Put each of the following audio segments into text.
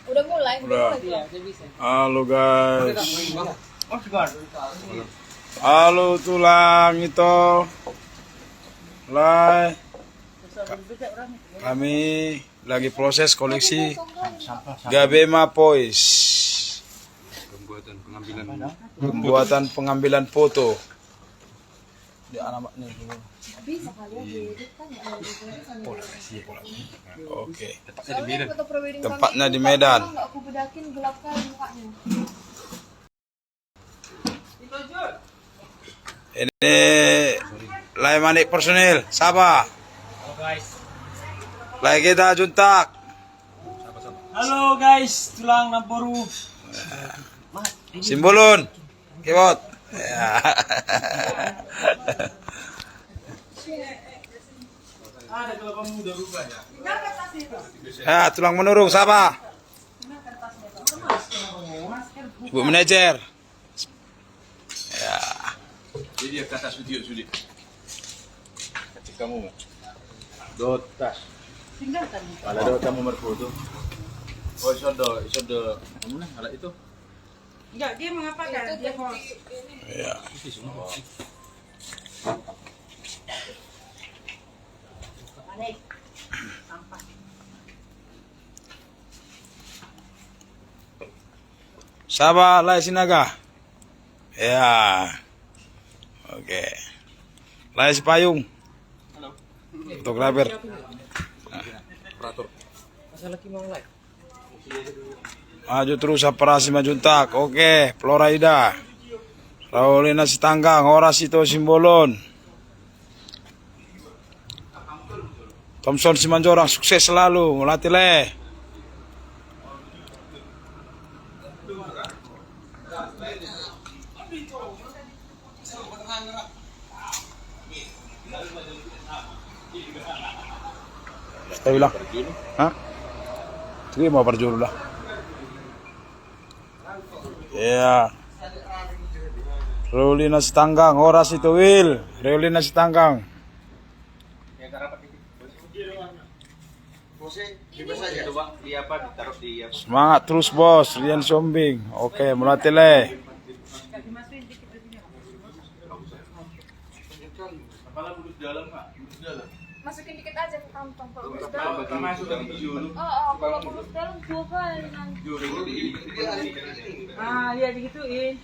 Udah mulai. Udah. Iya, Halo guys. Halo tulang itu. Lai. Kami lagi proses koleksi Gabema Pois. Pembuatan pengambilan foto. Di alamatnya dulu. bisa kali ya diedit kan ya. Oke. Soalnya foto prewedding Tempatnya kami di itu Medan. nggak aku bedakin gelap kali mukanya. Ini Lai Manik personil. Siapa? Halo guys. Lai kita juntak. Halo guys, tulang Namporu. Simbolon. Kibot. Ya. Ada kelapa muda rupanya. Ya, tulang menurung siapa? Bu manajer. Ya. Jadi dia kata studio sulit. Kecil kamu. Dotas. Kalau ada kamu berfoto. Oh, isodo. Kamu nah, ala itu. Enggak, dia mengapakan? Dia mau Ya. balik. Sampah. Siapa Lai Sinaga? Ya. Oke. Lai Sipayung. Halo. Fotografer. Operator. Maju terus operasi Majuntak. Oke, Florida. Raulina Sitanggang, Horasito Simbolon. Thompson Simanjorang, sukses selalu, melatih le. Saya bilang, hah? Itu mau perjuru lah. Ya. Raulina Sitanggang, Horasito Will, Raulina Sitanggang. Semangat terus bos, Rian Sombing. Oke, melatih le. Masukin dikit aja ke kantong kalau urus dalam. Kalau urus dalam 2 kali nanti. Ah, iya digituin.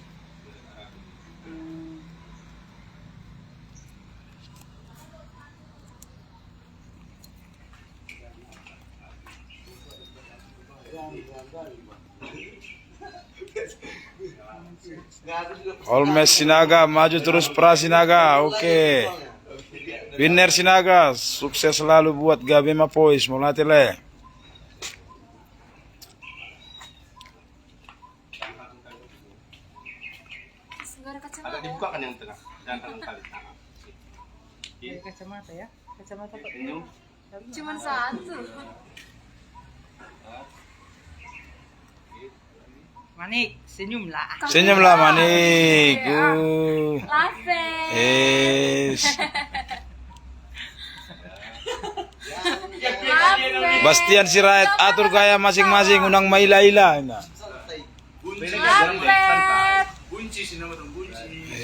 Holmes Sinaga, maju terus pra Sinaga. Oke. Winner Sinaga, sukses selalu buat Gabema Pois, melatih le. Enggak ada kacamata. Ada dibuka kan yang tengah. Jangan tangan kali. Ada kacamata ya. Kacamata Pak. Senyum. Cuman satu. Manik, senyumlah. Senyumlah Manik. Lafe. Bastian Sirait, atur gaya masing-masing, undang Maila-ila. Nah. Bunci sih nama dong bunci.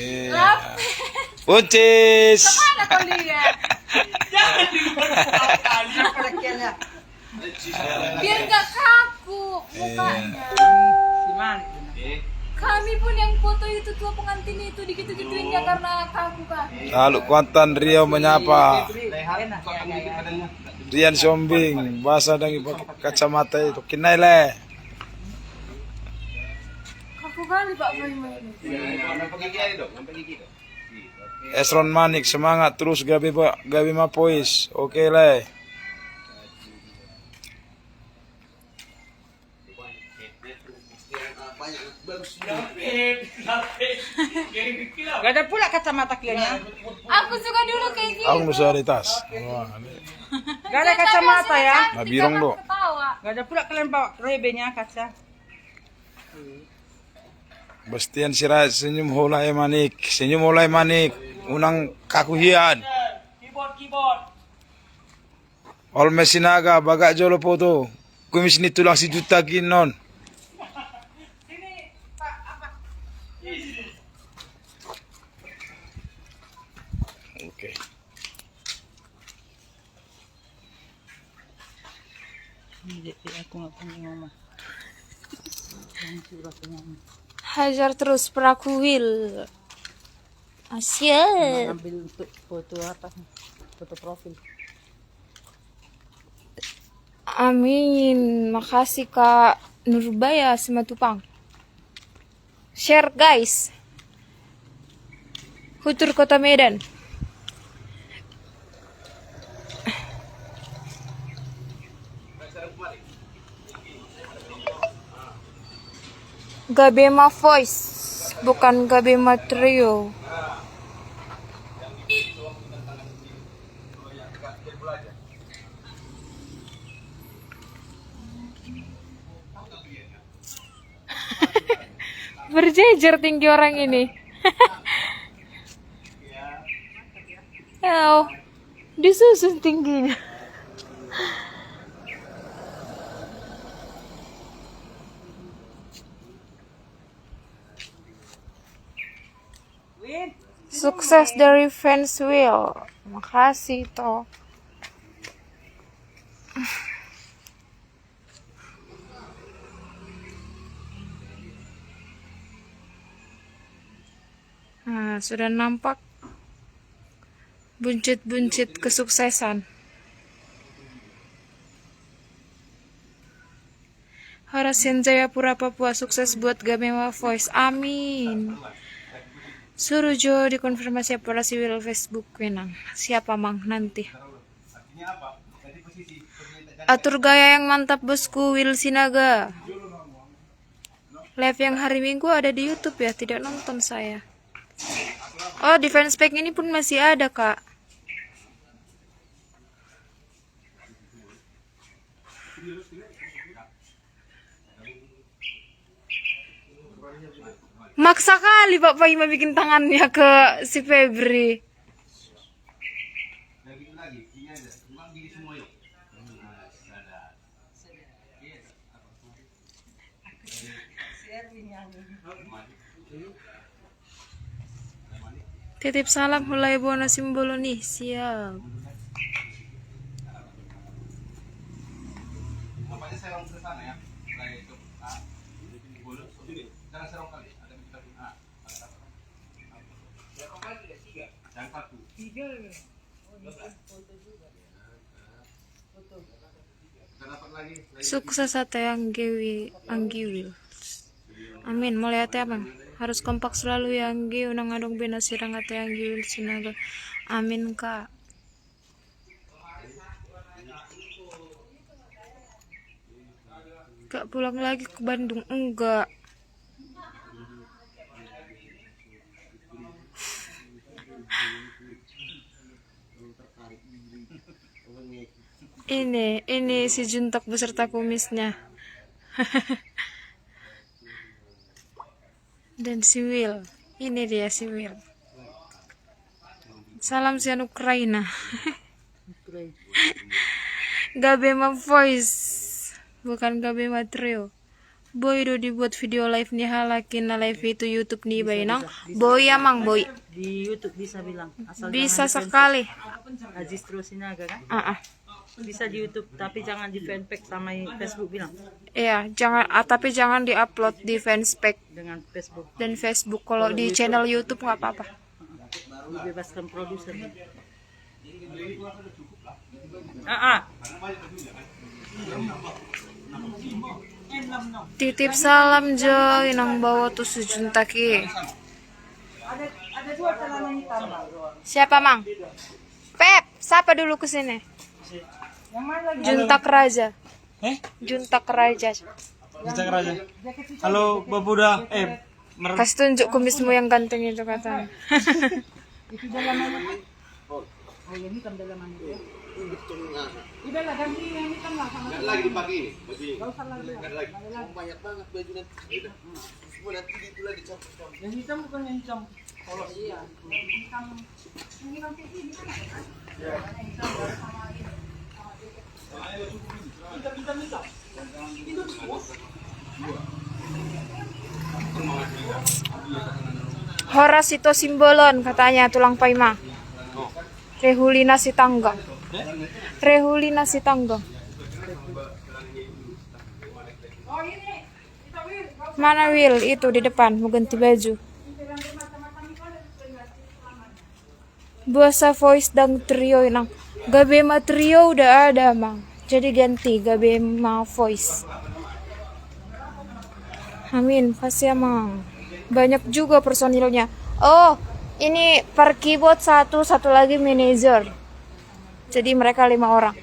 Buncis. Mana kau lihat? Biar nggak kaku mukanya. Si Manik. Kami pun yang foto itu tua pengantin itu digitu-gituinnya karena kaku kan. Lalu Kuantan Rio menyapa. Enak ya. Rian Sombing, bahasa dan pakai kacamata itu. Kinai le. Kaku kali Pak Maima ini. Nampak gigi aja dong, nampak gigi dong. Esron Manik, semangat terus Gabema Pois. Oke le. Gak ada pula kacamata kianya. Aku suka dulu kayak gitu. Aku nusa di tas. Wah, Gak ada kacamata ya. nah birong do. Ketawa. Gak ada pula kalian bawa rebenya kaca. Bastian Sirait, senyum hulai Manik. Senyum hulai Manik. Unang kakuhian. Keyboard. Olmes Sinaga, Bagak Jolo foto. kumis ni tulang si juta kinon. Oke. Hindi, aku nggak punya mama. Yang sudah punya mama. Hajar terus peraku Will. Asyik. Ambil untuk foto apa? Foto profil. Amin. Makasih Kak Nurbaya Simatupang. Share guys. Hutur Kota Medan. Gabema Voice, bukan Gabema Trio. Berjejer tinggi orang ini. Oh, disusun tingginya. Sukses dari fans Will. Makasih toh. Nah, sudah nampak buncit-buncit kesuksesan. Harasin Jayapura Papua sukses buat Gabema Voice. Amin. Suruh dikonfirmasi apa si Will Facebook Wenang. Siapa mang nanti? Atur gaya yang mantap bosku Will Sinaga. Live yang hari Minggu ada di YouTube ya, tidak nonton saya. Oh, di fanspage ini pun masih ada, Kak. Maksa kali Pak Pai bikin tangannya ke si Febri. Titip salam hulai bona simbolo nih, siap. Sukses ate Anggi. Amin. Mulai ate abang. Harus kompak selalu ya Anggi. Unang adong bina sirang ate Anggi Sinaga. Amin Kak. Kak pulang lagi ke Bandung? Enggak. Ini si Juntak beserta kumisnya. Dan si Will. Ini dia si Will. Salam sian Ukraina. Gabema Voice, bukan Gabema Trio. Boy do dibuat video live nih halakin na live itu YouTube nih bainang. Boy ya mang boy. Di YouTube bisa bilang. Asal Bisa sekali. Ajis terus Sinaga kan? Bisa di YouTube tapi jangan di fanpage sama Facebook bilang. Iya, tapi jangan diupload di fanspage Dengan Facebook. dan Facebook. Kalau di channel YouTube nggak apa-apa. Dibebaskan produser. Titip salam Jo, inang bawa tuh Juntaki. Ada dua celana hitam. Siapa mang? Pep, siapa dulu kesini? Yang mana lagi? Juntak Raja. Eh? Juntak Raja. Kita Raja. Halo, Babuda. Kasih tunjuk kumismu yang ganteng itu katanya. Itu dalamannya. Oh, yang hitam dalamannya ya. Udah lah ganti yang hitam lah sama. Lagi dipakai ini, masih. Enggak usah lagi. Lagi. Banyak banget baju nanti. Semua nanti itu lagi campur. Yang hitam bukan yang hitam. Polos. Iya. Yang hitam putih ini kan ada kan? Yang hitam sama ini. Sama jaket. Hitam. Horasito Simbolon katanya tulang paima. Rehulina Sitangga. Rehulina Sitangga. Mana Will? Itu di depan mau ganti baju. Buasa voice dan trio nang. Gabema trio udah ada mang. Jadi ganti Gabema voice. Amin, pasti emang banyak juga personilnya. Oh, ini per keyboard satu lagi manager. Jadi mereka 5 orang.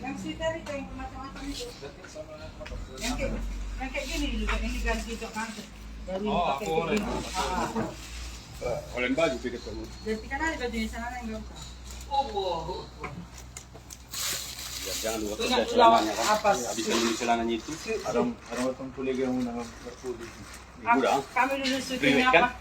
Yang sweater itu yang macam-macam itu. Yang kayak gini juga ini ganti untuk kantor. Dari pakai kayak gini. Olen baju pikir kamu. Ganti kan ada bajunya sana yang enggak usah. Ya, jangan lupa Itu kerja yang selamanya kan. apa? Habis ini celananya itu. Ada orang kuliah yang menang berpuluh. Udah. Kami dulu syuting Priwet, kan? apa?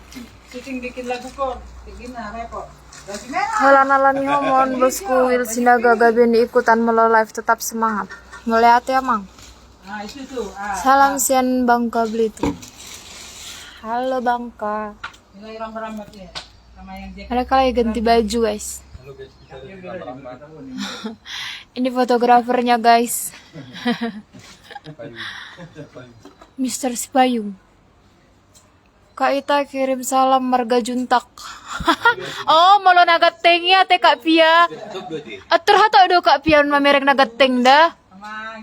Syuting bikin lagu kor. Kayak gini repot. Ganti merah. Halanalani homon bosku Will Sinaga Gaben ikutan melo live tetap semangat. Melihat ya mang. Nah, itu tuh. Salam sian Bangka Belitung. Halo Bangka. Nilai ramah-ramah ya. Sama yang dia Mereka lagi ganti baju guys. Ini fotografernya guys. Mr. Sipayung. Kak Ita kirim salam marga juntak. Oh, malo nagateng ya te Kak Pia. Atur hato do Kak Pia mamerek nagateng dah. sama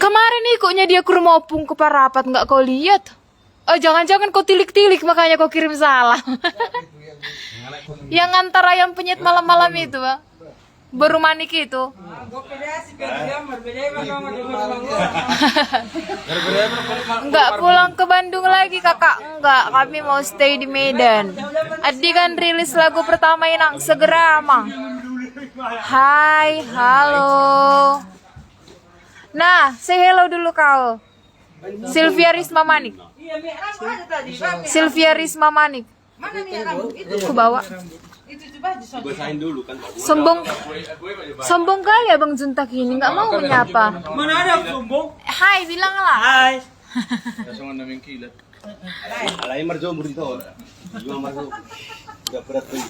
Kemarin ikutnya dia ke rumah opung ke Parapat, nggak kau lihat? Oh, jangan-jangan kau tilik-tilik makanya kau kirim salam. Yang antar ayam penyet malam-malam itu, Pak. Baru manik itu. gue beda sih gambar beda emang Enggak pulang ke Bandung lagi, Kakak. Enggak, kami mau stay di Medan. Adi kan rilis lagu pertama Inang, segera, Mang. Hai, halo. Nah, say hello dulu kau. Sylvia Risma Manik. iya merah ada tadi Bang. Sylvia Risma Manik. Mana merah itu Aku bawa. itu coba di sana Basahin dulu kan. Sombong kali Abang Juntak ini, nggak mau menyapa. Mana ada sombong? Hai, bilang lah. Hai. Kasongan namin kilat. Alay marjo mo dito. Yung marjo. Enggak berat tuh.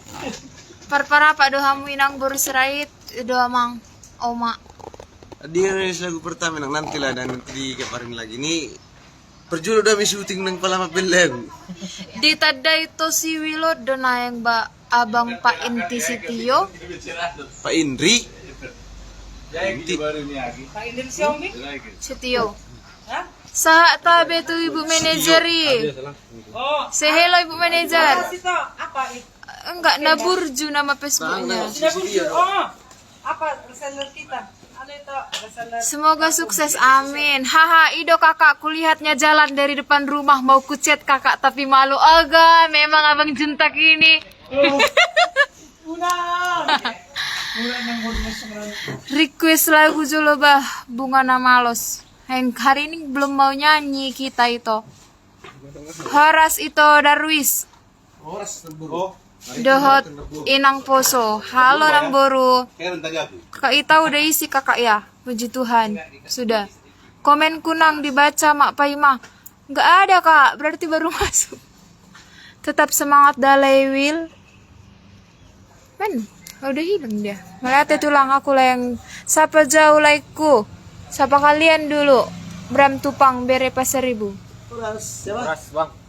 Parpara Pak dohamu inang baru serait doa Mang Oma. Di rilis lagu pertama nang nanti lah dan nanti dikabarin lagi nih. Perjuru udah syuting nang palama film. Di tada itu si Wilod dona yang Abang Pak Inti Sitio. Pak Indri. Pak Indri Xiaomi Sitio. Hah? Sah tabe tuh ibu manajeri. Oh Say hello ibu manajer. situ apa itu Enggak Naburju nama Facebooknya. oh apa reseller kita ada itu reseller Semoga sukses, amin. Haha, Ido kakak, kulihatnya jalan dari depan rumah mau kucet kakak tapi malu. Aga, memang Abang Juntak ini. Request lagu dulu bah, Bunga Namalos. Hari ini belum mau nyanyi kita itu. Horas itu Darwis. Dohot Inang Poso. Halo Nang Boru. Kak Ita udah isi kakak ya. Puji Tuhan. Sudah. Komen kunang dibaca Mak Paima. Nggak ada kak. Berarti baru masuk. Tetap semangat Dalai Will. Men, udah hilang dia. Melihat tulang aku lah yang sapa jauh laiku. Sapa kalian dulu. Bram Tupang Bere Pasar Ibu.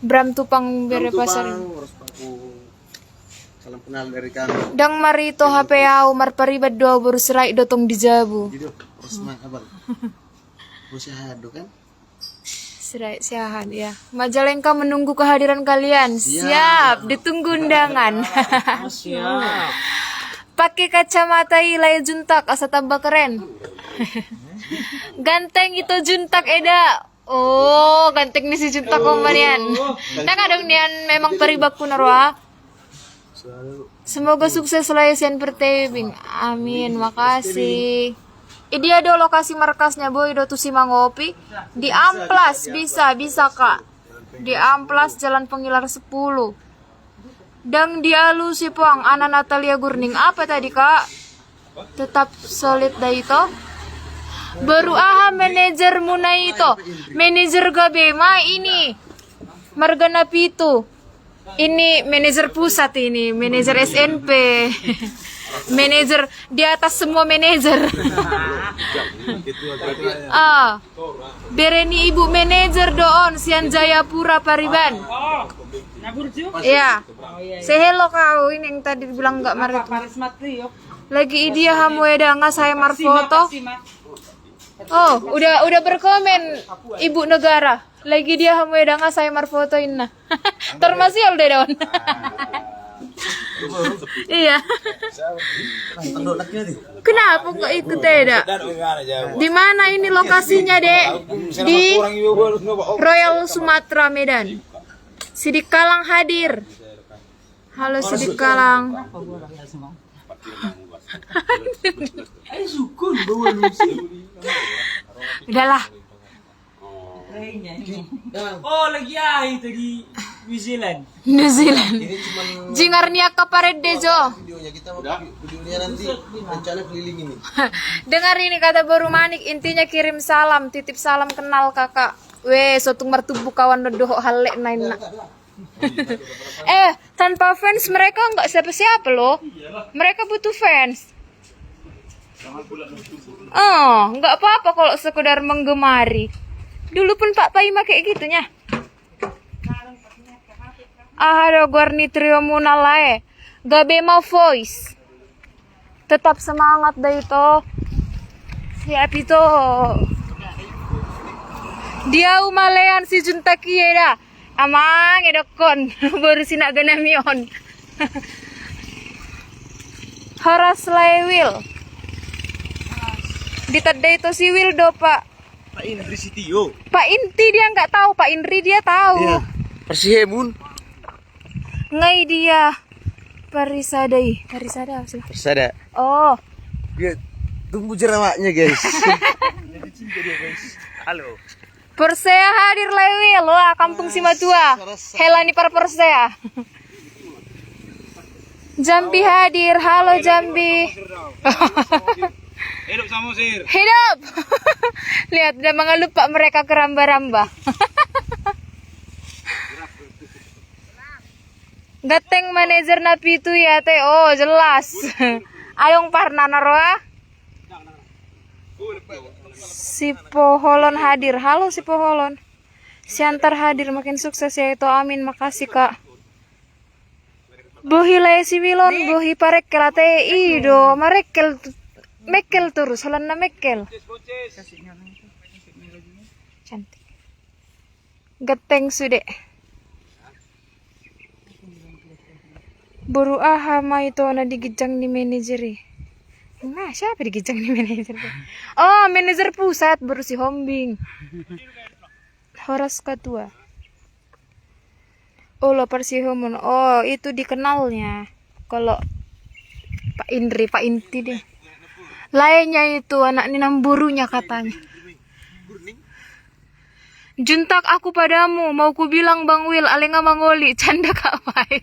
Bram Tupang Bere Pasar Ibu. Salam kenal dari kami. Dang marito HP au marparibad do berserai dotong dijabu. Jadi Rosman abang. Musyahadu kan? Serai siahan ya. Majalengka menunggu kehadiran kalian. Siap, ditunggu undangan. Pakai kacamata Ilai Juntak asa tambah keren. Ganteng itu Juntak Eda. Oh, ganteng nih si Juntak komarian. Nah kadang nian memang peribaku narwa. Semoga sukses Layasian Pertebing. Amin, makasih. Dia ada lokasi markasnya boy do tuh si mangopi di Amplas bisa kak. Di Amplas Jalan Pengilar 10. Dang dialu si Poang, Ana Natalia Gurning. Apa tadi kak? Tetap solid dah itu. Baru aha manajer muna itu. Manajer Gabema ini. Margana Pitu. Ini manajer pusat ini. Manajer SNP. Manajer di atas semua manajer. Bereni ibu manajer doon Sian Jayapura Pariban. Iya. Say hello kau ini yang tadi bilang nggak mari. Lagi dia hamu eda nggak saya marfoto. Oh, udah berkomen ibu negara. Lagi dia hamu eda nggak saya marfoto inna. Termasih udah doon. Iya. Kenapa kok ikut Eda? Di mana ini lokasinya, Dek? Di Royal Sumatera Medan. Sidik Kalang hadir. Halo Sidik Kalang. Udahlah. Oh, lagi itu di New Zealand. New Zealand. Jingarnia kapared dejo. Videonya kita videonya nanti rencana keliling ini. Dengar ini kata baru manik, intinya kirim salam, titip salam kenal kakak. Weh, sotung mertubu kawan doh halek naina. Tanpa fans mereka nggak siapa-siapa loh. Mereka butuh fans. Nggak apa-apa kalau sekedar menggemari. Dulu pun Pak Paima kayak gitunya. Ada Guarnitrio Munalae. Gabema Voice. Tetap semangat dah itu. Siap itu. Dia umalean si Junta Kieda. Amang edokon. Baru sinak ganamion. Horas Lewil. Ditanda itu si Wildo Pak. Pak Indri Sitio. Pak Inti dia nggak tahu, Pak Indri dia tahu. Iya. Persihemun. Ngai dia Parisadai. Parisada apa sih? Persada. Oh, Dia tunggu jerawatnya, guys. Halo. Persea hadir Lewil. Wah, Kampung Simatua. Helani para Persea. Jambi hadir. Halo Jambi. Hidup Samosir. Hidup. Lihat udah mengelupak mereka keramba-ramba. Gateng manajer napi itu ya teh. Oh jelas. Ayong parna naroa. Si Poholon hadir. Halo si Poholon. Siantar hadir makin sukses ya itu. Amin makasih kak. Bohi lay si Wilon. Bohi parekel ate ido. Marekel. Mekel terus. Halana mekel. Cantik. Gateng sude. Baru ahama itu na digijang ni manajer. Nah, siapa digijang ni manajer? Oh, manajer pusat baru si Hombing. Horas Ketua. Oh, lapar si Homon. Oh, itu dikenalnya. Kalau Pak Indri, Pak Inti deh. Lainnya itu anak ninam burunya katanya. Juntak aku padamu, mau ku bilang Bang Wil, alenga mangoli, canda Kak Pai.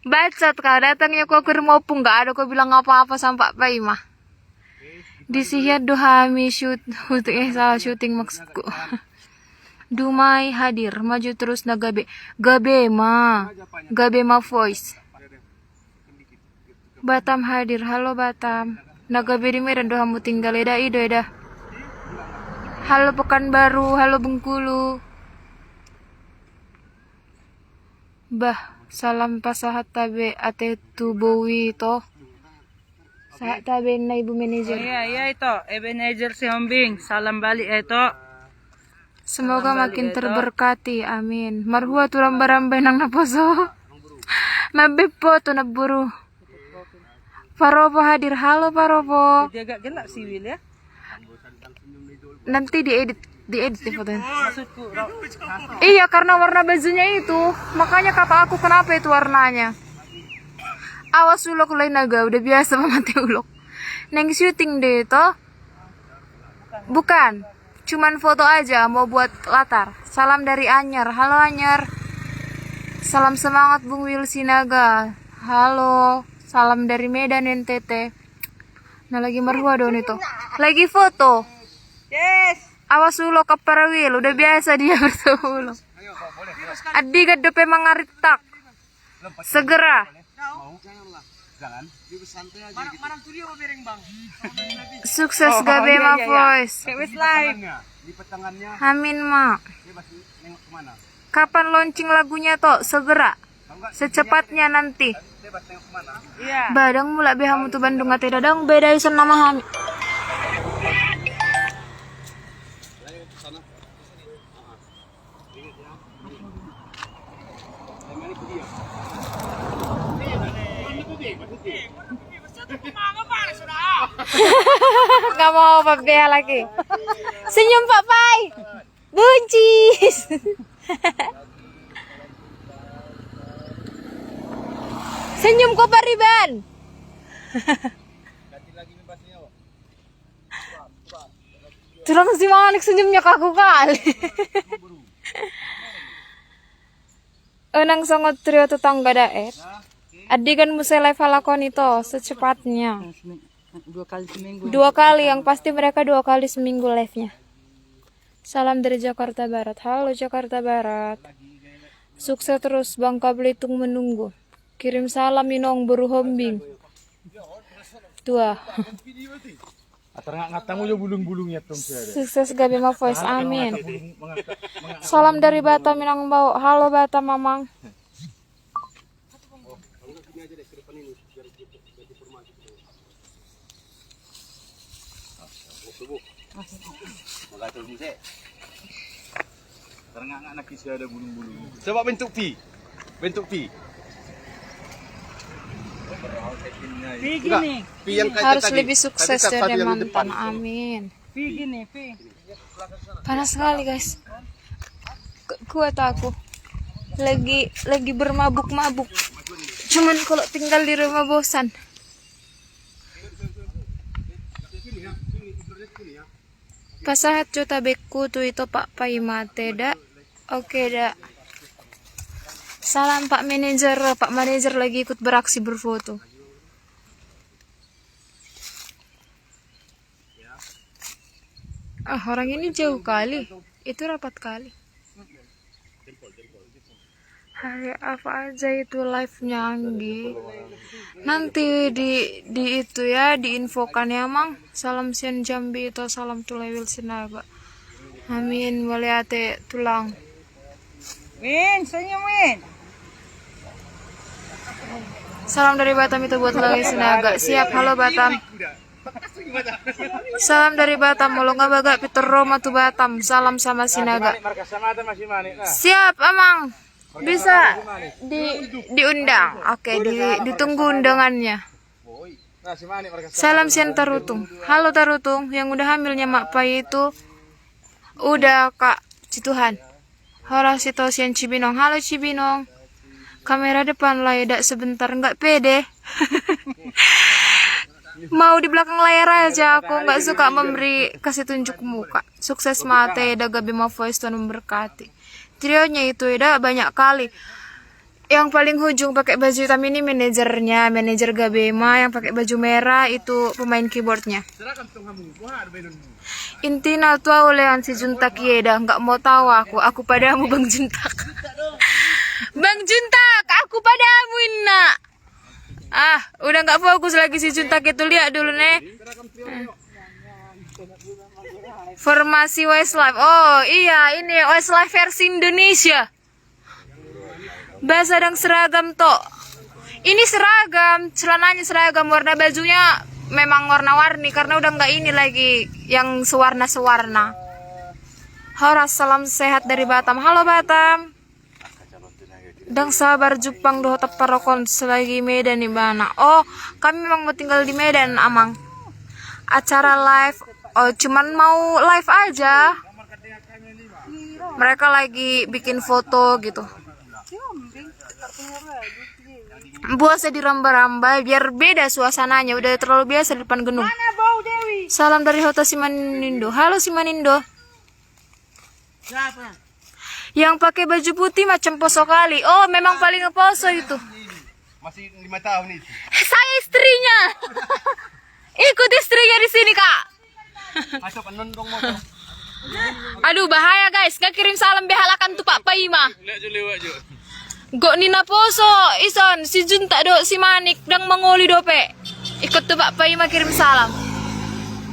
Bacot kau datangnya kau ke rumah pun nggak ada kau bilang apa-apa sama Pak Pai mah. Disihat dohami syuting maksudku. Dumai hadir, maju terus na Gabema Voice. Batam hadir, halo Batam. Nagabe di Medan dohamu tinggal eda ido eda. Halo Pekanbaru, halo Bengkulu. Bah, salam pasahat tabe ate tubowi to. Sahat tabe na ibu manajer. Iya itu, manajer si Hombing. Salam balik itu. Semoga makin terberkati, amin. Marhua tu ramba-ramba nang naposo. Mabepo tu naburu. Paropo hadir, halo Paropo. Dia agak gelap sih Will ya. Nanti diedit fotonya. Iya karena warna bajunya itu, makanya kata aku kenapa itu warnanya. Awas ulok lain naga, udah biasa mati ulok. Neng syuting deh itu. Bukan, cuman foto aja mau buat latar. Salam dari Anyar, halo Anyar. Salam semangat Bung Wil Sinaga. Halo, salam dari Medan NTT. Nah lagi marhua dong itu. Lagi foto. Yes. Awas ulo kapara Wil, udah biasa dia bertemu ulo. Adi gadope mangaritak. Segera. Manang tuh dia mau bereng bang. Sukses Gabema Voice. Wes live. Amin mak. Kapan launching lagunya toh? Segera. Secepatnya nanti. Iya. Badang mula behamu tu Bandung ate dadang beda isan nama hami. Gak mau Pak Bea lagi. Senyum Pak Pai. Buncis. Senyum kok Pariban. Curang si Manik senyumnya kaku kali. Enang sangat trio tetangga daet. Adikan musai live halakon itu secepatnya. 2 kali seminggu. 2 kali, yang pasti mereka 2 kali seminggu live-nya. Salam dari Jakarta Barat. Halo Jakarta Barat. Sukses terus Bangka Belitung menunggu. Kirim salam Inong Buru Hombing. Tua. Ngatamu yo bulung-bulungnya tuh. Sukses Gabema Voice. Amin. Salam dari Batam Minang Bau. Halo Batam Mamang. Terengah-engah nak isi ada bulung-bulung. Coba bentuk P. Bentuk P. Gini. P yang Harus lebih sukses dari mantan. Amin. Gini. Panas sekali guys. Kuat aku. Lagi bermabuk-mabuk. Cuman kalau tinggal di rumah bosan. Pasahat juta beku tuh itu Pak Paimate dak. Oke dak. Salam Pak Manajer. Pak Manajer lagi ikut beraksi berfoto. Orang ini jauh kali. Itu rapat kali. Hari apa aja itu live-nya Anggi. Nanti di itu ya diinfokan ya Mang. Salam Sian Jambi itu salam Tulai Wil Sinaga. Amin waliate tulang. Win, senyum Win. Salam dari Batam itu buat Tulai Wil Sinaga. Siap, halo Batam. Salam dari Batam, mulu nggak baga Peter Roma tuh Batam. Salam sama Sinaga. Siap, Amang. Bisa diundang. Oke, ditunggu undangannya. Salam Sian Tarutung. Halo Tarutung, yang udah hamilnya Mak Pai itu udah Kak Cituhan. Halo Sito Sian Cibinong. Halo Cibinong. Kamera depan lah ya, sebentar nggak pede. Mau di belakang layar aja, aku nggak suka kasih tunjuk muka. Sukses mate, da Gabema Voice Tuhan memberkati. Trionya itu ya banyak kali. Yang paling hujung pakai baju hitam ini manajernya, manajer Gabema yang pakai baju merah itu pemain keyboardnya. Intina tua olehan si Juntak Yeda, nggak mau tahu aku padamu Bang Juntak. Bang Juntak, aku padamu Inna. Udah nggak fokus lagi si Juntak itu, lihat dulu nih. Formasi Westlife. Oh iya, ini Westlife versi Indonesia. Bahasa dan seragam toh. Ini seragam, celananya seragam, warna bajunya memang warna-warni karena udah nggak ini lagi yang sewarna-sewarna. Horas, salam sehat dari Batam. Halo Batam. Dang sabar Jepang doh teparokon selagi Medan di mana. Oh, kami memang mau tinggal di Medan, Amang. Acara live. Oh, cuman mau live aja. Mereka lagi bikin foto gitu. Buasnya diramba-ramba biar beda suasananya. Udah terlalu biasa di depan gedung. Salam dari Hotel Simanindo. Halo Simanindo. Yang pakai baju putih macam poso kali. Oh, memang paling ngeposo itu. Masih 5 tahun itu. Saya istrinya. Ikut istrinya di sini, Kak. Masuk penondong mo. Aduh, bahaya guys. Nggak kirim salam behalakan tuh Pak Paima. Lihat jo lewat jo. Gok Nina poso, ison, si Junta do, si Manik, dang mengoli dope. Ikut tuh Pak Paima kirim salam.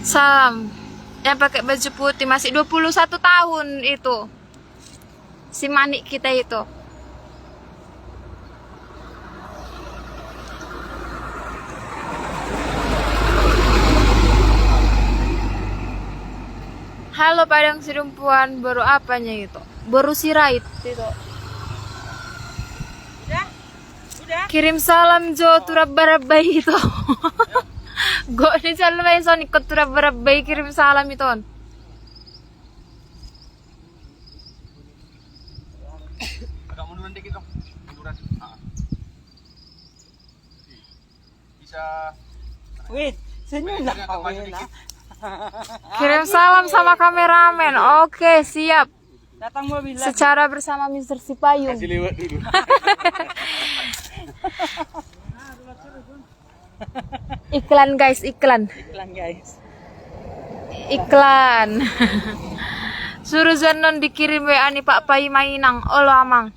Salam. Yang pakai baju putih masih 21 tahun itu. Si Manik kita itu. Halo Padang Sidumpuan, baru apanya itu? Baru sirait itu. Kirim salam Jo turab-barabai itu. Gok ni salmay son ikut turab-barabai kirim salam itu. Agak munduran dikit dong. Munduran. Bisa. Wait, senyum lah kau Maju ya. dikit. Kirim salam sama kameramen. Oke, siap. Datang mobil lagi. Secara bersama Mr. Sipayung. Kasih lewat dulu. Iklan guys, iklan. Iklan guys. Iklan. Suruh Zanon dikirim WA nih Pak Pai Mainang. Olo amang.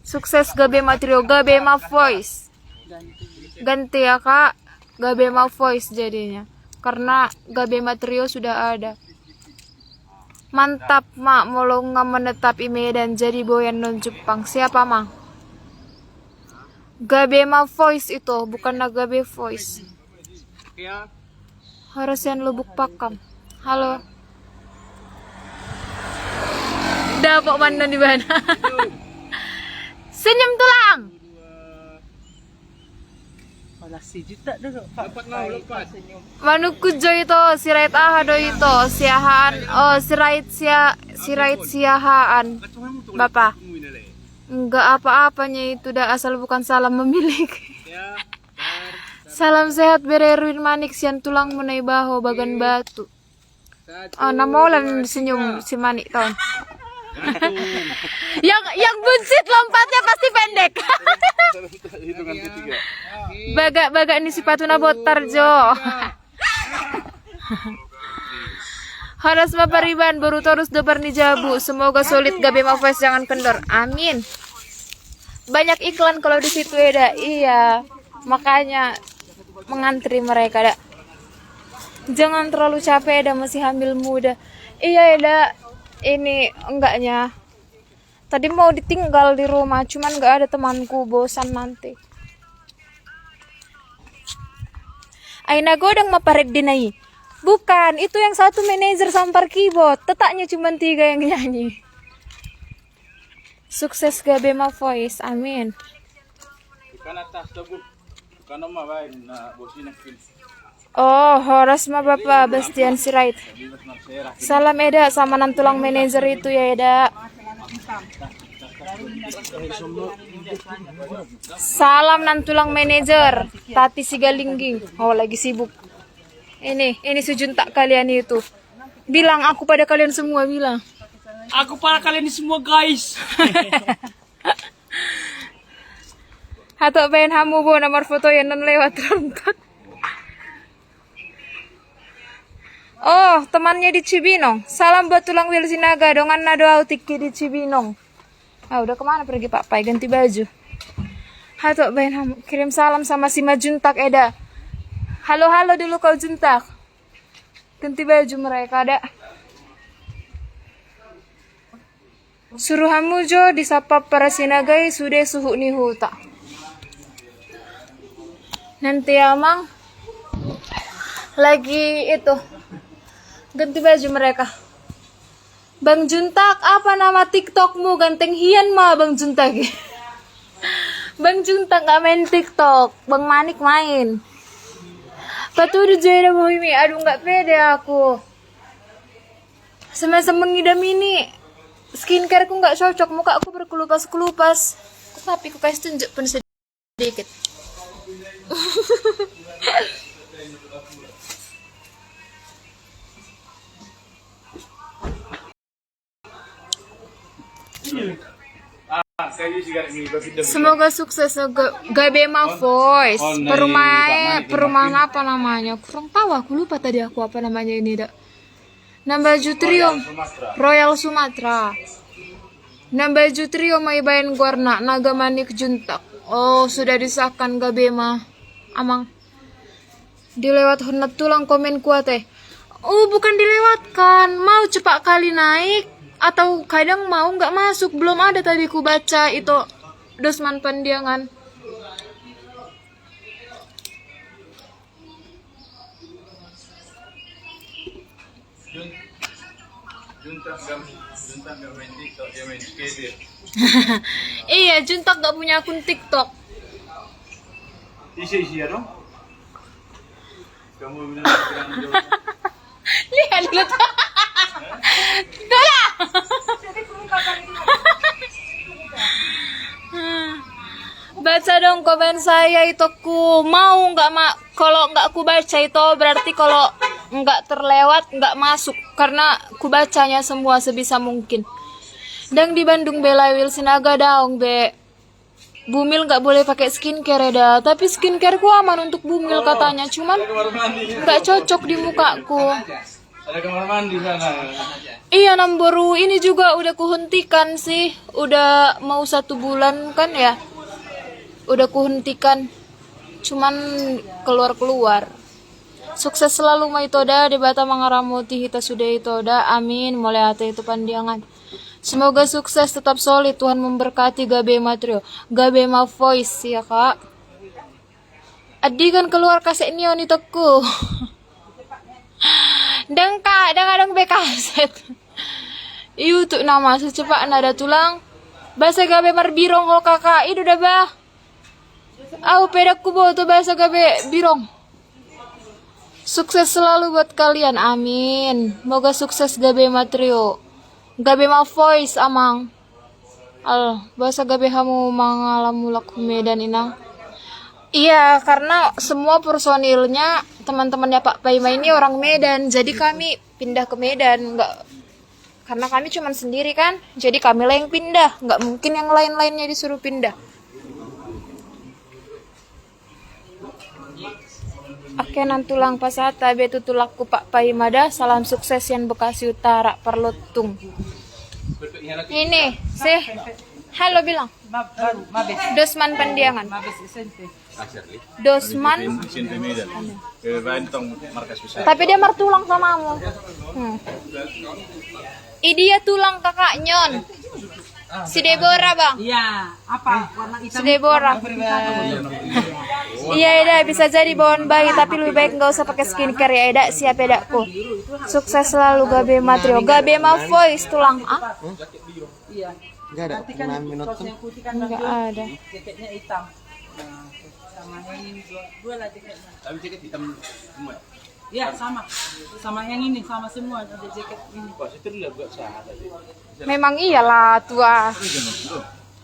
Sukses Gabema Trio, Gabema Voice. Ganti ya Kak. Gabema Voice jadinya. Karena Gabema Trio sudah ada. Mantap mak, molonga menetap di Medan jadi boyan non Jepang. Siapa mang? Gabema Voice itu, bukan Gabe Voice. Harusnya Lubuk Pakam. Halo. Dapat mana di mana? Senyum tulang. Malah si juta dulu. Dapat mau lepas. Manuku jo itu, sirait ahado itu, siahaan, oh sirait siahaan. Bapak. Enggak apa-apanya itu dah asal bukan salam memiliki. Salam sehat bererwin manik sian tulang menai baho bagan batu. Oh, nama ulan senyum si manik tahun. yang buncit lompatnya pasti pendek. Hitungan ketiga. Baga ini si patuna botar jo. Haras mapariban baru terus dobar ni jabu. Semoga solid Gabema Voice jangan kendor. Amin. Banyak iklan kalau di situ ya, iya. Makanya mengantri mereka dak. Jangan terlalu capek dah masih hamil muda. Iya dak. Ini enggaknya. Tadi mau ditinggal di rumah, cuman enggak ada temanku, bosan nanti. Aina godang mapared dinai. Bukan, itu yang satu manajer sampar keyboard. Tetaknya cuma 3 yang nyanyi. Sukses Gabema Voice, amin. Bukan atas tuh. Bukan nama baik. Nah, bosnya film. Oh, Horas mah Bapak Bastian Sirait. Salam Eda sama nantulang manajer itu ya Eda. Salam nantulang manajer Tati Sigalingging. Oh, lagi sibuk. Ini sujuntak kalian itu. Bilang aku pada kalian semua bilang. Aku para kalian ini semua guys. Hatok pengen hamu bo nomor foto yang non lewat rontok. Oh, temannya di Cibinong. Salam buat tulang wil sinaga dongan nado autiki di Cibinong. Ah, udah kemana pergi Pak Pai ganti baju. Hatok pengen hamu kirim salam sama si Majuntak Eda. Halo dulu kau Juntak. Ganti baju mereka ada. Suruh hamujo disapa para sinagai sudah suhu ni huta. Nanti amang lagi itu ganti baju mereka. Bang Juntak, apa nama TikTokmu? Ganteng hian mah Bang Juntak. Bang Juntak nggak main TikTok, Bang Manik main. Patu udah jadi bohimi, aduh nggak pede aku. Semasa mengidam ini, skincare ku nggak cocok, muka aku berkelupas-kelupas. Tapi aku kasih tunjuk pun sedikit. Semoga sukses Gabema Voice. Perumahan apa namanya? Kurang tahu, aku lupa tadi aku apa namanya ini dak. Nambaju Trio Royal Sumatera. Nambaju Trio Maibayan Gorna Naga Manik Juntak. Oh, sudah disahkan Gabema. Amang. Dilewat hendak tulang komen kuat Oh, bukan dilewatkan. Mau cepat kali naik atau kadang mau nggak masuk. Belum ada tadi ku baca itu Dosman Pandiangan. Iya, Juntak gak punya akun TikTok. Isi-isi ya dong. Kamu bilang Lihat dulu. Tolong. Baca dong komen saya itu ku mau nggak kalau nggak ku baca itu berarti kalau nggak terlewat nggak masuk karena ku bacanya semua sebisa mungkin. Dan di Bandung Bela Wilsinaga daung be Bumil nggak boleh pakai skincare dah, tapi skincare ku aman untuk Bumil katanya, cuman nggak cocok di mukaku. ada kamar mandi sana. Iya, Namboru ini juga udah kuhentikan sih, udah mau 1 bulan kan ya, udah kuhentikan, cuman keluar. Sukses selalu Maitoda di Bata Mangaramuti Hita sudah itoda, amin. Mulai hati itu pandiangan. Semoga sukses tetap solid, Tuhan memberkati Gabema Trio, Gabema Voice ya kak. Adi kan keluar kaset neon itu ku. Dan kak, dan bekaset. YouTube nama secepat nada tulang. Bahasa Gabema birong ho kakak, itu udah bah. Aku pedak ku bawa tuh bahasa Gabe birong. Sukses selalu buat kalian, amin. Moga sukses Gabema Trio, Gabema Voice amang. Bahasa Gabe hamu mangalamulak Medan inang. Iya, karena semua personilnya teman-temannya Pak Paima ini orang Medan, jadi kami pindah ke Medan, enggak karena kami cuma sendiri kan, jadi kami lah yang pindah, nggak mungkin yang lain-lainnya disuruh pindah. Oke, nantulang pasata betu tulakku Pak Paimada, salam sukses yang Bekasi Utara Perlutung. Ini sih, halo bilang. Dosman Pandiangan. Dosman. Tapi dia martulang samamu. Dia tulang kakak Nyon. Si Deborah bang. Iya, apa warna hitam? Si Deborah. Iya Eda, bisa jadi bawaan bayi tapi lebih baik nggak usah pakai skincare ya Eda. Siap Edaku. Sukses selalu Gabema Trio, Gabema Voice tulang. Iya. Enggak ada Nanti kan kaos yang putih kan Nggak Bang, ada. jaketnya hitam. Nah, sama yang ini dua lah jaketnya. Tapi jaket hitam semua. Iya, sama yang ini sama semua ada jaket ini. Pas itu lihat buat saya tadi. Memang iyalah tua.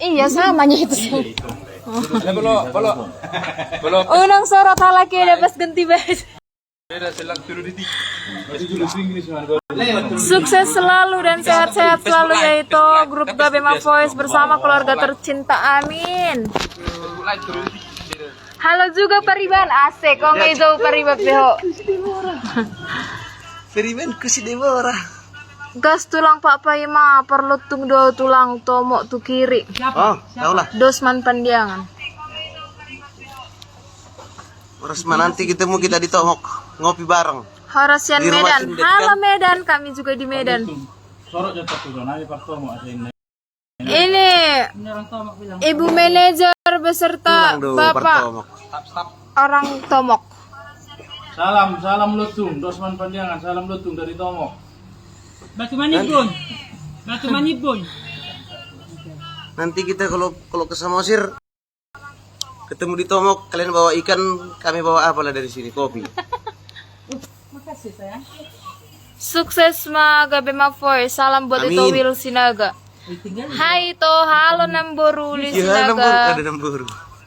Iya samanya itu. Belum. Unang sorot halaki ada pas ganti baju. Sukses selalu dan sehat-sehat selalu yaitu grup Gabema Voice bersama keluarga tercinta, amin. Halo juga Pariban, asik kok nggak jauh Pariban beho. Perimen ku si Deborah. Gas tulang Pak Paima, Perlutung 2 tulang tomok tu kiri. Oh, tahu lah. Dosman Pandiangan. Resma nanti ketemu kita di Tomok ngopi bareng. Horasian Di rumah Medan. Sindet, Halo kan? Medan, kami juga di Medan. Sorot jatuh tuh, nanti pas kamu ada ini. Ini Ini orang tua mak bilang. Ibu manajer beserta Tulang do Bapak Tomok. orang Tomok. Salam lutung, Dosman Pandiangan, salam lutung dari Tomok. Batu Manibun. Batu Manibun. Nanti kita kalau ke Samosir ketemu di Tomok, kalian bawa ikan, kami bawa apa lah dari sini? Kopi. Makasih sayang. Sukses ma Gabema Voice. Salam buat Amin. itu Will Sinaga. Tinggal Hai to, halo Namboru Will Iya, Sinaga. ada nambur.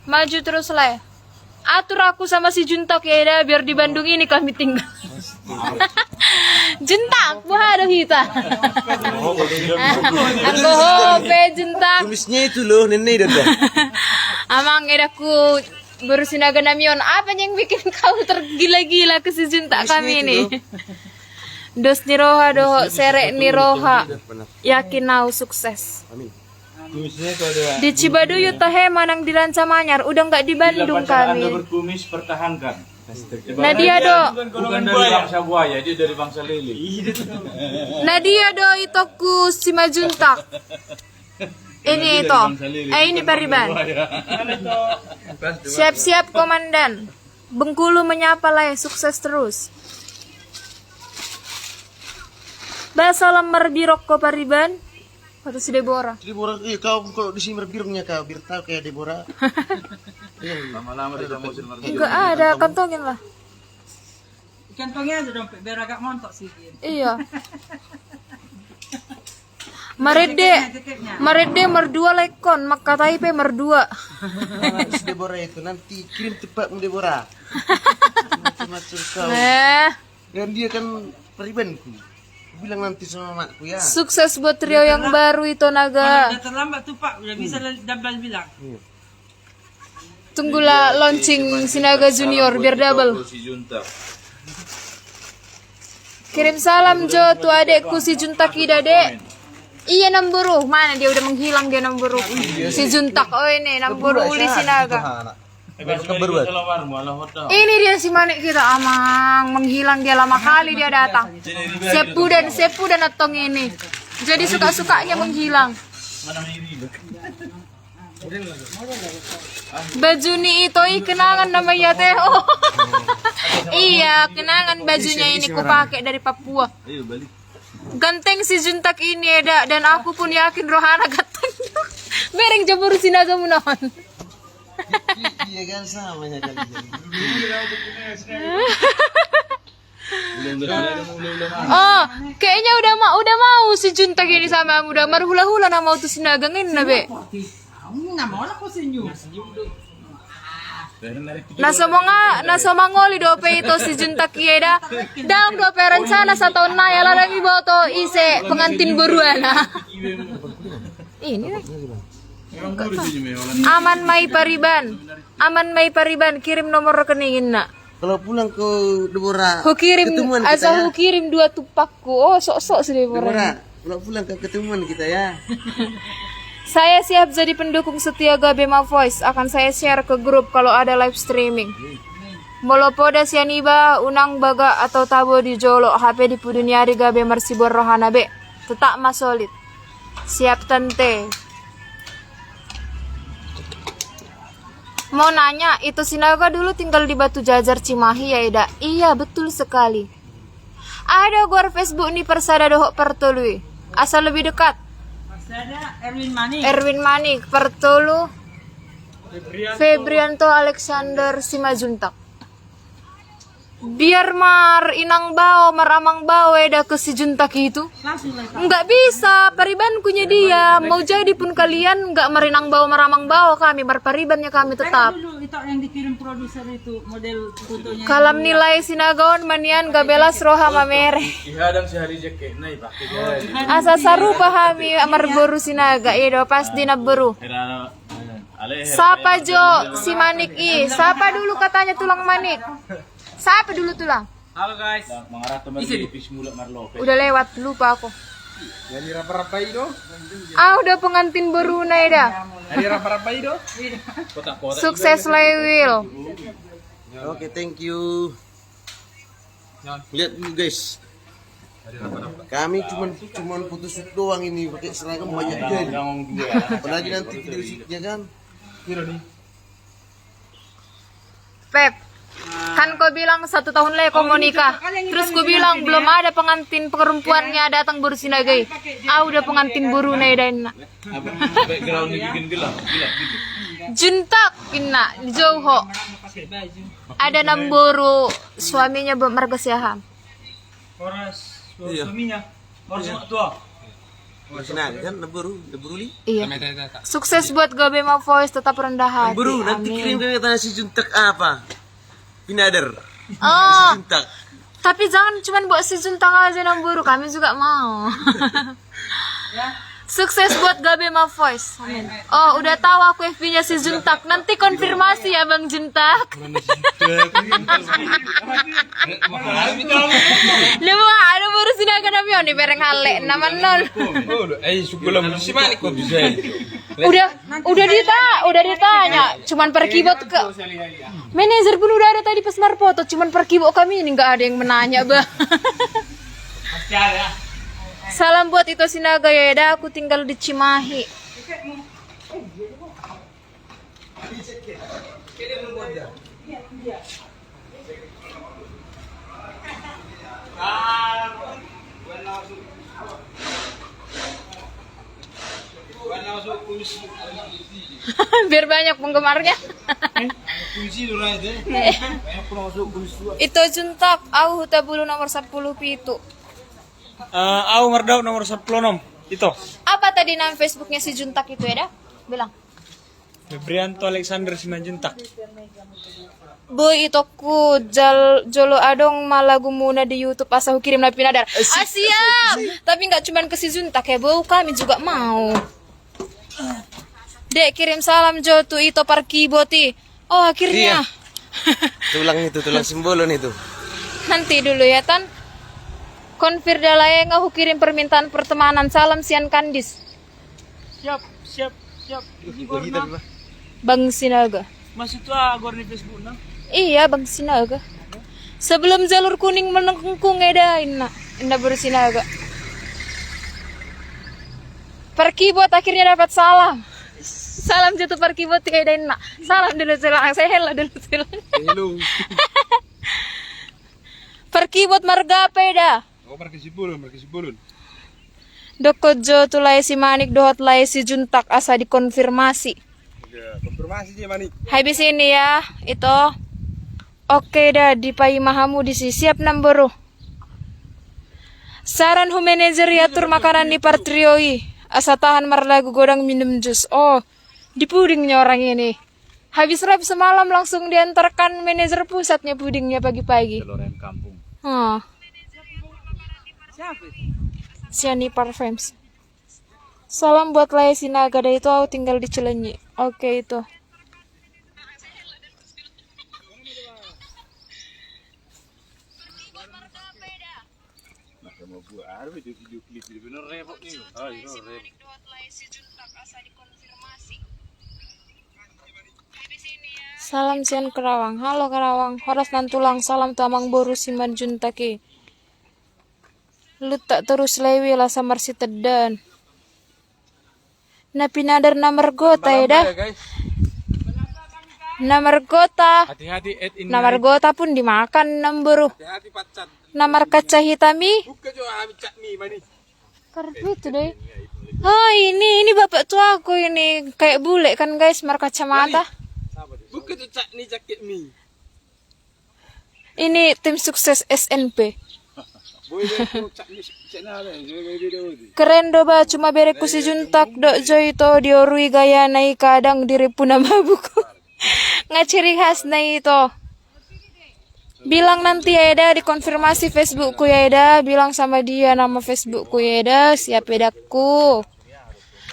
Maju terus lah. Atur aku sama si Juntak ya Eda, biar di Bandung ini kami tinggal. Juntak, buah ada kita. Angko hope juntak. Tulisnya itu loh, nenek dah. Amang edaku bersinaga namion. Apa yang bikin kau tergila-gila ke si juntak kami ini? Dos niroha doho serek niroha. Yakin nau sukses. Amin. Kumisnya itu ada. Di Cibaduyut tahe manang di Rancamanyar udah nggak di Bandung Anda kami. berkumis, pertahankan. Nadia do, Bukan dari bangsa buaya, dia dari bangsa lele. Nadia do itoku si Majuntak. Ini itu, ini Pariban. Siap-siap komandan. Bengkulu menyapa lah, sukses terus. Bahasa lemar birok ko Pariban. Atau si Deborah. Deborah, kau kalau di sini berbirungnya kau, biar tahu kayak Deborah. Lama-lama dia mau sini. Enggak ada, kantongin lah. Kantongnya aja dong, biar agak montok sih. Iya. Marede merdua lekon, maka taipe merdua. Si Deborah itu nanti kirim tepat mu Deborah. Macam kau. Dan dia kan peribanku. Bilang nanti sama makku ya. Sukses buat trio yang baru itu Naga. Udah terlambat tuh Pak, udah bisa double bilang. Tunggulah launching Sinaga Junior biar double. Si Junta. Kirim salam Jo tuh adekku si Juntak Dek. Iya Namburu, mana dia udah menghilang dia Namburu. Si Juntak, oh ini Namburu uli Sinaga. Ini dia si Manik kita amang menghilang dia lama kali dia datang. Sepu dan atong ini. Jadi suka-sukanya menghilang. Baju ni itu kenangan namanya teh. Oh. Iya, kenangan bajunya ini ku pakai dari Papua. Ganteng si Juntak ini ada dan aku pun yakin Rohana ganteng. Bereng jebur Sinaga munawan. Iya kan sama ya kali. Oh, kayaknya udah mau si Juntak ini sama udah marhula-hula na mau tuh Sinaga ngin na be. Nggak mau lah kok senyum. Nasomangoli dope itu si Juntak Ieda. Dalam dope rencana 1 tahun na ya ladang ibu to ise pengantin buruana. Ini nih. Aman Mai Pariban kirim nomor rekeningin nak. Kalau pulang ke Deborah. Hu kirim ketemuan kita asal ya. hu kirim 2 tupakku. Oh sok-sok si Deborah. Deborah, kalau pulang ke ketemuan kita ya. Saya siap jadi pendukung setia Gabema Voice. Akan saya share ke grup kalau ada live streaming. Molopoda sianiba unang baga atau tabo di jolo HP di puduniari Gabema Sibor Rohana be. Tetap mas solid. Siap tante. Mau nanya, itu Sinaga dulu tinggal di Batu Jajar Cimahi ya Eda? Iya, betul sekali. Ada gor Facebook nih persada dohok pertului. Asal lebih dekat. Ada Erwin Manik, pertulu. Febrianto Alexander Simajuntak. Biar inang bao, amang bao eda ke si Juntak itu. langsung lah. Enggak bisa, paribankunya dia. Mau jadi pun kalian enggak merinang bawa meramang bawa kami, paribannya kami tetap. Dulu itu yang dikirim produser itu model fotonya. Kalam nilai sinagaon manian gabelas roha mamere. Ihadang sehari jeket nai pakai. Asa sarupa kami amar boru sinaga ido pas dina boru. Sapa Jo si Manik Sapa dulu katanya tulang manik. Sapa dulu tulang. Halo guys. Mengarah teman tipis mulak marlo. Udah lewat lupa aku. Jadi rapa-rapa itu. Udah pengantin Boruna dah. Jadi rapa-rapa itu. Kotak-kotak. Sukses Lewil. Oke, thank you. Lihat dulu guys. Kami cuman putus shoot doang ini pakai seragam banyak jadi. Apalagi nanti video shootnya kan. Pep, kan kau bilang 1 tahun lagi kau mau nikah. Terus kau bilang belum ada pengantin perempuannya datang Bursinagai. Udah pengantin Boruna dan Background bikin gelap gitu. Juntak inna di Johor. Ada Namburu suaminya Marga Siaham. Suaminya. Orang tua. Nah, kan Naburu li. Iya. Sukses buat Gabema Voice, tetap rendah hati. Naburu nanti kirim ke tanya si Juntak apa? Pinader. Oh, Juntak. Tapi jangan cuman buat si Juntang aja namburu, kami juga mau. Sukses buat Gabema Voice. Amin. Oh, udah tahu aku FB-nya si Juntak. Nanti konfirmasi ya Bang Juntak. Lemo ada baru sinaga na mion di bereng hale naman non. Udah ditanya. Cuman per keyboard ke manajer pun udah ada tadi pas marfoto. Cuman per keyboard kami ini nggak ada yang menanya, Bang. Salam buat itu Sinaga ya, aku tinggal di Cimahi. Biar banyak penggemarnya. Itu Juntak, aku tabulu nomor 10 pitu. Aku ngerdau nomor 10 itu. Apa tadi nama Facebooknya si Juntak itu ya dah? Bilang. Febrianto Alexander Simanjuntak. Boy itu ku jolo adong malagu muna di YouTube asal kirim na pinadar. Siap. Tapi nggak cuman ke si Juntak ya, Bu, kami juga mau. Dek kirim salam Jo tuh itu parkiboti. Oh akhirnya. Tulang simbolon itu. Nanti dulu ya Tan. Konfir dalaya aku kirim permintaan pertemanan. Salam Sian Kandis. Siap. Bang Sinaga. Masih tua agor di Facebook na. Iya Bang Sinaga. Sebelum jalur kuning menengkung edain nak. Indah bersinaga. Perkibot akhirnya dapat salam. Salam jatuh perkibot edain nak. Salam dulu silang. Saya hela dulu silang. Hello. Perkibot marga peda. Oh, markasi bulun. Dokojo tulai si Manik dohot lai si Juntak asa dikonfirmasi. Ya, konfirmasi dia Manik. Habis ini ya itu. Oke dah dipai mahamu di siap namburu. Saran hu manajer yatur makanan di partrioi. Asa tahan marlagu godang minum jus. Oh, di pudingnya orang ini. Habis rap semalam langsung diantarkan manajer pusatnya pudingnya pagi-pagi. Loren kampung. Siani Parfums. Salam buat Laya Sinaga, dari itu aku tinggal di Cilenyi. Oke itu. Salam Sian Kerawang. Halo Kerawang. Horas nantulang salam tamang boru siman juntaki. Lu tak terus lewi lah samar si tedan. Napi nadar namar gota ya dah. Namar gota. Hati-hati in. Namar gota pun dimakan namburu. Hati-hati pacat. Namar kaca hitami. Buka jo ami cakmi mani. Karena itu deh. Oh ini bapak tua aku ini kayak bule kan guys, mar kacamata. Buka jo cakni jaket mi. Ini tim sukses SNP. Keren doba cuma bereku si Juntak dok joy to diorui gaya nai kadang diri puna mabuku. Ngaciri khas nai itu. Bilang nanti ya Eda dikonfirmasi Facebookku ya Eda, bilang sama dia nama Facebookku ya Eda, siap Edaku.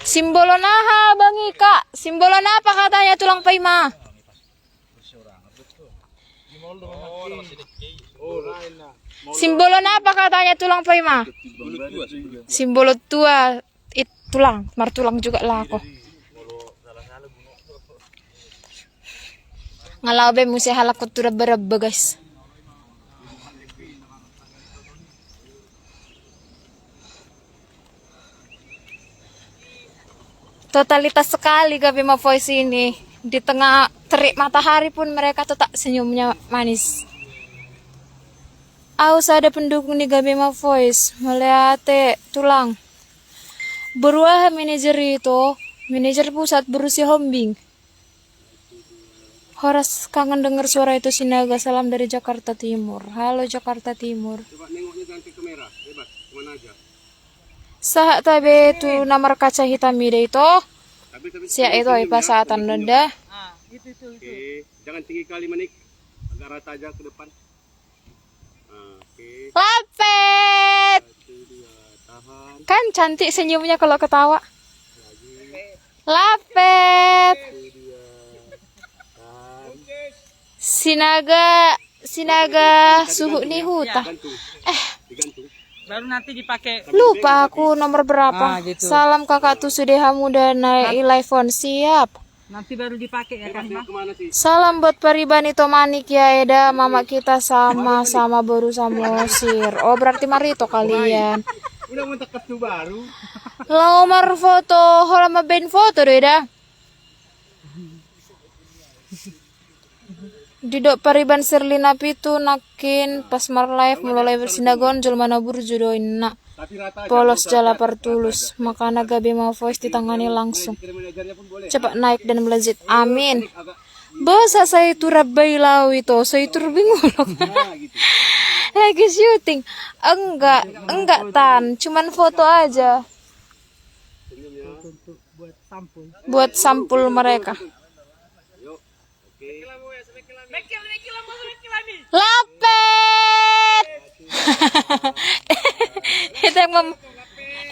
Simbolon aha Bang Ika, simbolon apa katanya tulang paima? Simbolon apa katanya tulang paima? Simbolon tua, tulang, martulang juga lah aku. Ngalau be musi halak kutura beraba guys. Totalitas sekali Gabema Voice ini. Di tengah terik matahari pun mereka tetap senyumnya manis. Aus ada pendukung di Gabema Voice. Melihat tulang. Beruah manajer itu. Manajer pusat berusia hombing. Horas kangen dengar suara itu Sinaga. Salam dari Jakarta Timur. Halo Jakarta Timur. Coba nengoknya jangan ke kamera. Bebas, kemana aja. Sah tabe tu namar kaca hitam ide itu. Siap itu pasatan nenda. Oke, jangan tinggi kali Manik. Agak rata aja ke depan. Lapet. Kan cantik senyumnya kalau ketawa. Lapet. Sinaga suhu nih huta. Baru nanti dipakai. Lupa aku nomor berapa. gitu. Salam kakak tuh sudah muda naik iPhone. Siap. Nanti baru dipakai ya kan, Bang? Salam buat Paribani Tomanik ya Eda. Mama kita sama-sama baru sama Sir. Oh berarti Marito kalian. Udah mau kartu baru. Nomor foto, holama band foto deh dah. Didok Pariban Sirlina pitu nakin pas mar live mulai bersinagon jul mana burjudoin nak polos jala partulus makana gabe mau voice ditangani langsung cepat naik dan melejit amin. Bosa saya itu rabai lau itu saya itu bingung lagi syuting enggak tan cuman foto aja buat sampul mereka. Lapet.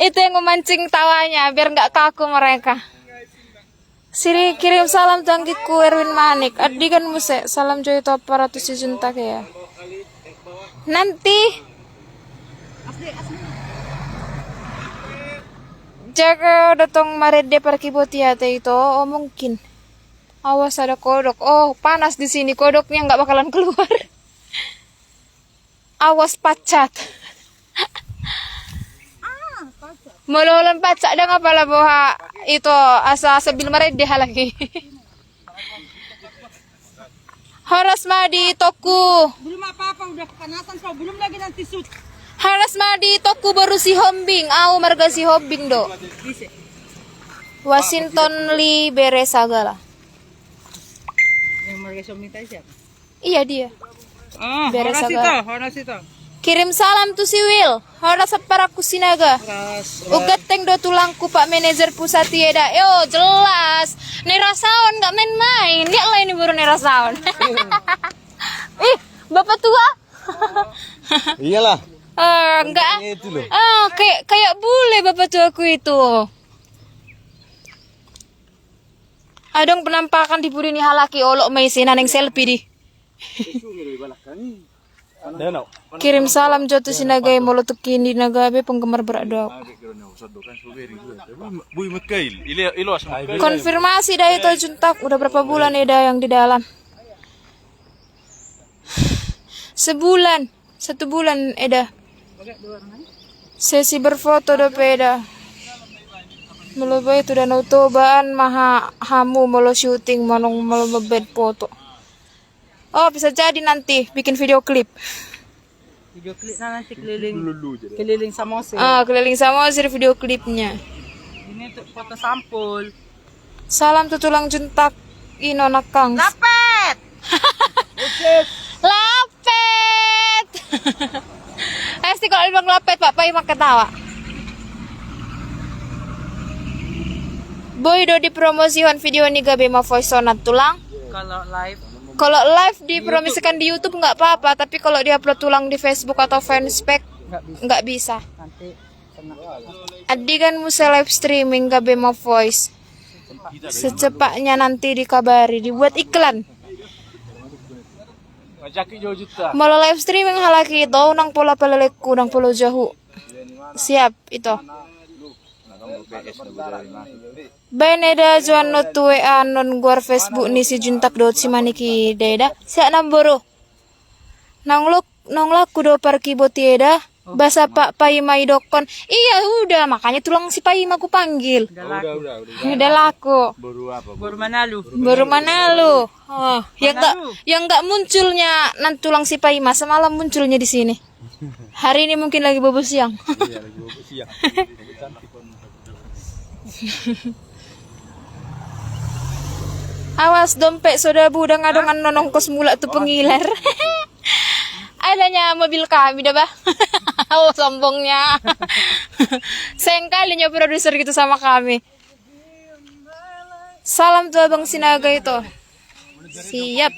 itu yang memancing tawanya biar nggak kaku mereka. Siri kirim salam tangkiku Erwin Manik. Adi kan muse salam joy top para tu si junta ya. Nanti jaga datang marede parkibotiate itu oh mungkin. Awas ada kodok. Oh, panas di sini. Kodoknya nggak bakalan keluar. Awas pacat. Mululan pacat dah ngapa lah boha itu asa sebil merede lagi. Haras madi toku. Belum apa-apa udah kepanasan kok. Belum lagi nanti shoot. Haras madi toku baru si Hombing. Au marga si Hombing do. Washington Lee Beresagala. Yang marga Somnita siapa? Iya dia. Oh, Beres Horas agak. itu. Kirim salam tuh si Will. Horas separaku sinaga. Ugat teng do tulangku Pak Manajer Pusat Tieda. Yo jelas. Nerasawan nggak main-main. Lihat lah ini baru nerasawan. Ih, bapak tua. Iyalah. Enggak. Itu loh. Kayak bule bapak tuaku itu. Adong penampakan di burini halaki olok may sinaneng selfie di. Kirim salam joto sinagai molotok kini nagabe penggemar berat doa. Konfirmasi dah itu juntak udah berapa bulan Eda yang di dalam? Sebulan, 1 bulan Eda. Sesi berfoto do peda. Melubai itu dan utobaan maha hamu melo syuting manong melo bed foto. Oh bisa jadi nanti bikin video klip. Video klip nanti keliling Samosir. Keliling Samosir video klipnya. Ini untuk foto sampul. Salam tuh tulang juntak ino nakang. Lapet. Lapet. Pasti kalau bilang lapet Pak Pai mak ketawa. Boy do dipromosikan video ni gabe ma voice sonat tulang. Kalau live dipromosikan di YouTube nggak apa-apa, tapi kalau diupload tulang di Facebook atau fanspage nggak bisa. Adi kan musa live streaming gabe ma voice. Secepatnya nanti dikabari, dibuat iklan. Malah live streaming halaki itu nang pola peleleku nang polo jahu. Siap itu. Beneda juan no tuwe anon guar Facebook ni si juntak dot si maniki deda. Siap namboro. Nang laku do parki botieda. Basa Pak Paimai dokon. Iya udah makanya tulang si Paima ku panggil. Udah laku. Baru Manalu. Baru Manalu. Oh, yang enggak munculnya nanti tulang si Paima semalam munculnya di sini. Hari ini mungkin lagi bobo siang. Iya, lagi bobo siang. Awas dompet soda budang adongan nonong kos mula tuh pengiler. Adanya mobil kami dah bah. Oh sombongnya. Sayang kalinya produser gitu sama kami. Salam tuh Abang Sinaga itu. Siap.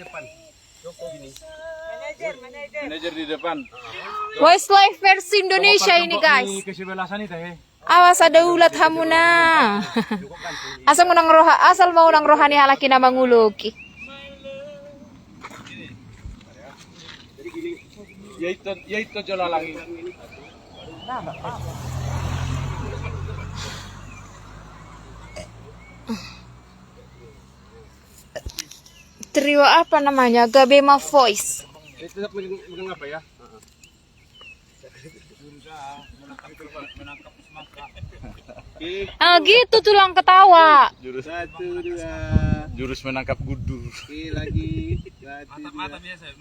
Manajer di depan. Westlife versi Indonesia ini guys. Kesebelasan itu Awas ada ulat hamuna. Asal mau nang rohani halaki na manguluki. Ya itu jalan lagi. Trio apa namanya? Gabema Voice. Itu megang apa ya? Ah gitu tulang ketawa. Jurus Satu, dua. jurus menangkap gudur. Oke, lagi. Mata biasa.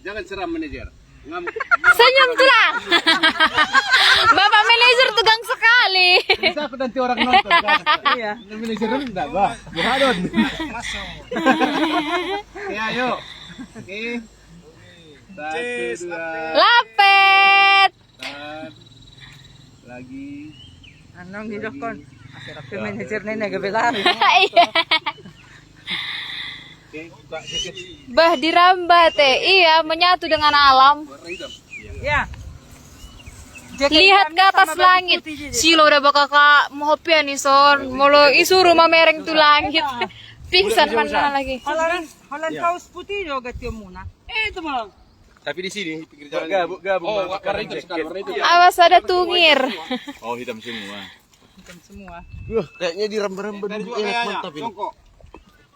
Jangan seram manajer. Senyum tulang. Bapak manajer tegang sekali. Bisa aku nanti orang nonton kan? Iya. Manajer enggak, Bah. Buhadon. Oke, ayo. Oke. Satu, dua. Lapet. Lagi. Anong nilokon? Akhirnya ke manajer na nagabelari. Oke, buka sedikit. Bah dirambat iya menyatu dengan alam. Ya. Lihat ke atas langit. Silo udah bakal kak mohopian nih son. Molo isuru mamereng tuh langit. Pingsan mana lagi. Holland kaos putih juga tiyo muna. Itu malang. Tapi di sini pinggir jalan. Gabung. Oh, warna itu sekarang, warna itu. Awas ada tungir. Oh, hitam semua. Hitam semua. Kayaknya diramba-ramba dulu enak mantap ini.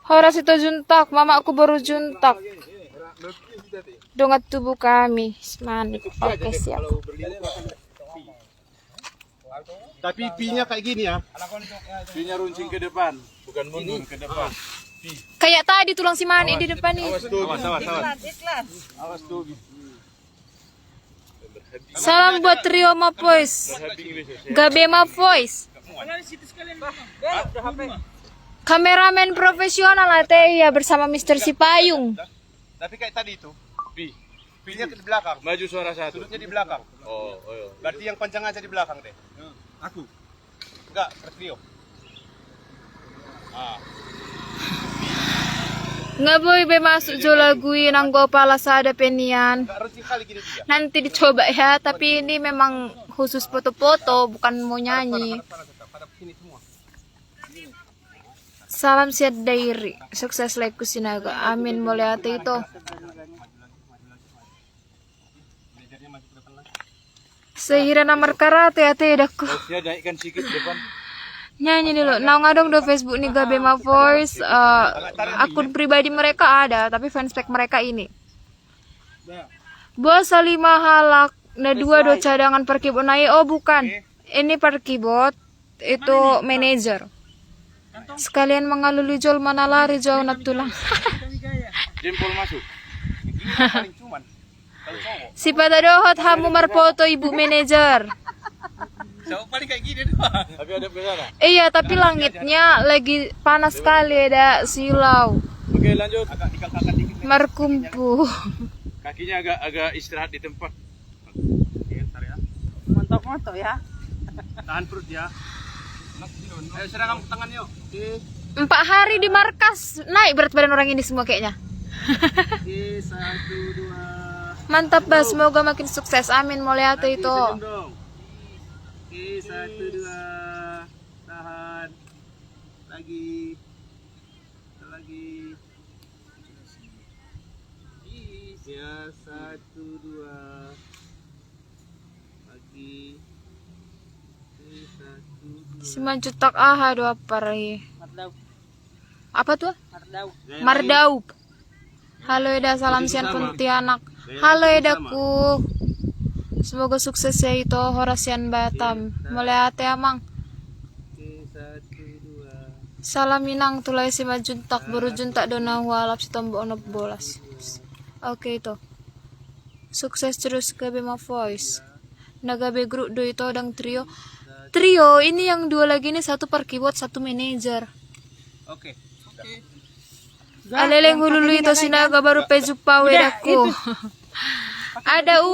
Horas itu juntak, mama aku baru juntak. Dongat tubuh kami. Manik. Oke siap. Tapi pinya kayak gini ya. Pinya runcing ke depan, bukan mundur ke depan. Kayak tadi tulang si Mani di depan nih. Awas. Ikhlas. Awas tuh. Salam buat Trio Ma Voice. Gabema Voice. Kameramen profesional teh ya bersama Mr. Sipayung. Tapi kayak tadi itu. Pinya di belakang. Maju suara satu. Duduknya di belakang. Oh, iya. Berarti yang panjang aja di belakang deh. Aku. Enggak, trio. Nggak boleh be masuk jo laguin anggo pala sada penian. Enggak runcing kali gini dia. Nanti dicoba ya, tapi ini memang khusus foto-foto, bukan mau nyanyi. Pada sini semua. Salam sehat dairi, sukses leku sinaga. Amin mulai hati itu. Sehira nomor karate hati daku. Dia naikkan sedikit depan. Nyanyi dulu. Nah ngadong do Facebook nih Gabema Voice. Akun pribadi mereka ada, tapi fanspage mereka ini. Bos 5 halak, na 2 do cadangan per keyboard naik. Oh bukan, ini per keyboard itu manajer. Sekalian mengaluli jol mana lari jauh nak tulang. Jempol masuk. Paling cuman. Kalau cowok. Si pada dohot hamu marpoto ibu manajer. Cowok paling kayak gini doang. Tapi ada ke sana. Iya tapi langitnya lagi panas sekali ada silau. Oke, lanjut. Agak dikal-kalkan dikit. Markumpu. Kakinya agak istirahat di tempat. Oke, ntar ya. Montok-montok ya. Tahan perut ya. Ayo seragam tangan yuk. Oke. 4 hari di markas naik berat badan orang ini semua kayaknya. Oke, 1, 2. Mantap bah, semoga makin sukses. Amin mulai hati itu. Senyum dong. Oke, 1, 2. Tahan. Lagi. Ya, 1, 2. Lagi. Oke, 1, 2. Si mancutak aha do apa ri. Mardau. Apa tuh? Mardau. Mardaup. Halo Eda, salam sian Pontianak. Halo Edaku. Semoga sukses ya itu Horasian Batam. Mulai hati amang. Oke, 1, 2. Salam Minang tulai si majuntak baru juntak dona walap si tombok onop bolas. Oke itu. Sukses terus ke Bema Voice. Nagabe grup do itu dan trio. Trio ini yang 2 lagi ini 1 per keyboard 1 manajer. Oke. Aleleng hululu itu sinaga baru pejuk pawe daku. Ada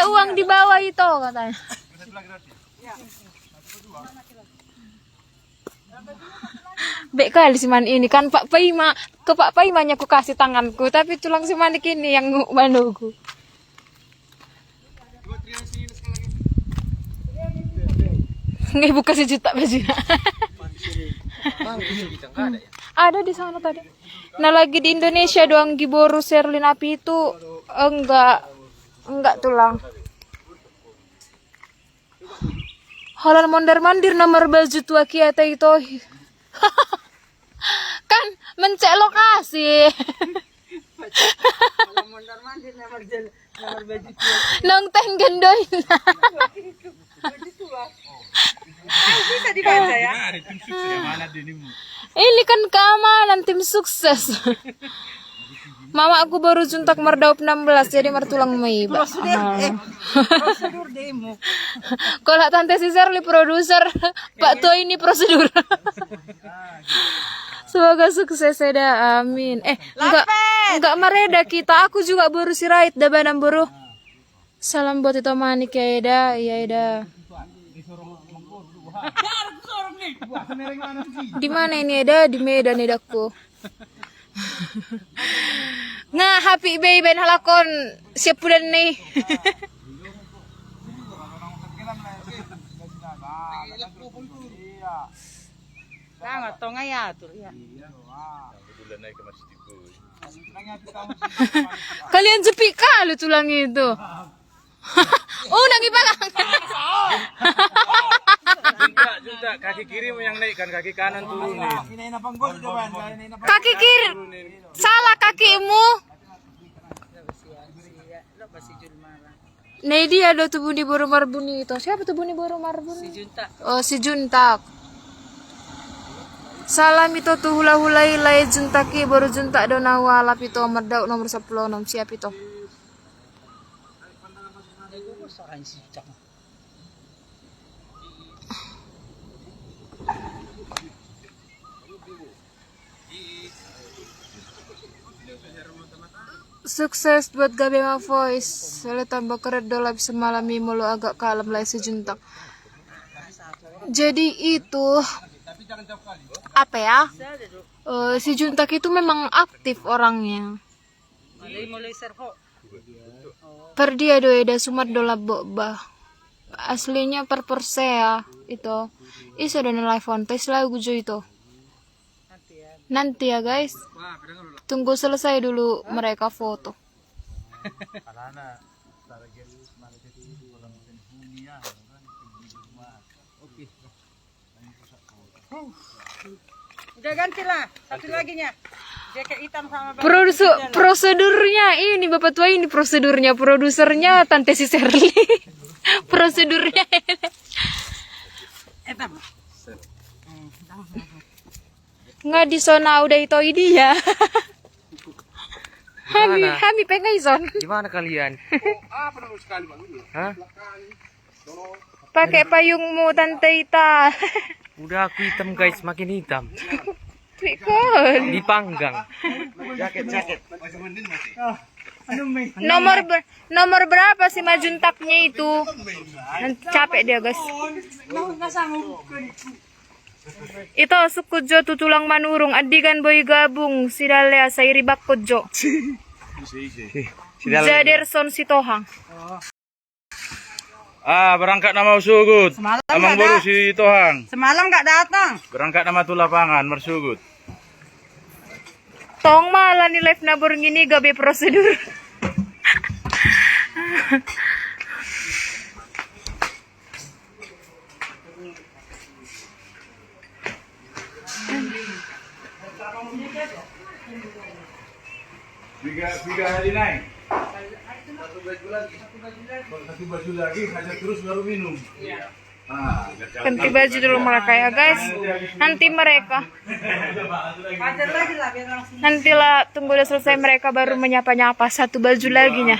uang di bawah itu katanya. Baik kali si Manik ini kan Pak Paima. Ke Pak Paimanya aku kasih tanganku, tapi tulang si Manik ini yang manuku. Nggak buka 1 juta baju. Ada di sana tadi. Nah lagi di Indonesia doang Giboru Sherlyn Api itu enggak tulang. Halal mondar-mandir nomor baju tua kiata itu. Kan mencek lokasi. Nong teng gendoin. Bisa dibaca ya. Ini kan keamanan tim sukses. Mama aku baru juntak merdaup 16 jadi mertulang mei. Prosedur demo. Kalau tante si Shirley produser, Pak Tua ini prosedur. Semoga sukses ya, amin. Enggak mereda kita, aku juga baru sirait dah banam baru. Salam buat itu Manik ya Eda, ya Eda. Di mana ini Eda? Di Medan Edaku. Nah, happy baby ben halakon siap bulan nih. Nah, tonga ya tuh ya. Kalian jepi kali tulang itu. Oh, nangipalang. Junta, kaki kiri yang naikkan, kaki kanan turunin. Kaki kiri. Salah kakimu. Nah, dia ada tuh Buni Boro Marbuni itu. Siapa tuh Buni Boro Marbuni? Si Junta. Oh, si Juntak. Salam itu tuh hula-hulai lai Juntaki baru Juntak donawa lapito merdau nomor 10 siap itu. Sukses buat Gabema Voice. Soalnya tambah keren dola bisa malami mulu agak kalem lah sejuntak. Jadi itu apa ya? Si Juntak itu memang aktif orangnya. Mulai servo. Per dia doeda sumat dola boba. Aslinya per persea itu. Iso dan live fontes lagu jo itu. Nanti ya guys. Tunggu selesai dulu mereka foto. Udah gantilah. Satu lagi nya. Jaket hitam sama Prosedurnya ini Bapak Tua ini prosedurnya. Produsernya Tante si Shirley. Prosedurnya. Nggak di zona udah itu dia. Hami pengen ison. Gimana kalian? Hah? Pakai payungmu Tante Ita. Udah aku hitam guys, makin hitam. Pikon. Dipanggang. Nomor berapa sih majuntaknya itu? Nanti capek dia guys. Itu sukujo tutulang manurung adigan boy gabung sidalea sairi bakkojo. Jaderson Sitohang. Berangkat nama Usugut. Amang baru si Tohang. Semalam nggak datang. Berangkat nama tu lapangan, Mersugut. Tong malah nih live nabur gini gabe prosedur. Tiga hari naik. Satu baju lagi, hanya terus baru minum. Ganti baju dulu mereka ya guys. Nanti mereka. Nantilah tunggu udah selesai mereka baru menyapa-nyapa satu baju lagi nya.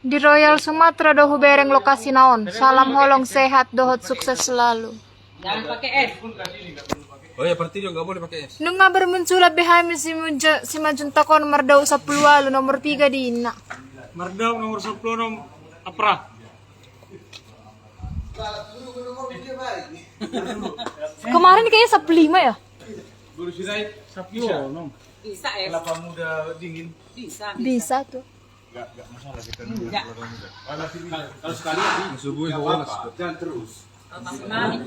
Di Royal Sumatera dohu bereng lokasi naon. Salam holong sehat dohot sukses selalu. Jangan pakai es. Oh ya, berarti juga nggak boleh pakai es. Nung nga bermuncul lebih hamil si Majuntakon merdau 10 walu nomor 3 di Ina. Merdau nomor 10 nomor apa? Kemarin kayaknya sub 5 ya? Guru Sirai, Iya, no. Bisa ya? kelapa muda dingin. Bisa. Bisa tuh. Enggak masalah kita minum Enggak. kelapa muda. Kalau sekali ya, Subuh apa? Jangan terus. Enggak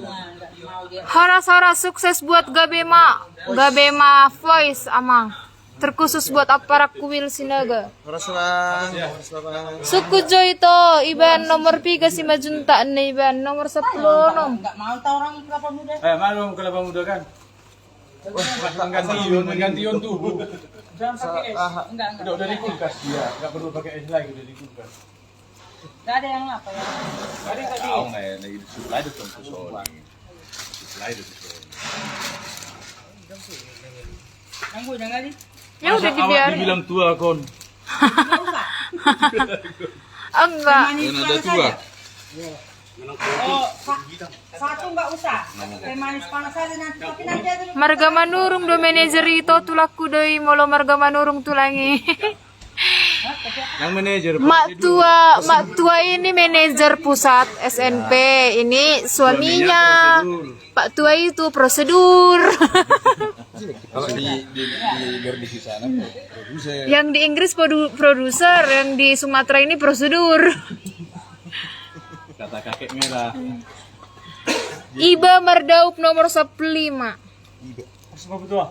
mau dia. Horas sukses buat Gabema Voice amang. Terkhusus buat aparat kuil Sinaga. Rasalah. Suku Joito Iban nomor 3 si Majunta nih Iban nomor 10 nom. Enggak mau tahu orang kelapa muda. malu kelapa muda kan? Wah, mengganti yon tuh. Jangan pakai es. Enggak. Udah di kulkas dia, nggak perlu pakai es lagi, udah di kulkas. Enggak ada yang apa ya. Ada tadi. Tahu nggak ya? Nah, supply itu kan persoalan. Supply itu persoalan. Nanggu jangan di. Ya udah Awak dibiarin. dibilang tua kon. Enggak. Yang ada tua. Oh, satu enggak usah. Teh manis panas aja nanti. Tapi nanti ada Marga manurung do manajer itu tulaku doi molo marga manurung tulangi. Yang manajer. Mak tua ini manajer pusat SNP. Ini suaminya. Pak tua itu prosedur. Kalau di sana produser. Yang di Inggris produser, yang di Sumatera ini prosedur. Kata kakek merah. Iba Mardaup nomor 15. Apa betul?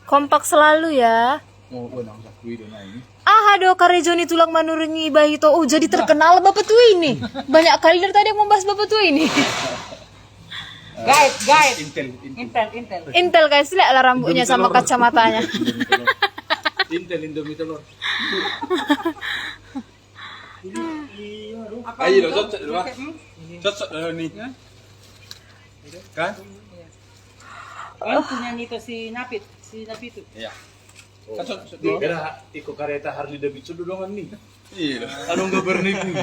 Kompak selalu ya. Oh, nang sakui dan ini. Aduh, karejoni tulang manurungi Iba itu. Oh, jadi terkenal Bapak tua ini. Banyak kali dari tadi yang membahas Bapak tua ini. guide. Intel. Intel guys, lihat lah rambutnya sama kacamatanya. Indomie telur. Ayo, cocok dulu. Cocok nih. Kan? Kan punya itu si Napit itu. Iya. Cocok. Kira ikut kereta Harley Davidson dulu kan nih. Iya. Anu nggak bernipu.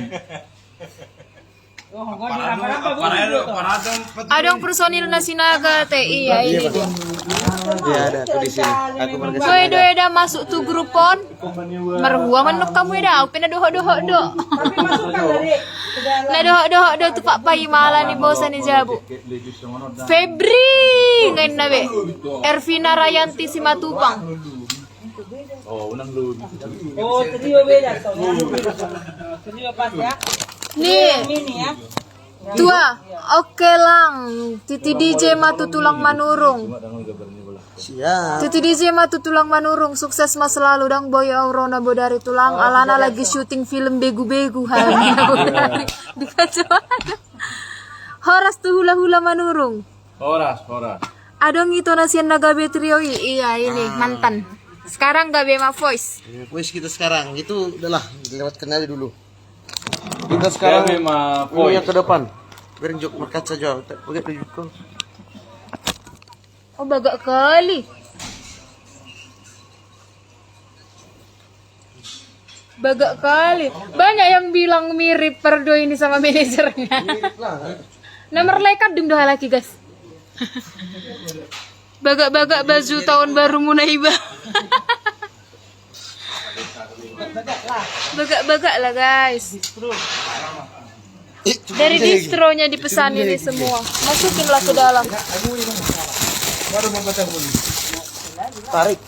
Oh, gua di raba-raba Adong personil Nasinaga TI ya ini dia. Iya ada tuh di sini. Aku marga Gue eda masuk tuh grupon. Merhua manuk kamu eda, upin doh. Tapi masukkan dari ke dalam. Nah doh tuh Pak Pai malah nih bosan nih jabu. Febri ngain nabe. Ervina Rayanti Simatupang. Oh, unang lu. Oh, trio beda soalnya. Trio pas ya. Nih, Ini ya. tua. Oke lang. Titi DJ matu tulang manurung. Siap. Titi DJ matu tulang manurung. Sukses mas selalu dang boy Aurona bodari tulang. Alana lagi syuting film begu-begu halnya bodari. Dikacau. Horas tuh hula-hula manurung. Horas. Adong itu nasian Nagabe trio iya ini mantan. Sekarang Gabema Voice. Voice kita sekarang itu udahlah dilewatkan aja dulu. Kita sekarang Gabema yang ke depan. Biarin jok berkaca jauh. Pakai tujuh kau. Oh bagak kali. Bagak kali. Banyak yang bilang mirip Perdo ini sama manajernya. Nomor lekat dong doa lagi guys. Bagak-bagak baju tahun baru Munaiba. Bagak-bagak lah guys. Dari distronya dipesan ini semua. Masukinlah ke dalam. Tarik.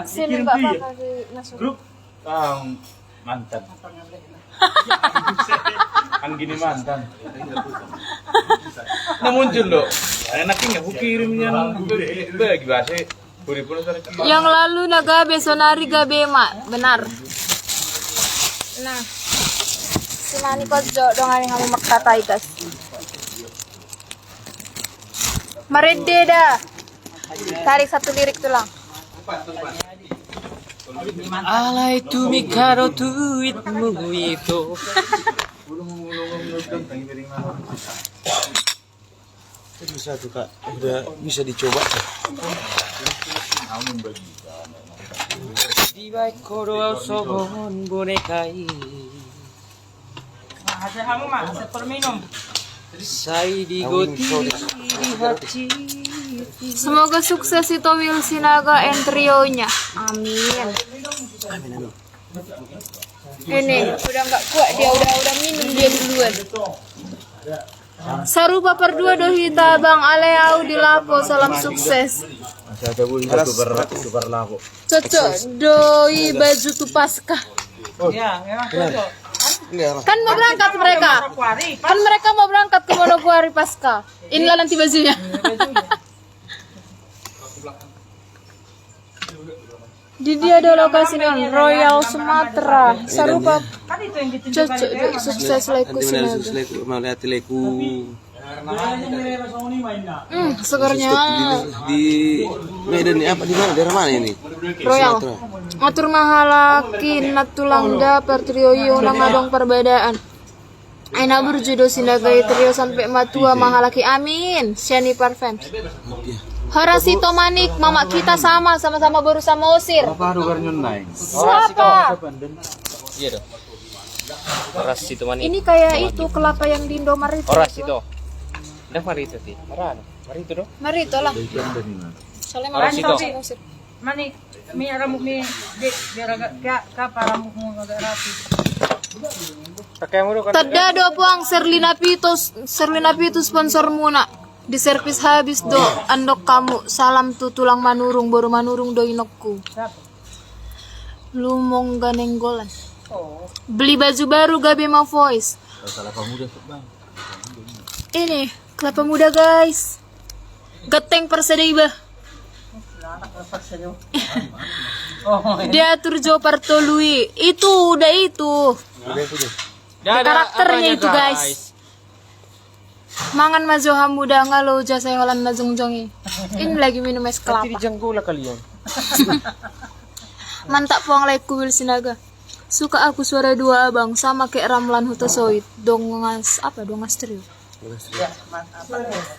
Sini Mbak Papa masuk. Grup mantan. Kan gini mantan. Nah muncul loh. Enaknya aku kirimnya bagi bahasa. Yang lalu Nagabe Sonari Gabema, benar. Nah, sinani kojo dong ani kamu maktatai guys. Marede dah. Tarik satu lirik tulang. Alay tumikaro tuitmu itu. Bisa tuh kak. Udah bisa dicoba. Di baik koro sobon bonekai. Hasil kamu mah, hasil perminum. Sai di goti di hati. Semoga sukses itu Will Sinaga and trio-nya. Amin. Ini udah nggak kuat dia, udah minum dia duluan. Sarupa perdua dohita Bang Aleau di Lapo, salam sukses. Cocok doi baju tu pasca. Kan mau berangkat mereka. Kan mereka mau berangkat ke Manokwari pasca. Inilah nanti bajunya. Di dia ada lokasi dengan Royal Sumatera. Sarupa cocok doi sukses leku sinaga. Mau lihat leku. Segernya Di Medan ini apa di mana? Daerah mana ini? Royal. Atur mahalakin natulang dapar trio unang adong perbedaan. Aina berjudo sinagai trio sampai matua mahalaki amin. Shani Parfum. Harasito Manik, mama kita sama-sama berusaha mengusir. Apa ada nyunai? Siapa? Iya dong. Oras itu mana? Ini kayak itu kelapa yang di Indomaret. Oras itu. Dah mari itu sih. Mari itu dong. Mari itulah. Soalnya mama Oras kita itu. harus mengusir. Mani, mi aramuk mi dik biar agak ka paramuk mo agak rapi. Pakai mulu kan. Tada do puang Serlina Pitu sponsor muna. Di servis habis do andok kamu salam tu tulang manurung baru manurung do inokku. Lumong ganenggolan. Beli baju baru Gabi mau voice. Ini kelapa muda guys. Geteng Persedaiba. Dia atur Jo Partolui. Itu udah itu. Karakternya itu guys. Mangan mazo hamuda ngalo jasa holan mazongjongi. Ini lagi minum es kelapa. Dijangkau lah kalian. Mantap puang leku Wil Sinaga. Suka aku suara dua abang sama kayak Ramlan Hutosoid. Dongas trio.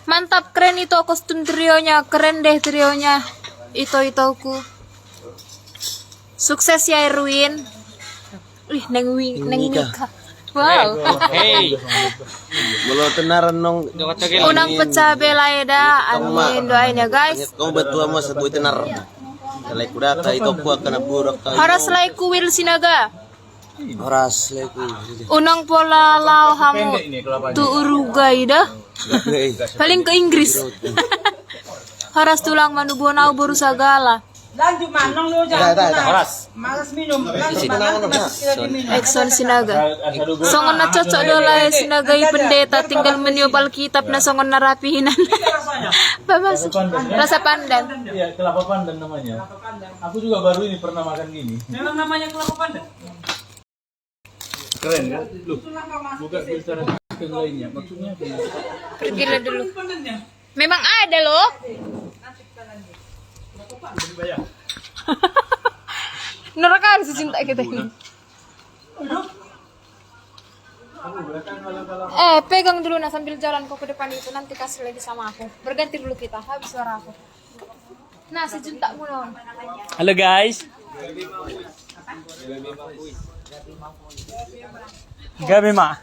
Mantap keren itu kostum trionya, keren deh trionya. Itoku. Sukses ya Erwin. Neng Mika. Wow. Hey. Belum tenaran nong. Unang pecah belaeda. Amin doain ya guys. Kau betul sama sebut tenar. Leku data itu aku akan burak. Haras laiku Wil Sinaga. Horas leku. Unang pola lau hamu. Tu Uruguay dah. Paling ke Inggris. Haras tulang manubonau baru sagala. Lanjut manong lo jangan. Oras. Malas minum. Lanjut manong minum. Exxon Sinaga. Songon na cocok dola Sinaga pendeta tinggal meniup Alkitab na songon na rapihinan. Babas. Rasa pandan. Iya, kelapa pandan namanya. Aku juga baru ini pernah makan gini. Memang namanya kelapa pandan. Keren kan? Loh, buka bicara yang lainnya. Maksudnya apa? Pergilah dulu. Memang ada loh. Neraka harus cinta kita ini. Pegang dulu nah sambil jalan kau ke depan itu nanti kasih lagi sama aku. Berganti dulu kita habis suara aku. Nah sejuntak mulu. Halo guys. Gabi mak.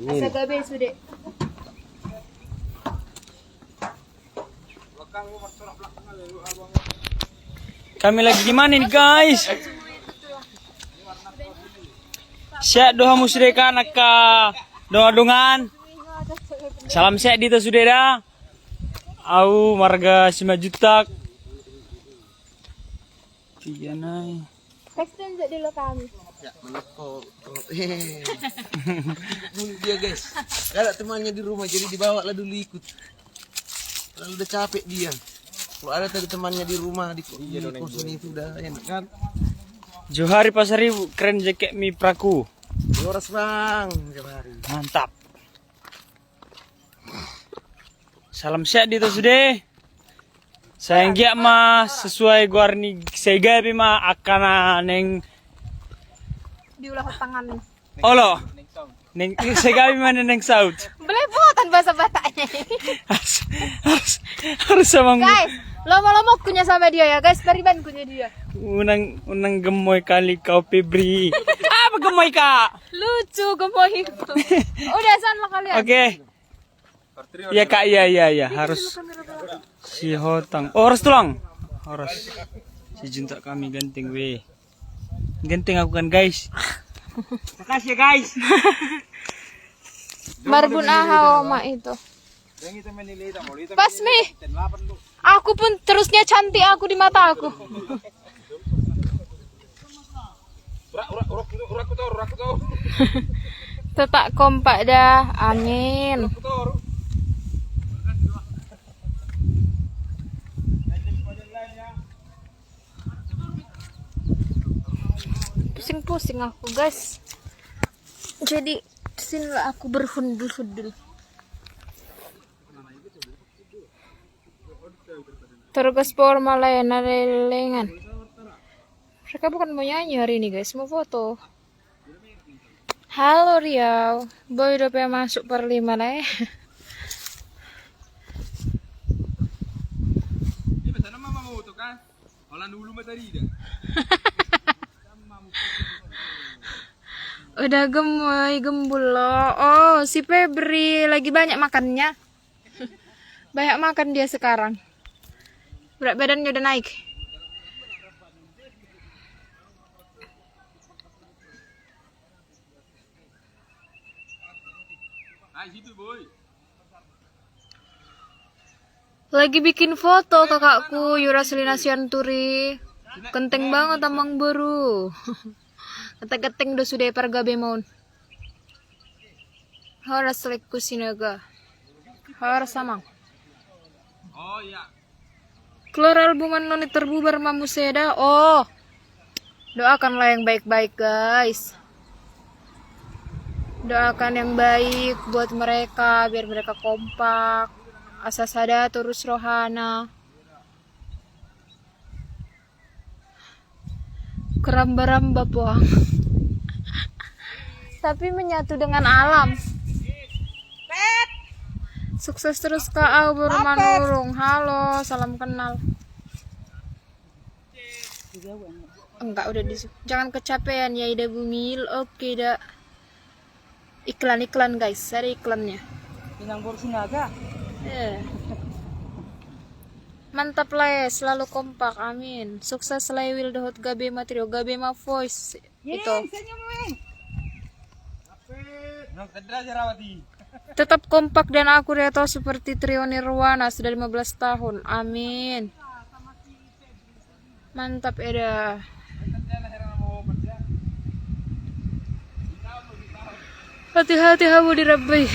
Asa gabi sudah. Kami lagi di mana nih guys? Syek doha musyrika nakka doa-dongan. Salam syek dito sudera. Au marga 5 juta. Iya nai. Tekstin dulu kami. Ya, meneko. Dia guys. Gak ada temannya di rumah jadi dibawa lah dulu ikut. Lalu udah capek dia. Kalau ada tadi temannya di rumah di kosan itu udah enak kan. Johari Pasari keren jaket mi praku. Loras bang, Johari. Mantap. Salam syek dito sudah. Sayang giat mah sesuai guarni saya gabi mah akan neng Diulah tangan. olo. Neng saya gabi mana neng saud. Belepotan bahasa Bataknya. Harus sama Guys, lama-lama kunya sama dia ya guys, bariban kunya dia. unang gemoy kali kau Febri. Apa gemoy kak? Lucu gemoy itu. Udah sana kalian. Oke. Iya kak, iya harus si Hotang. Oh harus tulang. Harus si junta kami ganting weh. Genting aku kan guys. Makasih ya guys. Marbun ahaw ma itu. Pas mi. Aku pun terusnya cantik aku di mata aku. Tetap kompak dah. Amin. Pusing-pusing aku guys. Jadi sinilah aku berhundul-hundul. Terus formal ya narelengan. Mereka bukan mau nyanyi hari ini guys, mau foto. Halo Riau, boy udah pengen masuk per 5 lah ya. Udah gemoy, gembul loh. Oh, si Febri lagi banyak makannya. Banyak makan dia sekarang. Berat badannya udah naik. Lagi bikin foto kakakku Yuraselina Sianturi. Kenteng banget tamang baru. Ketek-keteng do sudah pergabe maun. Harus lekku sinaga. Harus samang. Oh iya. Keluar albuman noni terbubar mamuseda. Oh. Doakanlah yang baik-baik guys. Doakan yang baik buat mereka biar mereka kompak. Asa sada terus rohana. Keramba-ramba puang. Tapi menyatu dengan alam. Sukses terus Kak Au Manurung. Halo, salam kenal. Enggak udah di. Jangan kecapean ya Ida Bumil. Oke dah. Iklan guys, ada iklannya. Pinang Borsinaga. Mantap lah ya, selalu kompak, amin. Sukses lah Will Dahut Gabe Matrio, Gabe Ma Voice itu. Tetap kompak dan akurat seperti trio Nirwana sudah 15 tahun, amin. Mantap Eda. Hati-hati kamu dirabai.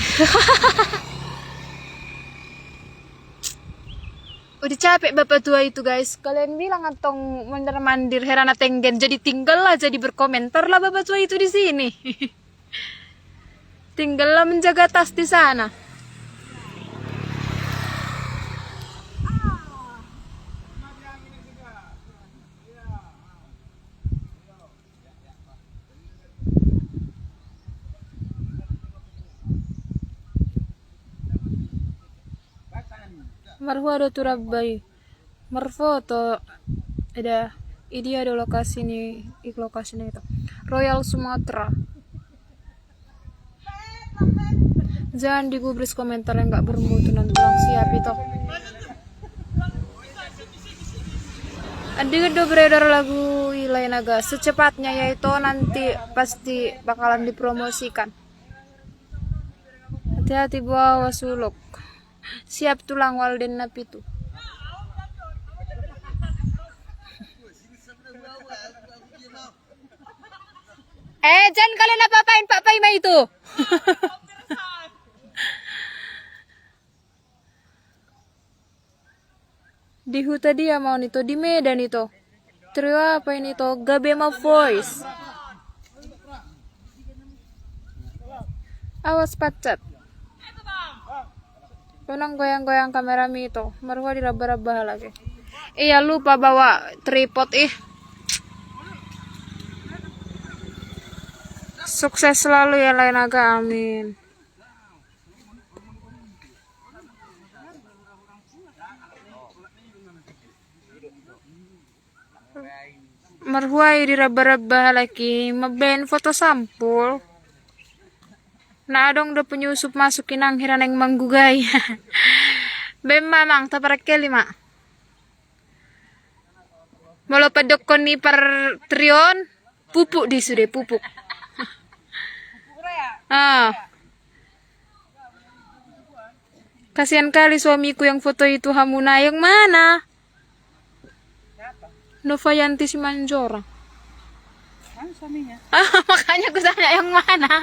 Udah capek bapak tua itu guys. Kalian bilang atong mandir herana tenggen jadi tinggal lah jadi berkomentar lah bapak tua itu di sini. Tinggallah menjaga tas di sana. Marhua do turabai. Marfoto ada ini ada lokasi nih, lokasinya itu. Royal Sumatera. Jangan digubris komentar yang nggak bermutu nanti orang siap itu. Adi udah beredar lagu Ilai Naga secepatnya yaitu nanti pasti bakalan dipromosikan. Hati-hati bawa suluk. Siap tulang Walden Napitu. Jangan kalian apa-apain Pak Paima itu. Di Huta dia mau itu di Medan itu. Trio apa ini tuh? Gabema Voice. Awas pacat. Penang goyang-goyang kamera mi itu. Marwa diraba-raba lagi. Iya lupa bawa tripod Sukses selalu ya Lai Naga, amin. Marhuai diraba-raba lagi, maben foto sampul. Nah dong udah penyusup masukin anghiran yang manggugai. Bem mamang taparakeli mak. Molo pedok koni per trion, Pupuk di sudah pupuk. Ah. Kasihan kali suamiku yang foto itu Hamuna. Yang mana? Novayanti Simanjorang. Kan suaminya. Makanya aku tanya yang mana?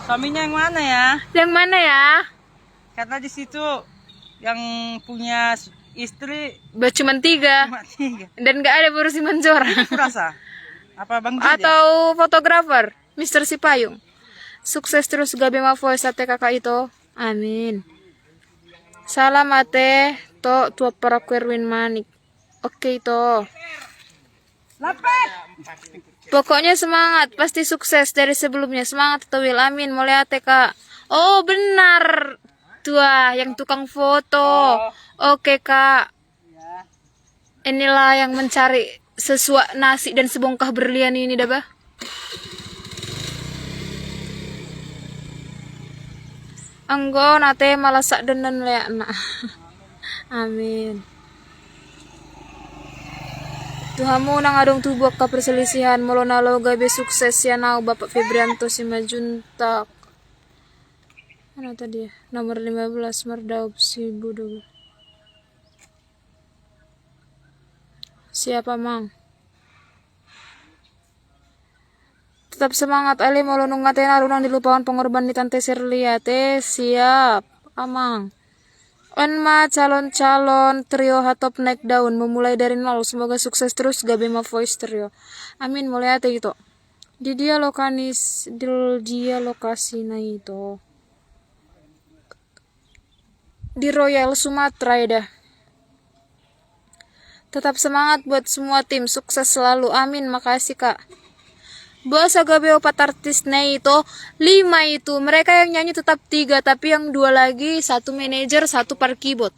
Suaminya yang mana ya? Yang mana ya? Karena di situ yang punya istri Cuman 3. cuma 3. Dan gak ada baru Simanjorang. Kurasa. Apa Bang Jid ya? Atau fotografer Mr. Sipayung. Sukses terus Gabema Voice ate kakak itu. Amin. Salam ate to tua para Kerwin Manik. Oke to. Lapet. Pokoknya semangat, pasti sukses dari sebelumnya. Semangat to Will. Amin. Mulai ate kak. Oh benar. Tua yang tukang foto. Oke kak. Inilah yang mencari sesuap nasi dan sebongkah berlian ini dah bah. Anggo nate malasak denen leak nak. Amin. Tuhamu nang adong tubuh ka perselisihan molonalo gabe sukses ya nau Bapak Febrianto Simajuntak. Mana tadi ya? Nomor 15 Merdaup Sibudo. Siapa mang? Tetap semangat Ali molonung ngaten arunang dilupakan pengorban di Tante Serliate. Siap amang. Onma calon-calon trio Hatop naik daun memulai dari nol. Semoga sukses terus Gabema Voice trio. Amin mulai ate gitu. Di dia lokasi na itu. Di Royal Sumatera ya dah. Tetap semangat buat semua tim, sukses selalu, amin, makasih kak. Bos Gabe 4 artis itu 5 itu, mereka yang nyanyi tetap 3, tapi yang 2 lagi, 1 manajer, 1 parkibot.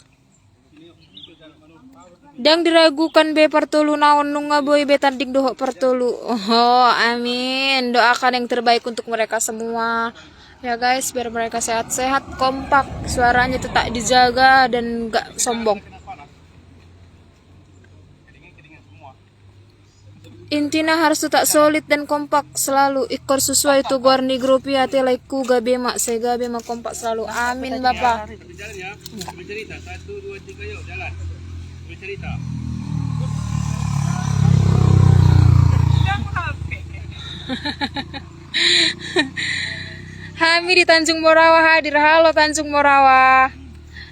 Dang diragukan be pertulu naon nunga boy be tanding doho pertulu. Oh, amin, doakan yang terbaik untuk mereka semua. Ya guys, biar mereka sehat-sehat, kompak, suaranya tetap dijaga dan gak sombong. Intinya harus tetap solid dan kompak selalu. Ikor sesuai itu Guarni grup ya teleku Gabema saya Gabema kompak selalu. Amin Bapak. Hami di Tanjung Morawa hadir. Halo Tanjung Morawa.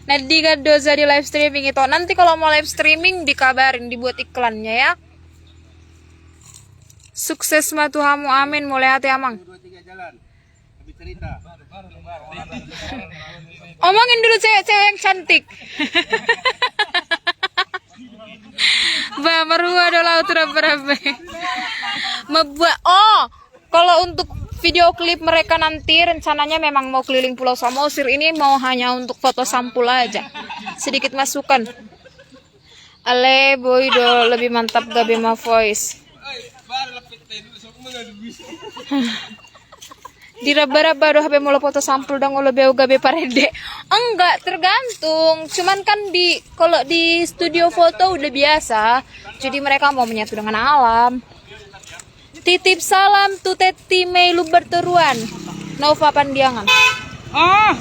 Nadi Doza di live streaming itu. Nanti kalau mau live streaming dikabarin, dibuat iklannya ya. Sukses matuhamu amin mulai hati amang. Omongin dulu cewek-cewek yang cantik. Ba marua do laut berabe. Membuat kalau untuk video klip mereka nanti rencananya memang mau keliling Pulau Samosir, ini mau hanya untuk foto sampul aja. Sedikit masukan. Ale boy do lebih mantap Gabema Voice. Diraba-raba doh HP mulu foto sampul dong lebih gabe parede. Enggak, tergantung. Cuman kan kalau di studio foto udah biasa. Jadi mereka mau menyatu dengan alam. Titip salam tu Teti Mei Luberteruan. Nova Pandiangan. Oh.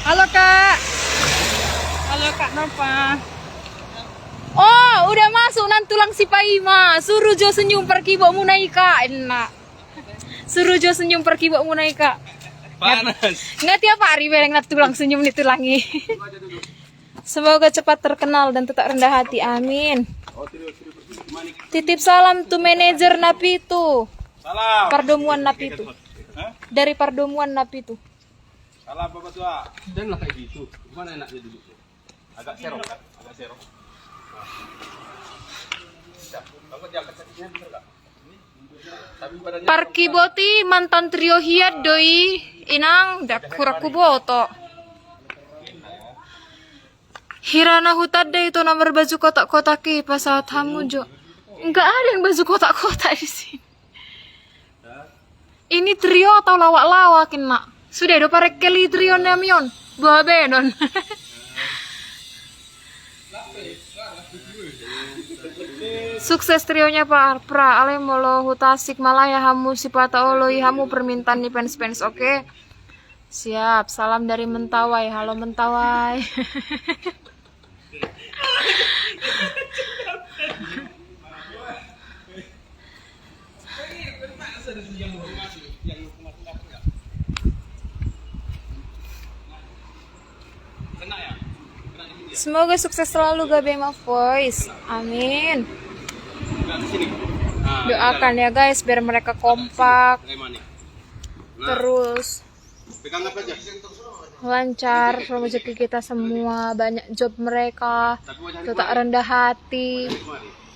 Halo Kak. Halo Kak Nova. Oh, udah masuk nan tulang si Paima. Suruh Jo senyum pergi bawa munaika. Enak. Suruh Jo senyum pergi bawa munaika. Panas. Nggak tiap hari beleng nat tulang senyum ditulangi. Semoga cepat terkenal dan tetap rendah hati. Amin. Titip salam tuh manajer Napitu. Salam. Pardomuan Napitu. Dari Pardomuan Napitu. Salam Bapak Tua. Dan lah kayak gitu. Gimana enaknya duduk? Agak serong kan? Agak serong. Parkiboti mantan trio hiat doi inang dak kuraku boto. Hirana hutade itu nomor baju kotak-kotak pasal tamu jo. Enggak ada yang baju kotak-kotak di sini. Ini trio atau lawak-lawak nak? Sudah do parek keli trio namion. Buah benon. Sukses trionya Pak Pra, ale molo hutasik malaya hamu sipata oloi hamu permintaan nih fans-fans, oke? Siap, salam dari Mentawai. Halo Mentawai. Semoga sukses selalu Gabema Voice. Amin. Doakan ya guys biar mereka kompak. Terus lancar rezeki kita semua, banyak job mereka, tetap rendah hati,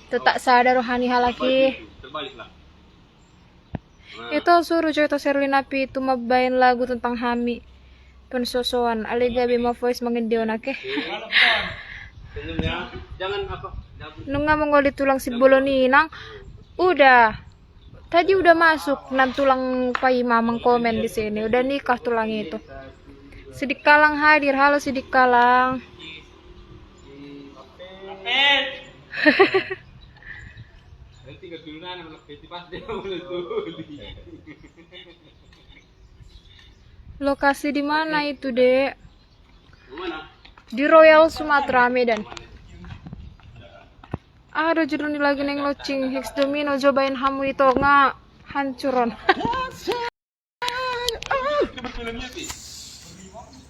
tetap sadar rohani halaki. Itu suruh coy to Serlina Pi itu mabain lagu tentang Hami pensosoan Alega Bima Voice mengendion ake. Nunga mengoli tulang si boloninang udah tadi udah masuk 6 tulang pai mamang komen di sini udah nikah tulang itu. Sidik Kalang hadir. Halo Sidik Kalang. Lokasi di mana itu, Dek? Di Royal Sumatera, Medan. Ada judul lagi neng locing Hex Domino cobain hamu itu nggak hancuron.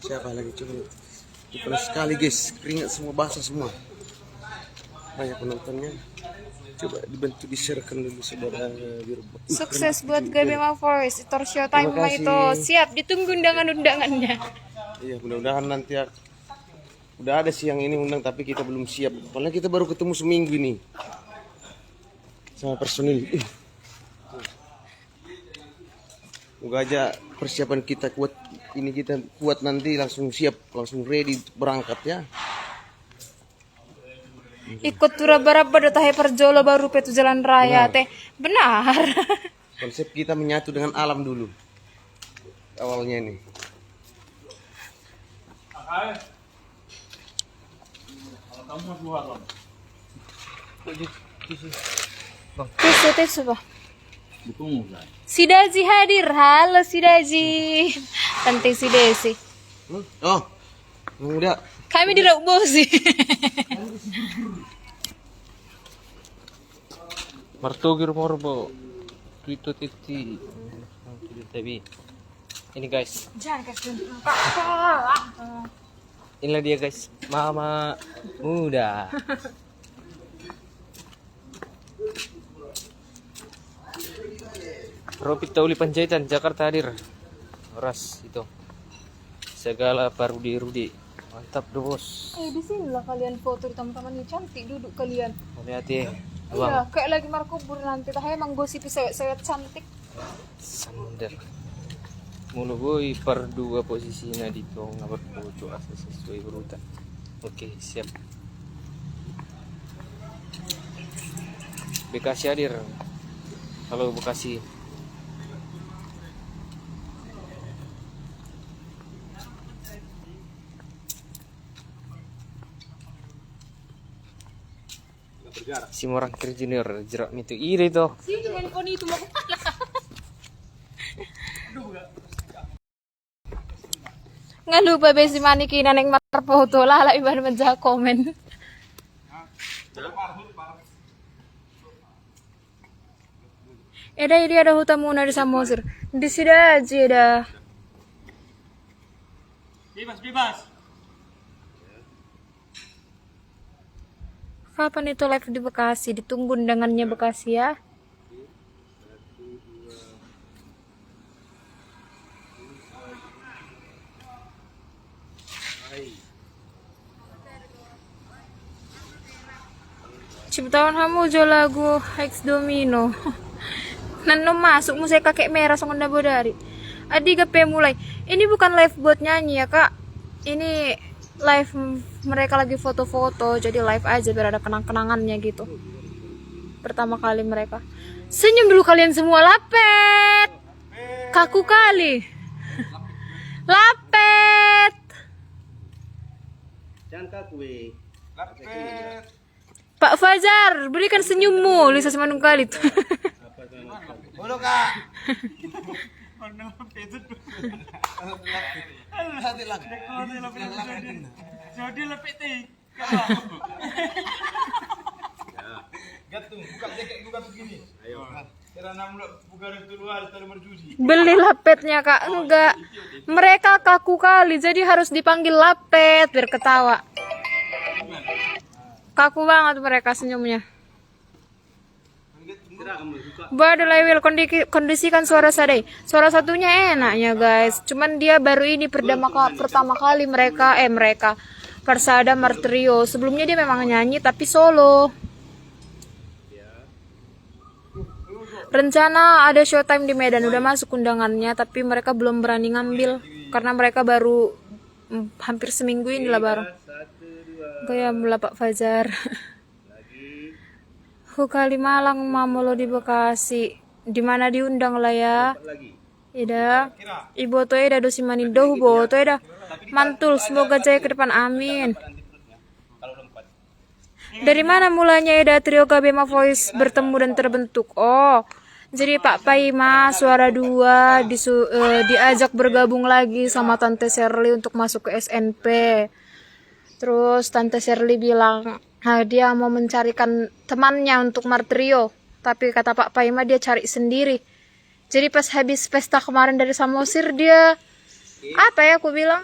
Siapa lagi coba? Coba sekali guys, keringat semua basah semua. Banyak penontonnya. Coba dibantu di-sharekan dulu saudara biar Sukses buat Gabema Voice. Itor Showtime Terima kasih. itu siap ditunggu undangan-undangannya. Iya, mudah-mudahan nanti udah ada sih yang ini undang tapi kita belum siap. Karena kita baru ketemu seminggu ini sama personil. Moga aja persiapan kita kuat, ini kita kuat nanti langsung siap, langsung ready untuk berangkat ya. Ikut turaba-raba datahe perjolo baru petu jalan raya teh. Benar. Konsep kita menyatu dengan alam dulu. Awalnya ini. Tes apa? Sidaji hadir. Halo Sidaji. Penting si Desi. Oh, udah. Kami di Rauk Bosi. Martogir morbo. Twitter titi. Tapi ini guys. Jangan kasih kakak. Inilah dia guys. Mama muda. Ropi Tauli Panjaitan Jakarta hadir. Ras itu. Segala Rudi. Mantap deh bos. Di sini lah kalian foto di teman-teman ini cantik duduk kalian. Hati-hati. Iya, kayak lagi Marco Bur nanti. Tah emang gosip sewet-sewet cantik. Sander. Mulu boy per 2 posisinya di tong nomor foto asal sesuai berurutan. Oke, siap. Bekasi hadir. Halo Bekasi. Si orang Junior jerak itu iri tuh. Sini handphone itu mau nggak lupa besi manikinan yang marfoto lah iban menjah komen. Ini ada hutan muna di Samosir. Di sini aja dah. Bebas. Kapan itu live di Bekasi? Ditunggu undangannya Bekasi ya. Ciptaan kamu jo lagu Hex Domino. Nano masuk musik kakek merah songon dabo dari. Adi gape mulai. Ini bukan live buat nyanyi ya kak. Ini live mereka lagi foto-foto, jadi live aja biar ada kenang-kenangannya gitu. Pertama kali mereka. Senyum dulu kalian semua, lapet. Kaku kali. Lapet. Jangan kaku. Pak Fajar, berikan senyummu, Lisa Semanung kali tuh. Halo kak. Beli lapetnya kak, enggak. Mereka kaku kali, jadi harus dipanggil lapet biar ketawa. Kaku banget mereka senyumnya. Baru lewel kondisikan suara sadai. Suara satunya enaknya guys. Cuman dia baru ini pertama kali mereka Persada Martrio. Sebelumnya dia memang nyanyi tapi solo. Rencana ada showtime di Medan, udah masuk undangannya, tapi mereka belum berani ngambil karena mereka baru hampir seminggu ini lah baru. Kayak mula Pak Fajar. Kalimalang Mamolo di Bekasi. Di mana diundang lah ya? Ida. Ibu to ida dosi manido bo to ida. Mantul, semoga jaya ke depan, amin. Dari mana mulanya Ida trio Gabema Voice bertemu dan terbentuk? Oh, jadi Pak Paima suara 2 diajak bergabung lagi sama Tante Shirley untuk masuk ke SNP. Terus Tante Shirley bilang dia mau mencarikan temannya untuk Martrio, tapi kata Pak Paima dia cari sendiri. Jadi pas habis pesta kemarin dari Samosir dia aku bilang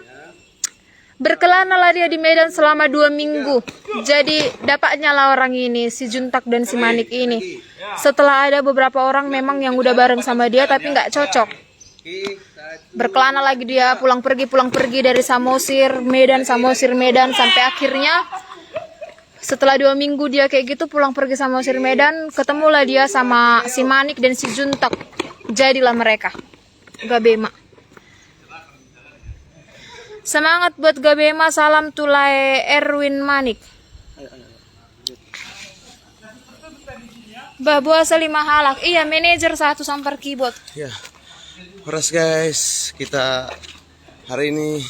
berkelana lah dia di Medan selama 2 minggu. Jadi dapatnya lah orang ini, si Juntak dan si Manik ini. Setelah ada beberapa orang memang yang udah bareng sama dia tapi nggak cocok. Berkelana lagi dia pulang pergi dari Samosir Medan sampai akhirnya setelah 2 minggu dia kayak gitu pulang pergi Samosir Medan, ketemulah dia sama si Manik dan si Juntak. Jadilah mereka Gabema. Semangat buat Gabema, salam tulai Erwin Manik. Babu asal 5 halak. Iya, manajer 1 sampar keyboard. Ya, horas guys, kita hari ini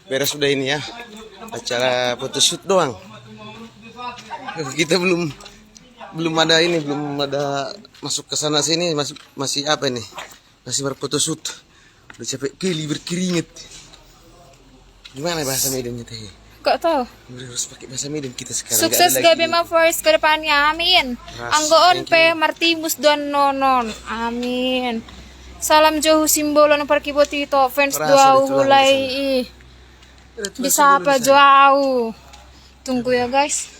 beres sudah ini ya, acara photoshoot doang. Kita belum ada masuk ke sana sini, masih apa ini? Masih berphotoshoot. Udah capek kali berkeringat. Gimana bahasa Medannya teh? Kok tahu? Harus pakai bahasa Medan kita sekarang. Sukses Gabema Voice ke depannya, amin. Anggoon pe Martimus don nonon, amin. Salam jauh simbolon parkibotito fans dua hulai disapa jauh. Tunggu ya guys.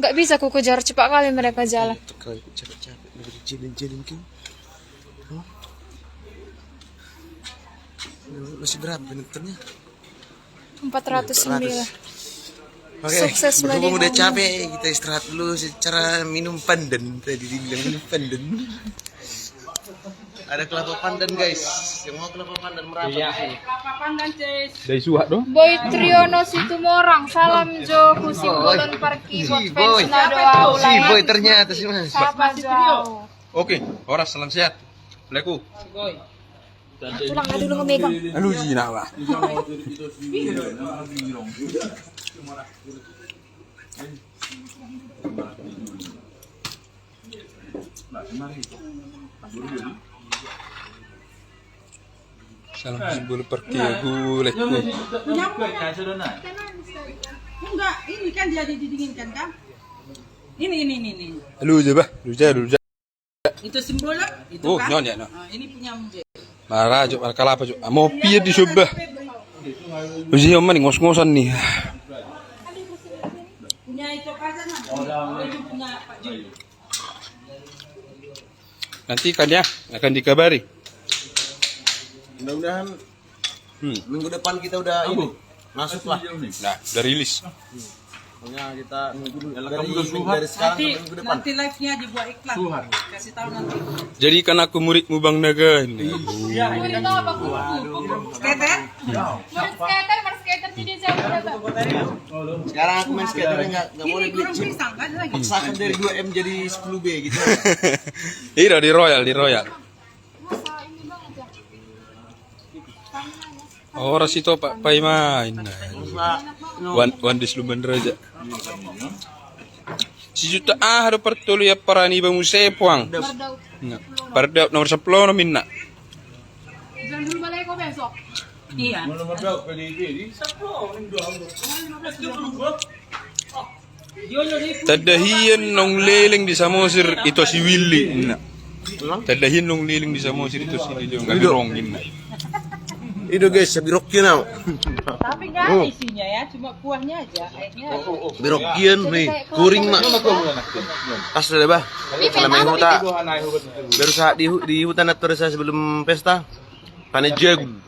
Nggak bisa ku kejar, cepat kali mereka jalan. Capek-capek jalan-jalan kan. Masih berapa menitnya? 409. Oke, Sukses berhubung udah Madinah. capek, kita istirahat dulu secara minum pandan. Tadi dibilang minum pandan. Ada kelapa pandan guys. Yang mau kelapa pandan merapat di sini. Kelapa pandan, Cis. Dari suhat dong. Boy Triono Situmorang, salam jo kusimbolon parkibot fans na doa Si boy ternyata sih mas. Sapa jauh. Oke, horas salam sehat. Assalamualaikum. Tulang nggak dulu ngemegang. Halo Jina lah. Salam simbol pergi aku lekku. Enggak, ini kan dia didinginkan kan? Ini. Halo Jabah, dulu. Itu simbolnya, itu Oh, kan? nyonya no. Nah, ini punya Muje. Marah juk kalapa juk. Mau piye di Subah. Uji omong ngos-ngosan nih. Punya itu Kazan, itu punya Pak Jul. Nanti kan ya akan dikabari. Mudah-mudahan minggu depan kita udah ini masuk lah. Nah, udah rilis. Pokoknya kita dari sekarang sampai minggu depan. Nanti live-nya dibuat iklan. Kasih tahu nanti. Jadi kan aku muridmu Bang Naga ini. Murid apa ku? Skater? Murid skater tidak jauh. Sekarang aku main skater nggak boleh Ini beli kurang chip. pisang kan lagi. Paksakan dari 2M jadi 10B gitu. Iya di Royal. Oh, ras itu Pak Pai main. Wan dis lu bener aja. Si juta haro pertolo ya parani ba musay puang. Pardaw nomor 10 no minna. Jangan dulu balik kok besok. Iya. Tadahiyan nong leling di Samosir ito si Willy. Tadahiyan nong leling di Samosir ito si Willy. Ang gabirongin na. Itu guys, birokkin na. Tapi nggak ada isinya ya, cuma kuahnya aja, airnya. Birokkin nih, kuring mak. Pas ada bah. Selama huta. Baru saat di hutan atau desa sebelum pesta. Panen jagung.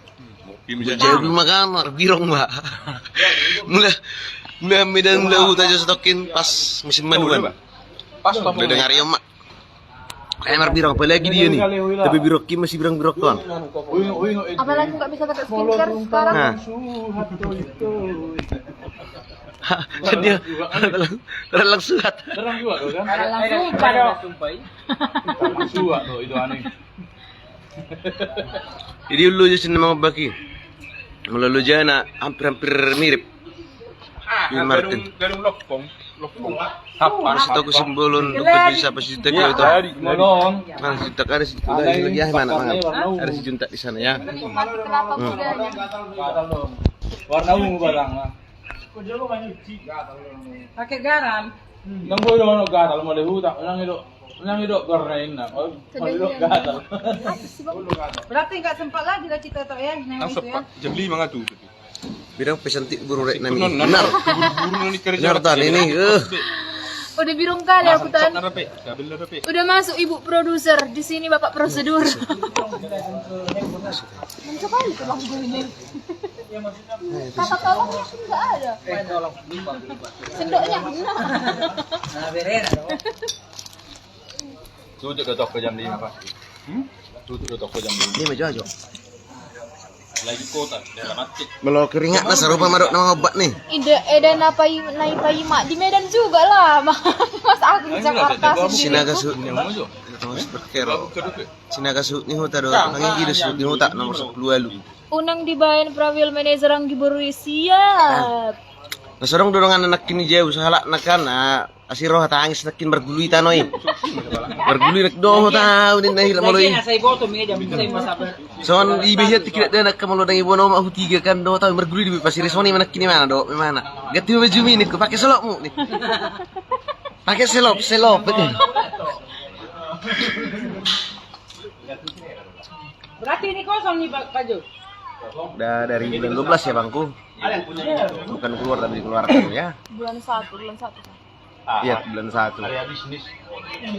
Jagung makan birong mbak. Mulai medan mulai hutan aja stokin pas musim maduan. Udah dengar ya mak. Kayak birong apalagi dia nih. Tapi birokkin masih birok tuan. Apalagi nggak bisa pakai skincare sekarang. Nah. Dia terang surat. Terang juga tuh kan? Langsung Terang juga tuh itu aneh. Jadi lu jadi nama baki. Melalui jana hampir mirip. Martin. Garung lokpong. Pas aku simbolon dapat bisa pas juta kilo itu. Molong. Nah, juta kan ada si udah lagi ya mana? Ada si junta di sana ya. Kenapa kudanya? Warna ungu barang. pakai garam. Nang boy no gatal mo lehuta. Nang itu gornain na. Oh, itu gatal. Berarti nggak sempat lagi lah kita tuh ya, neng itu ya. Jam 5 nga tuh. Bilang pesantik buru rek nami. Benar. Buru-buru ni kerja. Benar tan ini. Udah birong kali aku tan. Narape. Dabil narape. Udah masuk ibu produser, di sini bapak prosedur. Mencok kali tulang gue ini. Kata tolong nggak ada. Sendoknya kena. Tutup toko jam 5 Pak. Tutup toko jam 5. Ini maju aja. Lagi kota daerah mati. Melo keringat lah serupa marok nama obat nih. Ida napa naik payi mak di Medan juga lah. Mas aku di Jakarta Sinaga sendiri. su. Terus berkero. Sinaga su ni huta do. Nangi gido su di huta nomor 10 lu. Unang dibayan prawil manajer ang giburu siap. Nah, sorong dorongan anak kini jauh salah nakan asiro hatangis nakin bergului tanoi. Bergului nak doh tahu din nahir moloi. Saya boto mi jam saya masabar. Son ibihit tikirat dan nak kamalo dang ibono ma tiga kan do tahu bergului di pasir soni mana kini mana do mana. Gati baju mi nih pakai selopmu nih. Pakai selop. Berarti ini kosong nih Pak Jo. Udah dari bulan 12 ya bangku. Bukan keluar tapi dikeluarkan ya. Bulan 1. Iya bulan 1.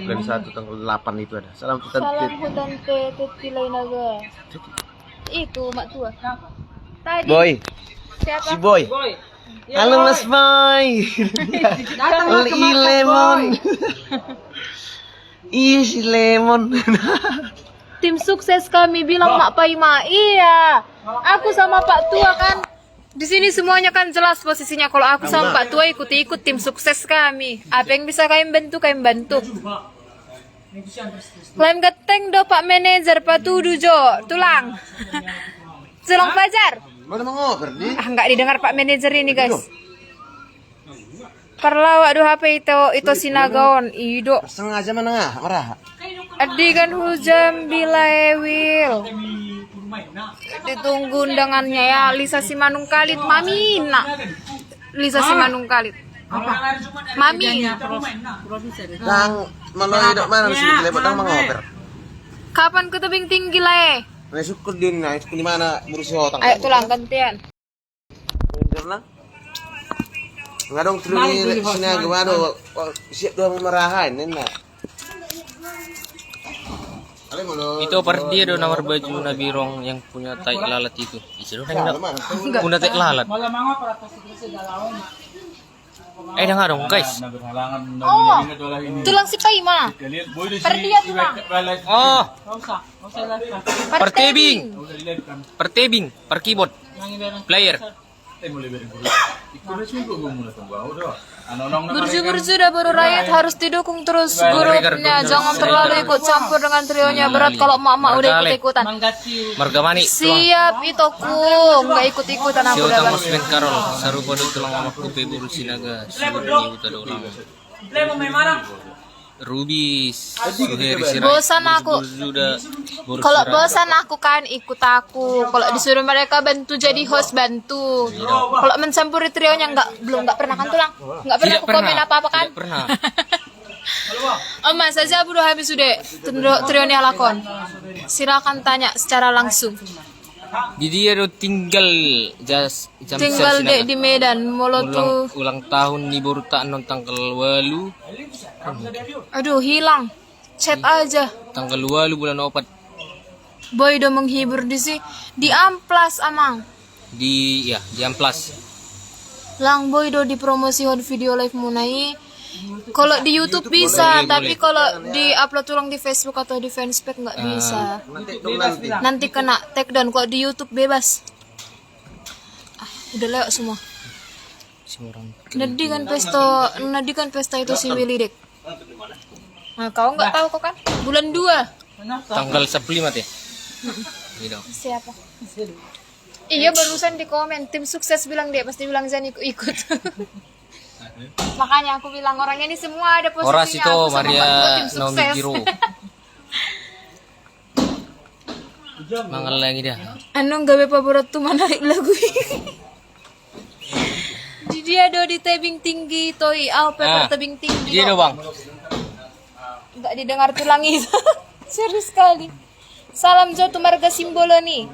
Bulan 1 tanggal 8 itu ada. Salam hutan Salam hutan tetilay naga. Itu mak tua. Tadi. Boy. Siapa? Si Boy. Boy. Halo Mas Boy. Datang Oli lemon. Iya si lemon. Tim sukses kami bilang mak pai mak. Iya. Aku sama Pak Tua kan. Di sini semuanya kan jelas posisinya. Kalau aku sama Pak Tua ikut tim sukses kami. Apa yang bisa kalian bantu, kalian bantu. Kalian geteng do Pak Manajer, Pak Tudu Jo, tulang. Selong Fajar. Mana mengoper di? Nggak didengar Pak Manajer ini guys. Perlawak do HP itu sinagaon ido. Sengaja menengah marah. Adikan hujan bila ewil. Ditunggu undangannya ya Lisa Simanung Kalit Mamina. Lisa Simanung Kalit. Apa? Mami. Kang malah hidup mana sih lebat dang mengoper. Kapan ke tebing tinggi lah Nah syukur din nah itu di mana burusi otang. Ayo tulang gantian. Karena ngadong terus sini gimana siap dua memarahan nena. Itu per dia do nomor baju Nabirong yang punya tai lalat itu. Itu punya tai lalat. Malah mangap para posisi galauan. Dengar dong guys. Oh, tulang si Pai mah. Perdia tulang. Oh, Enggak usah lah. pertebing, per keyboard, player. Burju dah baru rakyat harus didukung terus grupnya. Jangan terlalu ikut campur dengan trionya. Berat kalau emak-emak udah ikut-ikutan. Marga Mani. Siap itu ku nggak ikut-ikutan aku Si udah utang bang. Mas Ben Karol, saru pada tulang amak kupe buru sinaga, suri uta ulang. Ruby, Suheri Sirait. Bosan aku. Sudah Kalau bosan aku kan ikut aku. Kalau disuruh mereka bantu jadi host bantu. Kalau mencampuri trionya nggak pernah kan tulang. Nggak pernah aku komen apa-apa kan. Tidak pernah. Oh mas saja udah habis sudah trionya lakon. Silakan tanya secara langsung. Jadi dia tinggal jam Tinggal dek di Medan, molo tuh. ulang tahun ni baru tak non tanggal 8. Aduh hilang. Chat aja. Tanggal 8 bulan 4 Boy udah menghibur di amplas amang. di Amplas. Lang boy do dipromosi hot video live munai. Kalau di YouTube bisa, tapi kalau di upload ulang di Facebook atau di fanspage nggak bisa. Nanti kena take down. Kalau di YouTube bebas. Udah lewat semua. Nadi kan pesta itu si Willy Dek. Nah, kau nggak tahu kok kan? Bulan 2. Tanggal 15 ya. Gitu. Siapa? Iya barusan di komen tim sukses bilang dia pasti bilang jangan ikut. Makanya aku bilang orangnya ini semua ada posisinya. Oras itu aku sama Maria Pak tim Naomi sukses. Giro. Mangal lagi dah. Anu gawe paborat tuh mana lagu di dia do di tebing tinggi toi paper tebing tinggi. Dia Bang. Enggak didengar tulang itu. Serius sekali. Salam Jo tu marga simbolo nih.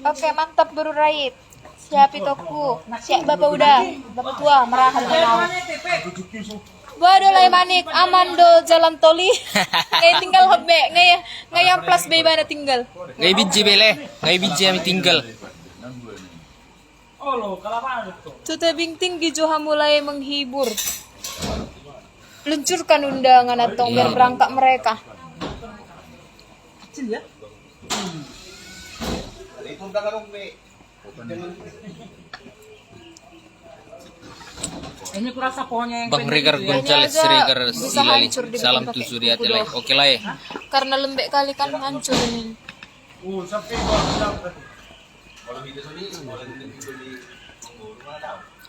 Oke, mantap baru Rait. Siap itoku. Siap Bapak udah. Bapak tua merahan menau. Waduh lai manik aman do jalan toli. Ngay tinggal hobe, ngay yang plus be bana tinggal. Ngai biji bele, ngai biji kami tinggal. Tu tebing tinggi Joha mulai menghibur. Luncurkan undangan atau biar berangkat mereka. Ini kurasa pohonnya yang Bang Regar Gonzales aja Regar bisa Silali. hancur dibikin Salam pakai tu Surya kuku Tele. doang. Oke lah ya. Karena lembek kali kan hancur ini.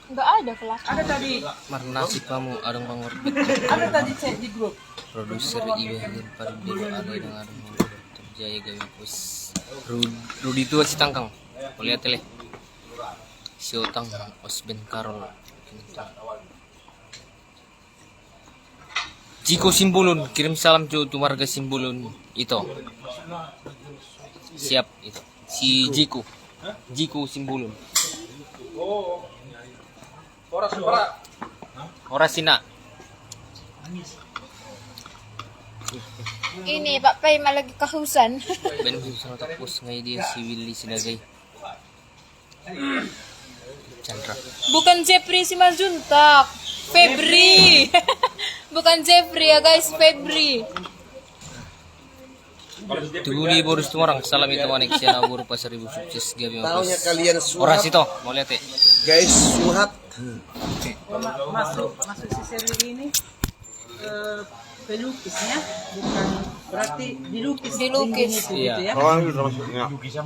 Enggak ada kelak. ada tadi, Marnasi kamu adang bang orbit. ada tadi chat di grup. Produser Ibe Hadir Paribido ada dengan terjaya gawe pos. Rudi tua si tangkang. Lihat tele. Si Otang Osben Karol. Jiko Simbulun kirim salam jo tu marga Simbulun itu. Siap itu. Si Jiko Simbulun. Ora sina. Ini Pak Pai malah lagi kehausan. Ben sama tapos ngay dia si Willy Sinagay. Chandra. Bukan Jeffrey si Majuntak. Febri. Bukan Jeffrey ya guys, Febri. Tuli Boris Tumorang, salam itu manik siya na buru pa 1000 sukses gabi Taunya mapos. kalian Oras suhat, ito, mau lihat guys, suhat. Masuk si Seri ini pelukisnya, bukan berarti dilukis. Dilukis. Itu, gitu ya. Oh, itu maksudnya. Nah, itu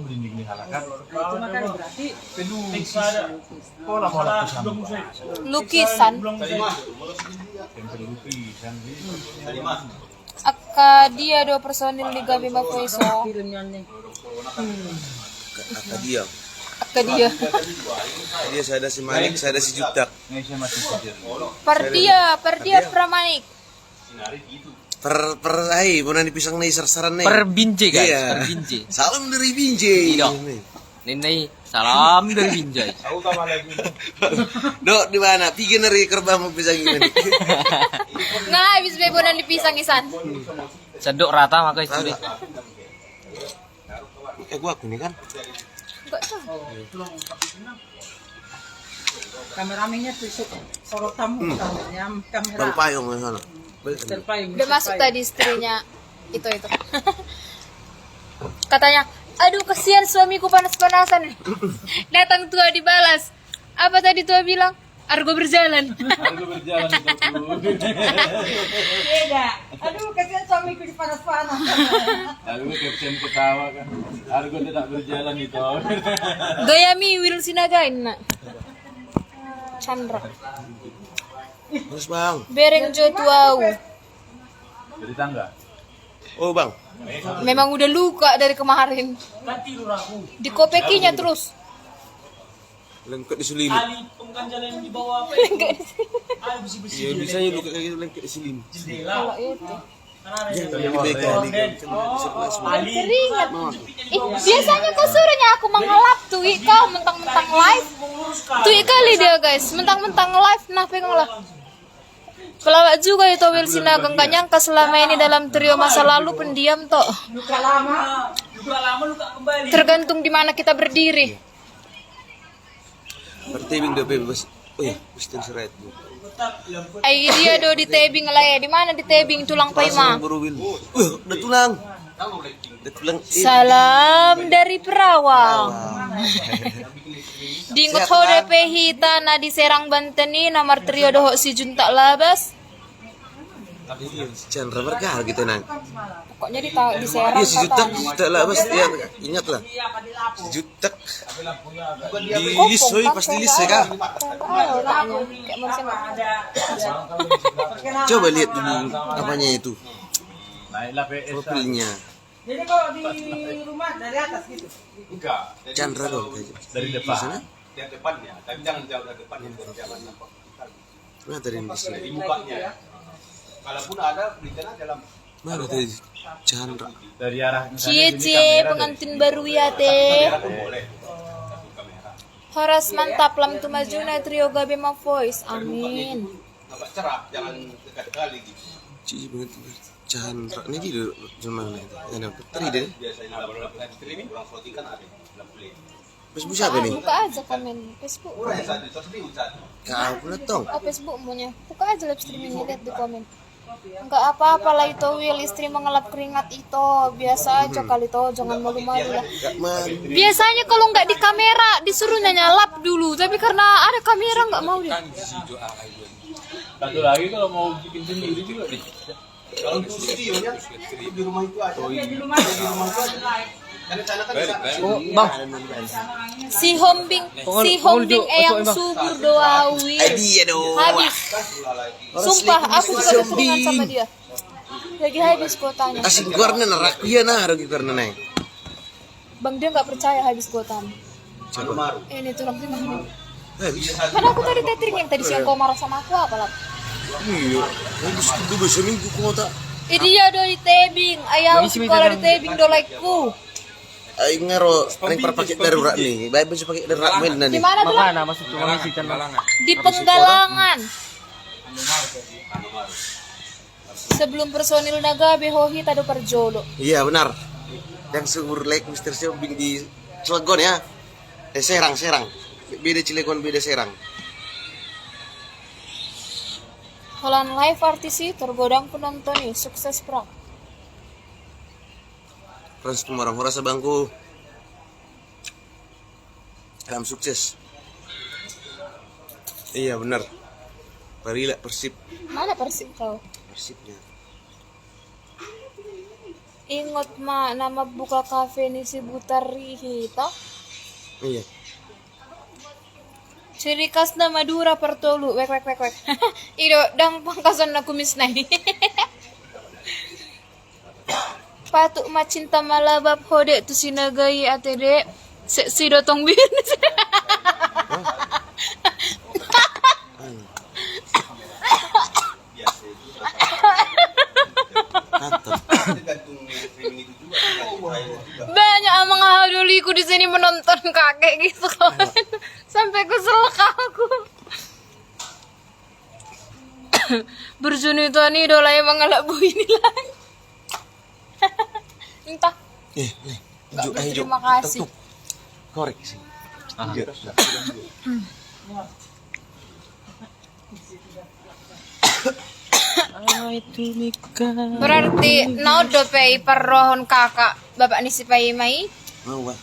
makanya berarti Lukisan. Aka dia 2 personil di Gabi Mapoiso. filmnya nih. Kata dia. Aka dia. Dia saya ada si Manik, saya ada si Jutak. Perdia Pramanik. Ai, mau nanti pisang nih sar-saran nih. Per binje guys, Iya. per binje. Salam dari Binjai. Iya. Nenay, salam dari Binjai. Dok, di mana? Pigi dari kerbau mau pisang gimana? Nggak habis bebonan dipisang isan. Sedok rata maka itu deh. Gua aku nih kan. Enggak tahu. Kameramennya tuh sorot tamu kameranya, kamera. Bang Payung di sana. Terpayung. Udah masuk tadi istrinya itu. Katanya, aduh kasihan suamiku panas-panasan. Datang tua dibalas. Apa tadi tua bilang? Argo berjalan. Beda. Aduh, kasihan suamiku di panas-panas. Lalu caption ketawa kan. Argo tidak berjalan itu. Gayami Will Sinagain nak. Chandra. Terus bang. Bereng jo tuau. Jadi tangga. Oh bang. Memang udah luka dari kemarin. Dikopekinya terus. Lengket diselimut. Ya bisanya luka kayak gitu lengket diselimut. Kalau itu. Keringat. Biasanya kau suruhnya aku mengelap tuh kau mentang-mentang live. Tuh kali dia guys, mentang-mentang live nah pegang lah. Pelawak juga itu Will Sinaga, nggak nyangka selama ini dalam trio masa lalu pendiam toh. Luka lama luka kembali. Tergantung di mana kita berdiri. Pertebing udah bebas. Oh ya, Kristen Seret. Ay dia do di tebing lah ya. Di mana di tebing tulang paima? Baru Will. Udah tulang. Udah tulang. Salam dari Perawang. Dinggot ho DP hita na di Serang Banten ni nomor trio doho si Junta Labas. Chandra berkah gitu nang. Pokoknya di Serang. Iya si Jutak, Jutak lah bos. Ya, ingat lah. Si Jutak. Di list, woy, pas di list ya kak. Coba lihat dulu apanya itu. Naiklah PS. Profilnya. Jadi kalau di rumah dari atas gitu. Chandra dong. Dari Di depan. sana? Yang depannya, tapi jangan jauh dari depannya, jangan nampak. Mana tadi di sini? Di mukanya. Kalaupun ada, berikan aja dalam. Mana tadi Chandra? Dari arah Cie pengantin baru ya teh. Boleh. Horas mantap lam tu majuna trio Gabema Voice. Amin. Nampak cerah, jangan dekat kali gitu. Cici banget Chandra. Ini di mana itu? Ada teri deh. Biasanya kalau live streaming, orang shooting kan ada dalam play. Facebook siapa nih? Buka aja komen Facebook. Murah ya, satu satu. Kau pula tong. Oh Facebook punya. Buka aja live streamingnya lihat di komen. Enggak apa-apa lah itu Will istri mengelap keringat itu biasa aja kali itu jangan malu-malu lah. Gak mau. Biasanya kalau nggak di kamera disuruhnya nyalap dulu tapi karena ada kamera nggak mau dia. Satu lagi kalau mau bikin sendiri juga nih. Kalau di studionya, di rumah itu aja. Di rumah itu aja. Karena sana kan bisa. Si Hombing yang subur doa Will. Dia dong. Habis. Sumpah aku juga keturunan sama dia. Lagi habis kotanya. Asing keluarnya nerak iya nah lagi keluarnya naik. Bang dia nggak percaya habis kotanya. Maru-maru. Ini tulang timah ini. Habis. Kan aku tadi tethering yang tadi siang kau marah sama aku apa lah? Iya. Habis itu bisa minggu kota. Dia do di tebing, ayam sekolah di tebing do like-ku. Aing ngaro paling perpakai darurat nih. Baik bisa pakai darurat main nanti. Di mana tuh? Lah? Di Penggalangan. Sebelum personil naga behohi tado perjolo. Iya benar. Yang subur like Mister Shopping di Cilegon ya. Serang. Beda Cilegon, beda Serang. Holan live artis tergodang penonton nih, sukses pra. Trans Pemarang rasa bangku. Dalam sukses. Iya benar. Barila Persib. Mana Persib kau? Persibnya. Ingot ma nama buka kafe ni si Butari hita. Iya. Ciri khas na Madura Pertolu. Wek. Ido dang pangkasan na kumis na ini. Patuk macinta malabab hode tu sinagai atede si dotong bin. Banyak amang haduliku di sini menonton kakek gitu kan. Sampai keselak aku. Berjuni itu ani idola emang ngelak bu ini lagi. Entah. Terima kasih. Korek sih. Berarti naudo pei perrohon kakak bapak ni si pai mai. Mau ba?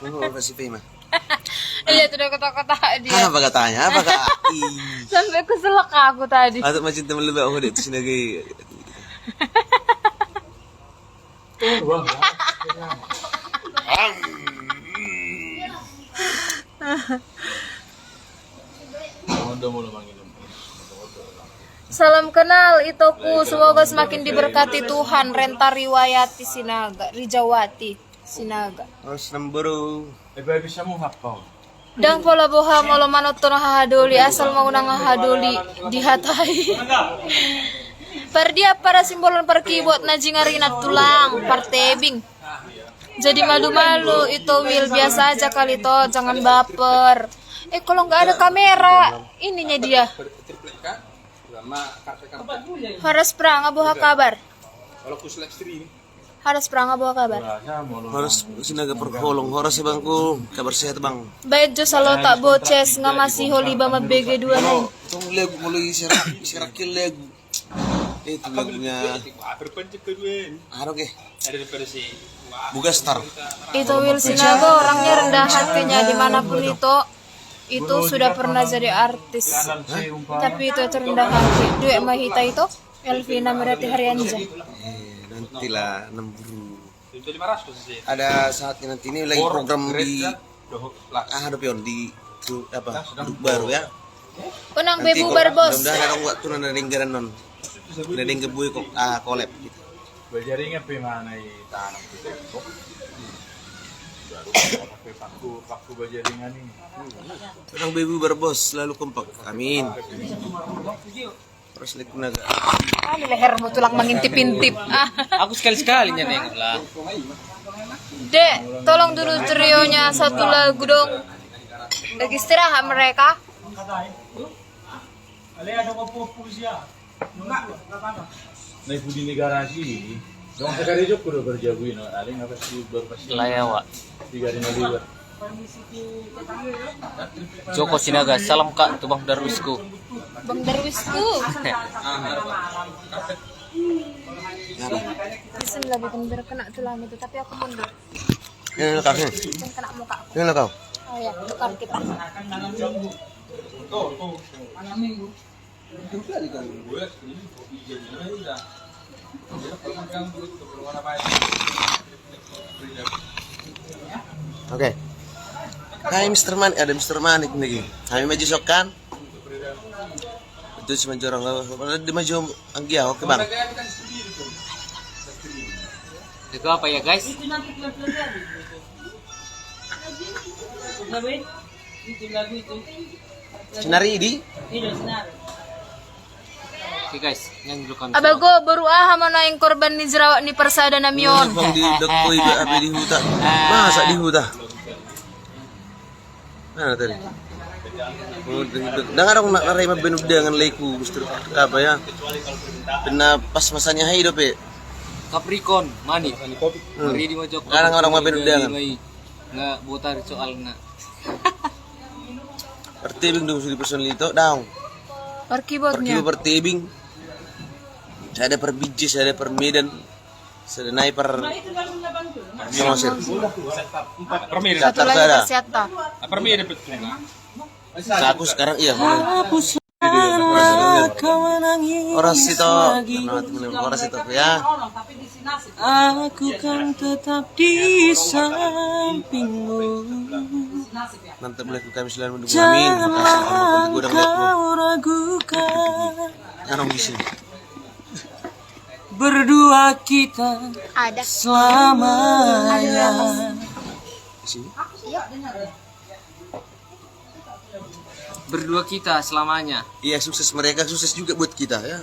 Mau ba si Pema? Lihat udah kota-kota dia. Apa katanya? Apa kak? Sampai keselak aku tadi. Atau macam teman lebih aku deh tu sinagai. Odo mulu manginum. Salam kenal Itoku, semoga semakin diberkati Tuhan. Renta Riwayati Sinaga, Rijawati Sinaga. Terus nombor Bisa mo hapau. Dang pola boha molo manotono hahadoli asal maunang hahadoli dihatai. Pardia para simbolon perkibot na jingarinat tulang partebing. Jadi malu-malu itu Will, biasa aja kali to, jangan baper. Kalau nggak ada kamera, ininya dia. Harus perang buah kabar. Harus perang buah kabar. harus sinaga perkolong horas ya bangku kabar sehat bang. Baik jo salo tak boces nga masih holiba mabege dua nih. Itong leg mulai sirakil leg. Itu lagunya. Ano ke? Bugastar. Itu Will Sinaga orangnya rendah hatinya dimanapun itu sudah pernah jadi artis. Tapi itu rendah hati. Dua Mahita itu Elvina Merati Haryanja. Nantilah nemburu. Ada saatnya nanti ini lagi program di Dopion di apa grup baru ya. Unang bebu barbos. Mudah-mudahan ada waktu nanda linggaran non. Nanda ngebuy kok collab gitu. Berjaringnya mana tanam gitu. Baru paku berjaringan ini. Unang bebu barbos selalu kompak. Amin. Terus lihat naga. Lehermu tulak mengintip-intip. Aku sekali-sekali nyanyi lah. Dek, tolong dulu trionya satu lagu dong. Lagi istirahat mereka. Naik budi negara sih. Dong sekali jok udah berjaguin, aling apa sih berpasti. Layawa. Tiga di Malibu. Joko Sinaga, salam kak, tubang Darwisku. Bang Darwisku. Bisa lebih biar kena tulang itu, tapi aku mundur. Ini kau sini. Jangan kena muka aku. Ini kau. Oh ya, bukan kita. Oke. Hai Mr. Man, ada Mr. Manik lagi. Kami maju sokan. Itu cuma jorong di maju anggia, oke bang. Itu apa ya guys? Sinari di. Oke guys, yang dulu kami. Abago baru mana yang korban ni jerawat ni persada namion. Bang di dekoi be api di huta. Masa di huta? Mana tadi? Dengar dong nak narai mah benud dengan leku Mr. apa ya? Benar pas masanya hidup ya. Capricorn, mani. Mari di mojok. Kadang orang mah benud dengan. Nggak botar soal na. Pertibing dong sudah person itu down. Perkibotnya. Perkibo pertibing. Saya ada per Bijis, saya ada per Medan, saya ada naik per Samosir. Satu lagi tersiata. Aku sekarang iya mulai. Oras itu, oras itu ya. Aku kan tetap di sampingmu. Nanti mulai kami selalu mendukung amin. Makasih kau ragukan. Arong di sini. Berdua kita Ada. selamanya. Di sini. Berdua kita selamanya. Iya sukses mereka, sukses juga buat kita ya.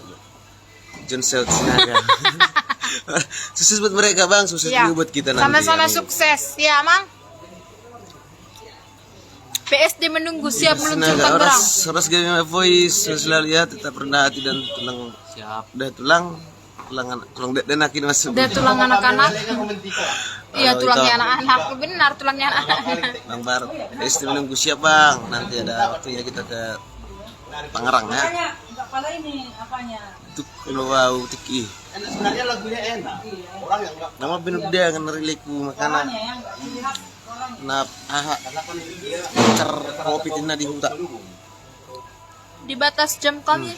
John Selt Sinaga. Sukses buat mereka bang, sukses Ya. juga buat kita nanti. Sama-sama Amin. sukses, ya Mang. PSD menunggu siap meluncurkan Sinaga, berang. Oras Game My Voice selalu ya tetap rendah hati dan tulang. Siap. Udah tulang dan akhirnya masuk. Udah tulang anak-anak. Iya Kalau tulangnya itu- anak-anak, benar tulangnya anak-anak. Bang Bar, istri menunggu siap bang. Nanti ada waktunya kita ke Tangerang ya. Kepala ini apanya? Untuk wow tiki. Sebenarnya lagunya enak. Orang yang enggak Nama benuda dengan riliku makanan. Yang dilihat orang Nap aha. Cer kopi tina di hutan. Dibatas jam kami,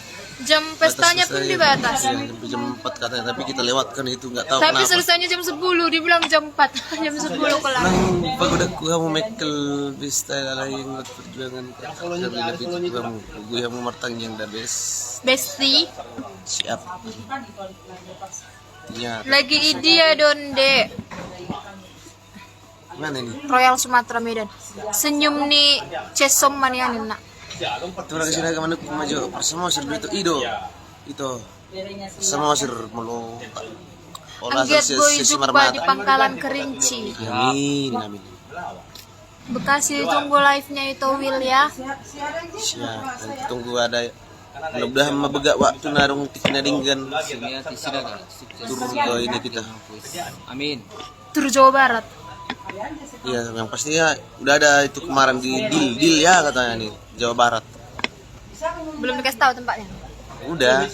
jam pestanya pun dibatas. Jam 4 katanya, tapi kita lewatkan itu nggak tahu Tapi kenapa. selesainya jam 10, dibilang jam 4. Jam 10 kelar. Nang pagodaku kamu mekel bisa lain buat perjuangan lebih kamu gue yang martang yang the best. Besti, Siap. Ya, lagi idea donde. mana nih? Royal Sumatera Medan. Senyum nih cesom manianin nak. Itu orang sini ke mana maju bersama sir itu ido. Itu sama sir mulu. Angget boy jumpa di Pangkalan Kerinci. Amin. Bekasi tunggu live-nya itu Will ya. Siap. Nanti tunggu ada mudah-mudahan mabegak waktu narung tinadinggan Sumiati Sinaga. turun ke ini kita. Amin. Tur Jawa Barat. Iya, yang pastinya udah ada itu kemarin di deal ya katanya nih Jawa Barat. Belum dikasih tahu tempatnya. Udah.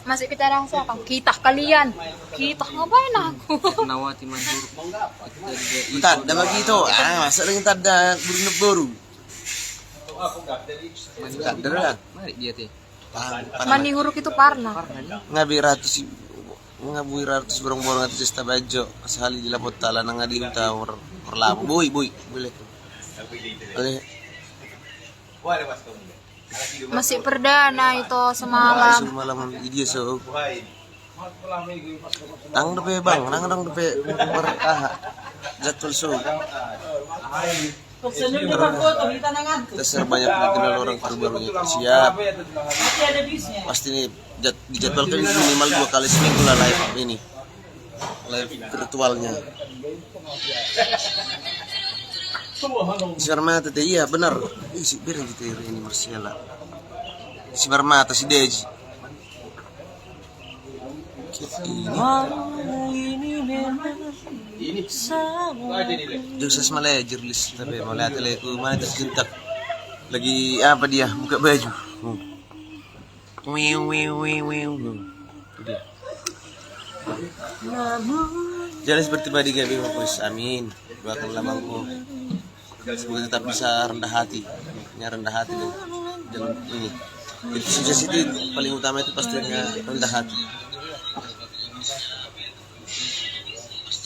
Masih kita rahasia kan? Kita kalian. Kita ngapain aku? Nawati Mandur. Tak ada bagi itu. Masa dengan tak ada baru. Tak ada kan? Mari dia teh. Mani huruf itu parna. Ngabui ratus borong-borong atas cesta bajo sekali di lapot tala nang adi ta perlamu boy boleh. Masih perdana itu semalam. Malam dia so. Nang depe bang, nang depe berkah. Jadwal so. Terser banyak dikenal orang terbarunya. Siap. Pasti nih dijadwalkan minimal 2 kali seminggu lah live ini. Live virtualnya. Si Marmata teh iya benar. Si Biren gitu ini Marcella. Si Marmata si Deji. Josas malah jurlis tapi malah teleku mana terjentak lagi apa dia buka baju. Jangan seperti Badi Gabi Mapus, amin. Doakan lambangku semoga tetap bisa rendah hati, rendah hati dalam ini. Itu sukses itu paling utama itu pastinya rendah hati.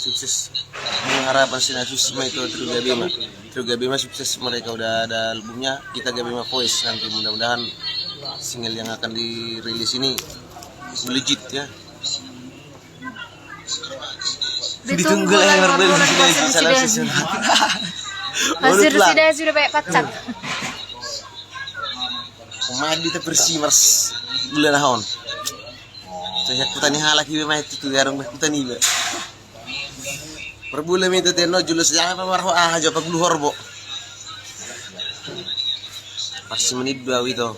Sukses mengharapkan sinasisme itu Trio Gabima sukses, mereka udah ada albumnya, kita Gabima Voice nanti mudah-mudahan single yang akan dirilis ini legit ya. Ditunggu lah yang berbeda salah sesuatu. Masih sudah banyak pacar. Kemarin kita bersih mars bulan ahon. Saya kutani halak ibu mah itu garong kutani ibu. Per bulan itu teno julus jangan pemarho aja pak luhur bo. Pasti menit 2 itu.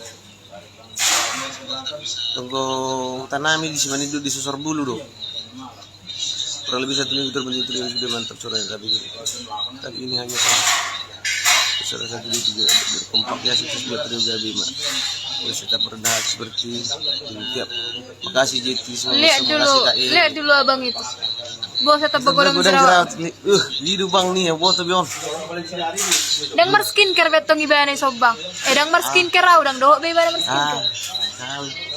Tunggu tanami di sini di susur bulu do. Kurang lebih 1 minggu terbentuk sudah mantap sore tapi ini hanya salah satu juga berkompaknya sukses buat Trio Gabima. Tetap rendah seperti tiap. Makasih JT semua. Lihat dulu abang itu. Bos tetap begodang jerawat. Lidu bang nih ya foto bion. Dang mar skincare betong ibane sobang. Dang mar skincare raw dang do be ibane mar skincare.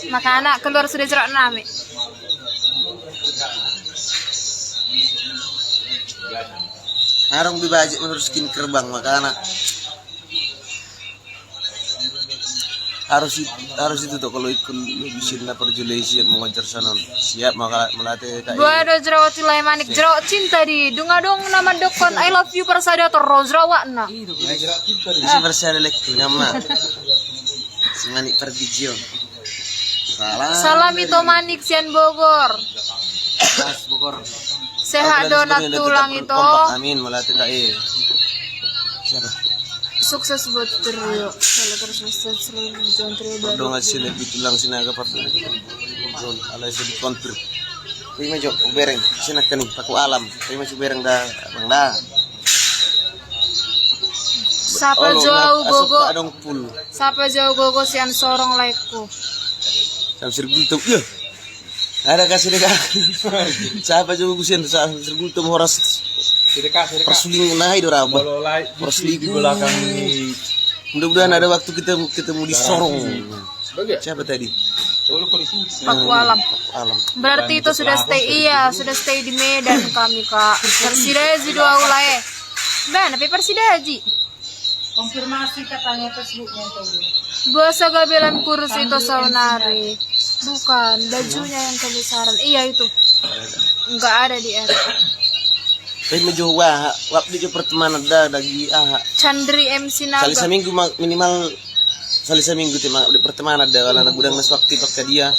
Maka anak keluar sudah jerawat nami. Arong dibajak menurut skincare bang maka anak. harus itu tuh kalau ikut bisa perjulian siap mengajar sanon siap maka melatih kayak gua ada jerawat tilai manik jerawat cinta di dunga dong nama dokon I love you persada terus jerawat na isi persada lekku nama si manik perdijion salam itu manik sian Bogor sehat donat tulang itu amin melatih kayak siapa sukses buat Trio kalau terus sukses selalu Trio baru nggak sih lebih tulang sini agak parah John alay sedih konfir terima jok bereng sini kan paku alam terima bereng dah bang dah siapa jauh gogo adong pul siapa jauh gogo sian sorong laiku samsir gultum iya ada kasih deka siapa jauh gusian samsir gultum horas persuling naik dorang Kalau live di belakang ini Mudah-mudahan ada waktu kita ketemu di Sorong. Siapa tadi? Paku Alam. Alam. Berarti itu sudah stay di Medan kami Kak. Persidaji dua ulai. Ben, tapi Persidaji. Konfirmasi katanya Facebooknya itu. Bahasa gabelan kurus itu saunari. Bukan, bajunya yang kebesaran. Iya itu. Enggak ada di R. Tapi menjual waktu itu pertemanan ada lagi Chandri MC Naga. kali seminggu minimal kali seminggu tema di pertemanan ada kalau anak gudang nas waktu pakai dia.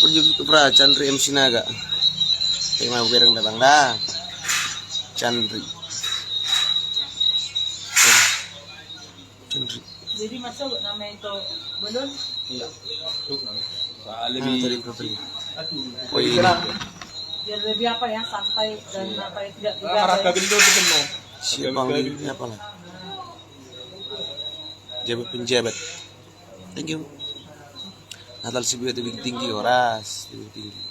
Pergi pernah Chandri MC Naga. Tema bereng datang dah. Chandri. Chandri. Jadi masuk nama itu belum? Tadi kapal. Oh iya. Biar lebih apa ya, santai dan apa ya, tidak tidak. Siapa ini apa lah? Jabat penjabat. Thank you. Natal Sibu itu lebih tinggi oras, lebih tinggi.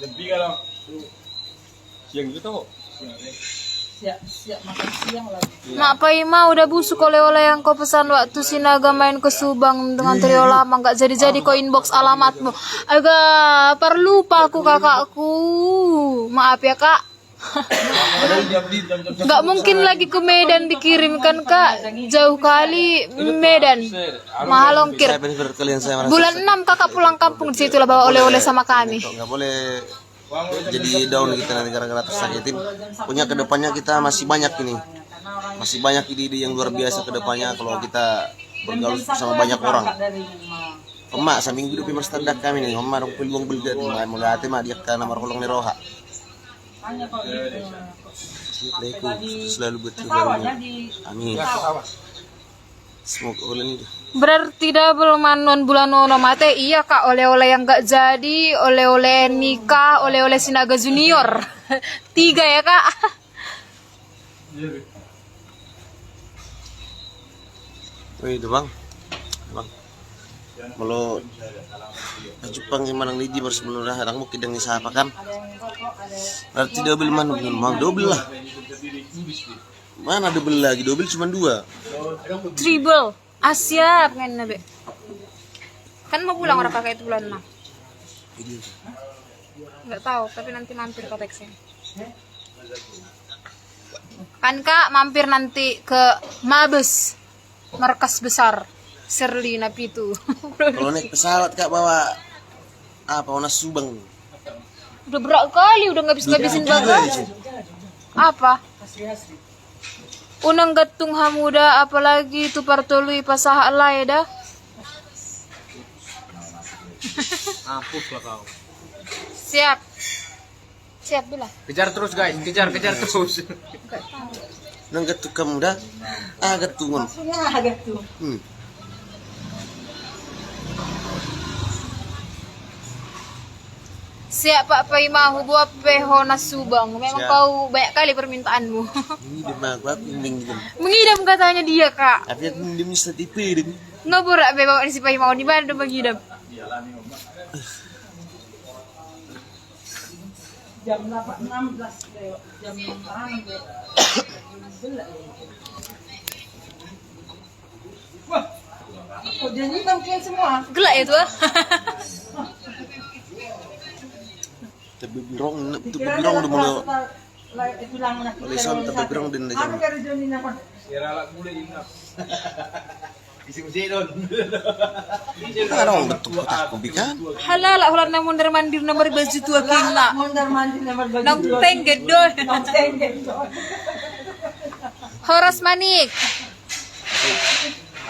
Lebih kalau siang gitu kok. Siap makan siang lagi. Mak Paima udah busuk oleh-oleh yang kau pesan waktu Sinaga main ke Subang dengan trio lama. Nggak jadi-jadi kau inbox alamatmu. Agak perlu aku kakakku. Maaf ya kak. Nggak mungkin lagi ke Medan dikirimkan kak. Jauh kali Medan. Mahal ongkir. Bulan 6 kakak pulang kampung, di situlah bawa oleh-oleh sama kami. Nggak boleh jadi down kita nanti gara-gara tersakitin. Punya kedepannya kita masih banyak ini, masih banyak ide-ide yang luar biasa kedepannya kalau kita bergaul sama banyak orang. Emak seminggu hidup berstandak kami nih, emak dong peluang belgat, mau gati mah dia karena marholong ni roha. Selalu betul. Amin. Semoga oleh ini. Berarti double manon bulan nono mate iya kak, oleh-oleh yang nggak jadi, oleh-oleh nikah, oleh-oleh Sinaga Junior. 3 ya kak. Oh itu bang, kalau Jepang yang manang lidi baru sebelum dah orang mungkin dengan siapa kan? Berarti double mana belum mau double lah. Mana double lagi? Double cuma 2. Triple. Asia pengen nabe. Kan mau pulang orang kakak itu bulan 6. Nggak tahu, tapi nanti mampir ke Texas. Kan kak mampir nanti ke Mabes, markas besar Serli Napitu. Kalau naik pesawat kak bawa apa? Warna Subang. Udah berat kali, udah ngabisin bagasi. Apa? Unang gatung hamuda, apalagi itu partului pasaha alay dah. Mampus lah kau. Siap. Siap bila. Kejar terus guys, kejar terus. Nang gatung kamu dah, gatungan. Maksudnya agak tuh. Siap Pak Paimahu buat Pehona Subang. Memang Siap. kau banyak kali permintaanmu. Ini demam aku mengidam. Mengidam katanya dia kak. Tapi aku mengidam ni setipe demi. Ngoborak be bawa si Paimahu di mana mengidam. Jam 16 lewat jam 6 Wah, kok dia nyimpan semua? Gelak ya tuh. Tapi birong dulu. Oleh son tapi birong din dah jam. Kan orang betul aku bikan. Halal lah ulang namun mandir nomor baju tua kena. Nang tengget doi. Horas manik.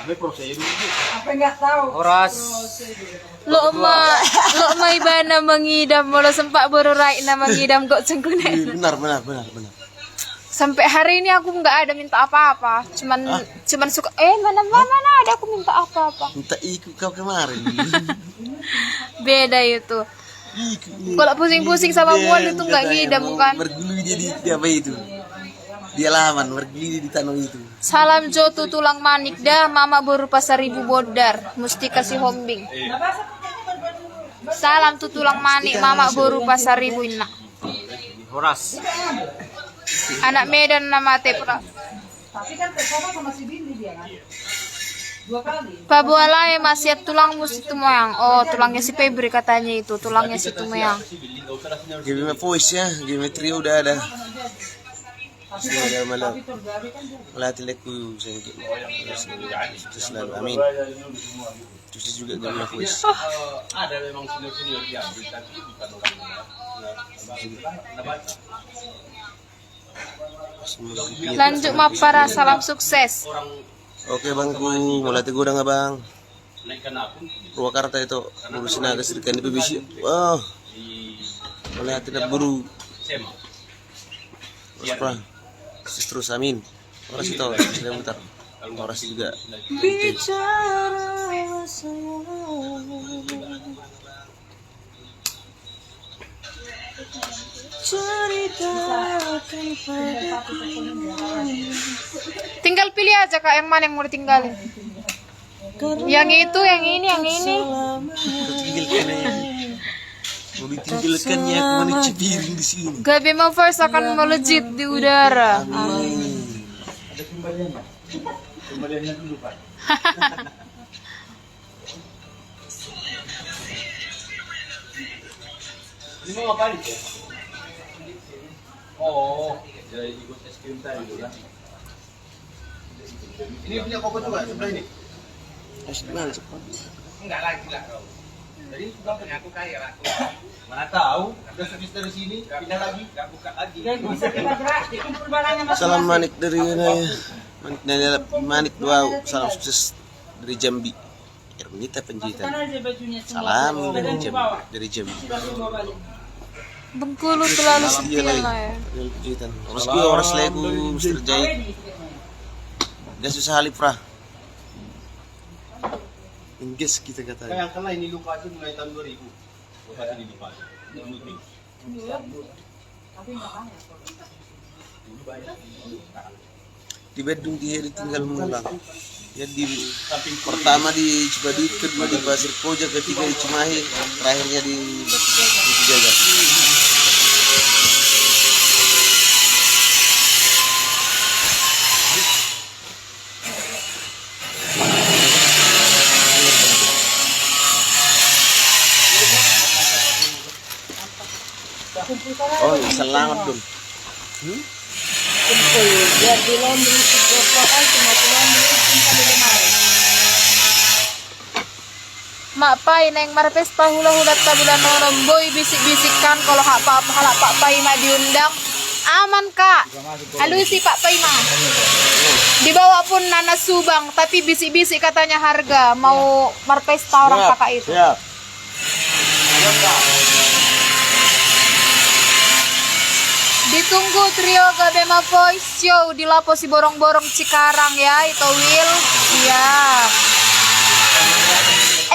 Apa enggak tahu? Horas. Lo ma ibana mengidam, lo sempat berurai na mengidam kok cengkunek. Benar. Sampai hari ini aku nggak ada minta apa-apa, cuman suka mana ada aku minta apa-apa. Minta ikut kau kemarin. Beda itu. Kalau pusing-pusing sama mual itu nggak ngidam kan. Bergulu jadi apa itu? Dia laman bergulu di tanah itu. Salam Jotu tulang manik dah, mama berupa 1000 bodar, mesti kasih hombing. Salam tuh tulang manik, mama berupa 1000 inak. Horas. Anak Medan nama Tepra. Tapi kan Tekova sama si Bindi dia kan. 2 kali. Pabualay masih tulang musti Tumayang. Oh, tulangnya si Febri katanya itu, tulangnya si Tumayang. Game voice ya, game trio udah ada. Sudah malam. Melatih leku sengki. Terus lalu amin. Terus juga game voice. Ada memang senior-senior diambil tapi bukan orang. Lanjut Mapara, salam sukses. Oke bangku, melatih gue udah nggak bang? Purwakarta itu ngurusin agak sedikit di PBC. Wah, melatih nak buru. Terus amin. Orang situ, saya mutar. Orang juga. Tinggal pilih aja Kak, yang mana yang mau ditinggalin. Yang itu, yang ini, yang ini. Mau ditinggalkannya aku mana cipiring di sini. Gabe Mavers akan melejit di udara. Ada kembaliannya. Kembaliannya dulu Pak. Ini mau apa ya? Oh, jadi ikut es krim tadi kan. Ini punya koko juga sebelah ini. Enggak lagi lah kau. Jadi sudah punya aku kaya lah. Mana tahu? Udah servis dari sini, pindah lagi, nggak buka lagi. Bisa kita gerak, dikumpul barangnya masing-masing. Salam manik dari manik wow. Salam sukses dari Jambi. Ermita Penjitan. Kan aja bajunya semua. Salam dari Jambi. Dari Jambi. Sudah semua balik. Bengkulu terlalu sepi lah ya. Penjitan. Orang seleku Mr. Jai. Dia susah halifrah. Inggris kita kata. Kayak kena ini lupa aja mulai tahun 2000. Lupa ini lupa. Di Bandung dia ditinggal mengulang. Ya di pertama di Cibaduyut, kedua di Pasir Koja, ketiga di Cimahi, terakhirnya di Jaga. Oh, selamat dong. Kumpul. Biar di laundry seberapa kali cuma di laundry tinggal di lemari. Mak Pai neng marpes hula-hula tabulan orang boy bisik-bisikan kalau hak Pak Pai mah diundang. Aman Kak. Halo si Pak Pai mah. Dibawa pun nanas Subang tapi bisik-bisik katanya harga mau marpesta orang kakak itu. Siap. Ditunggu trio Gabema Voice Show di Lapo si Borong-Borong Cikarang ya, itu Will. Iya.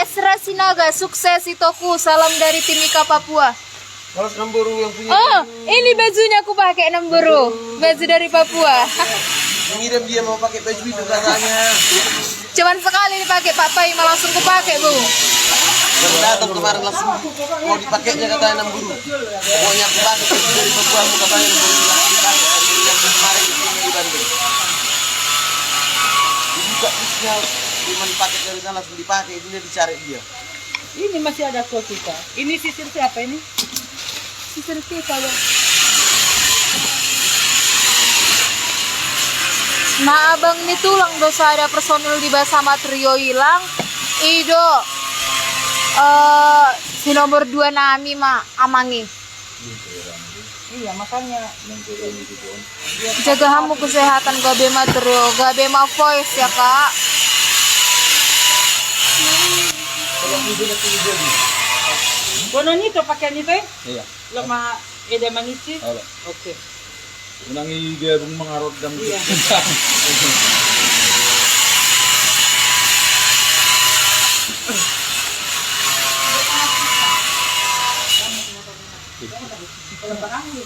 Esra Sinaga, sukses Itoku, salam dari Timika Papua. Kalau Namburu yang punya. Oh, ini bajunya aku pakai Namburu, baju dari Papua. Ngirim dia mau pakai baju itu katanya. Cuman sekali dipakai Pak Pai, malah langsung kupakai Bu. Baru datang kemarin langsung mau dipakainya katanya Namburu. Pokoknya aku pakai baju dari Papua aku katanya Namburu langsung dipakai. Yang kemarin di Bandung. Dibuka terusnya cuma dipakai dari sana langsung dipakai, itu dia dicari dia. Ini masih ada kok kita. Ini sisir siapa ini? Sisir kita ya. Nah abang ini tulang dosa ada personil di Basama Trio hilang. Ido si nomor 2 Nami mah amangi. Iya makanya. Jaga hamu kesehatan Gabema Trio, Gabema Voice ya Kak. Bono nito pakai nito eh? Iya. Lama eda manisi. Halo. Oke. Unangi gabung mengarut dan Iya.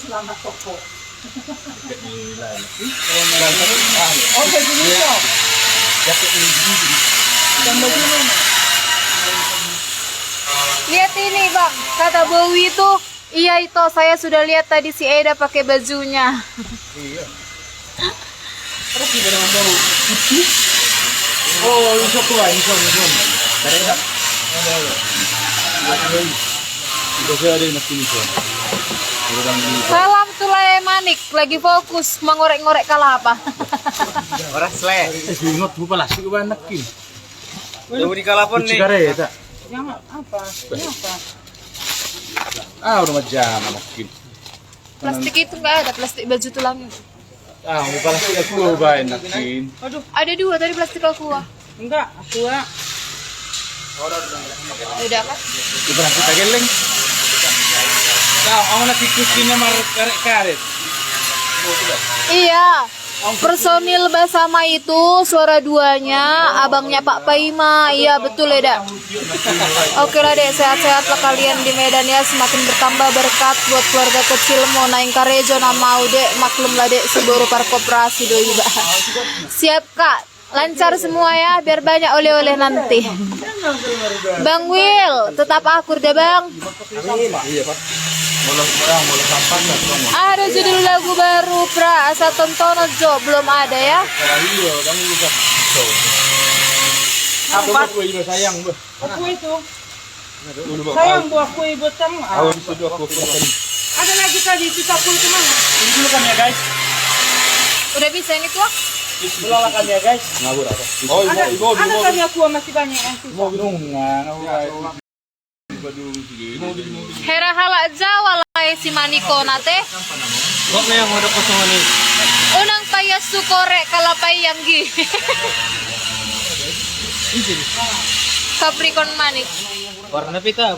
Selamat toko. Oh, baju nito. Dan baju mana? Lihat ini bang, kata Bowie itu Iya itu saya sudah lihat tadi si Eda pakai bajunya. Oh, iso kuah, iso. Ito saya ada nak ini kuah. Salam Tulai Manik, lagi fokus mengorek-ngorek kalapa. Orang sle. Ingat buka lah, sih banyak kin. Tunggu di kalapon nih. Cikare ya, tak? Jangan apa? Kenapa? Ah, udah macam makin. Plastik itu nggak ada, plastik baju tulang. Ah, buka lah sih aku bain nakin. Ada 2 tadi plastik aqua. Enggak, aku ya. Udah kan? Iba lah kita geleng. Kau, aku nak ikutinnya mar karet. Iya. Personil Basama itu suara duanya abangnya Pak Paima. Iya betul Eda. Oke lah dek, sehat-sehat lah kalian di Medan ya. Semakin bertambah berkat buat keluarga kecil mau naik karejo na mau dek. Maklum lah dek, seburu parkoperasi doi ba. Siap kak, lancar semua ya biar banyak oleh-oleh nanti. Bang Will, tetap akur deh bang. Ada judul lagu baru pra asa tontono Jo belum ada ya. Aku kue juga sayang, Bu. Aku itu. Sayang buah kue buat kamu. Ada lagi tadi sisa kue itu mana? Ini dulu kan ya, guys. Udah bisa ini tuh? Belalakan ya, guys. Ngabur apa? Oh, Ada tadi aku masih banyak yang sisa. mau bingung ngabur. Hera halak Jawa lah si Maniko nate. Kok yang udah kosong nih? Unang payas sukore kalapay yang gi. Capricorn manik. Warna pita.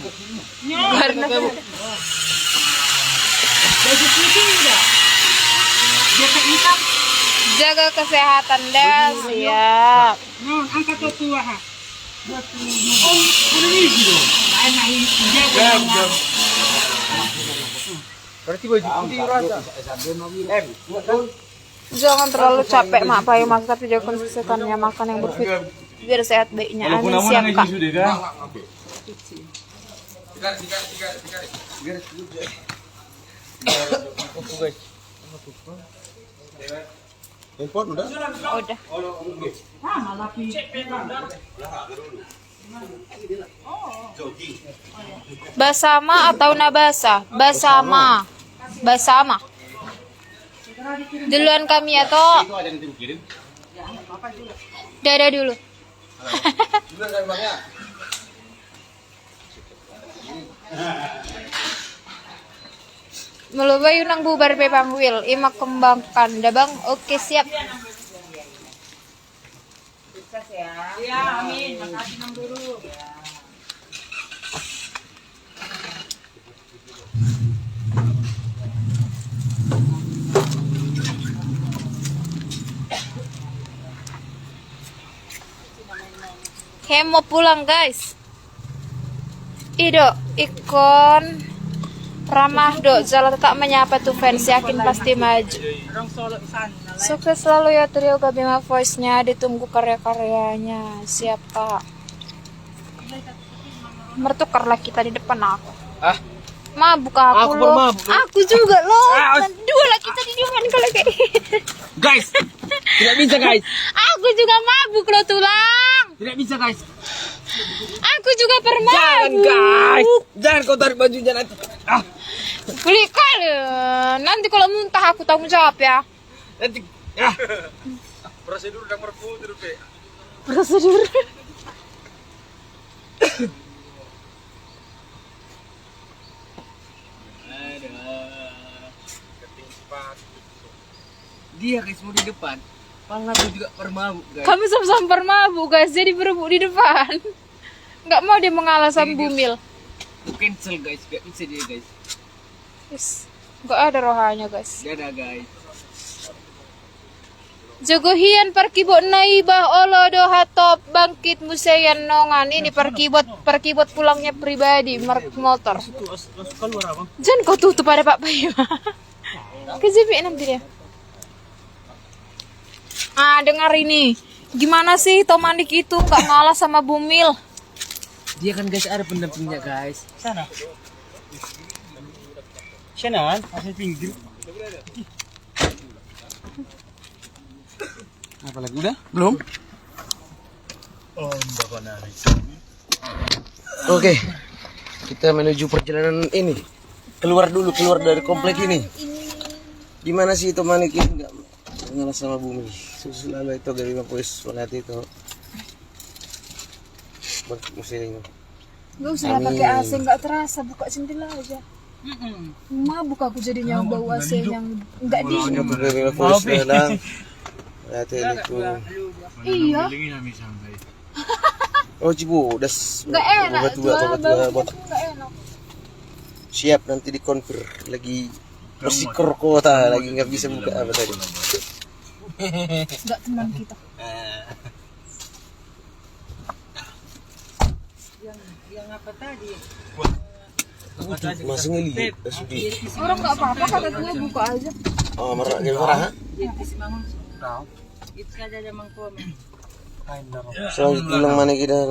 Karena Baju putih enggak? Jaket hitam. jaga kesehatan dah siap. Nah, angkat ke tua ha. Berarti baju putih rasa. Jangan terlalu capek mak payu mak tapi jaga konsistennya makan yang berfit biar sehat baiknya. Amin siap kak. Handphone udah? Udah. Basama atau nabasa? Basama. Basama. Duluan kami atau Dada dulu. Melubai nang bubar pe Bang Will, imak kembangkan dah bang. Oke siap. Ya, amin. Makasih Mang Guru. Kayak mau pulang guys. Ido, ikon ramah dok, jalan tak menyapa tuh fans, yakin pasti maju. Sukses selalu ya trio Gabima Voice-nya, ditunggu karya-karyanya. Siap kak. Mertukarlah kita di depan aku. Ah, Mabuk aku Aku loh. bermabuk. Aku juga loh. Dua lah kita di depan kalau kayak gitu. guys, tidak bisa guys, Aku juga mabuk loh tulang. tidak bisa guys. Aku juga permabuk. Jangan guys, jangan kau tarik bajunya nanti. Ah, Kulit kali. Nanti kalau muntah aku tanggung jawab ya. nanti. Ah, Prosedur nomor putar, Pe. Prosedur. dia guys mau di depan. Malah aku juga permabuk guys. Kami sama-sama permabuk guys, jadi berebut di depan. Nggak mau dia mengalah sama Bumil. Cancel guys, gak bisa dia guys. Yes. Nggak ada rohanya guys. Gak ada guys. Jogohian parkibot naibah olodo hatop bangkit museyan nongan. Ini parkibot pulangnya pribadi motor. Jangan kau tutup pada Pak Bayu. Kejepit nanti dia. Ah dengar ini. Gimana sih Tom Andik itu nggak ngalah sama Bumil? Dia kan guys ada pendampingnya guys. Sana. Siya asal pinggir. Apa lagi udah? Belum? Oke. Kita menuju perjalanan ini. Keluar dari komplek ini. Di mana sih itu Manik ini? Enggak ngalah sama bumi. Selalu itu dari Mapuis melihat itu. Musim. Gak usah pakai AC, nggak terasa, buka jendela aja. Mabuk aku jadinya bau AC yang nggak dingin. Dari Mapuis lah. Lihat ini tuh. Iya. Oh cibu, das. Nggak enak, buat nggak enak. siap nanti dikonfir lagi bersikor kota lagi nggak bisa buka apa tadi. Nggak teman kita. Yang apa tadi? Masih ngelihat sudah. Orang nggak apa-apa kata gue buka aja. Oh marah dia marah. Itu ada mangkomen. Soal tulang mana kita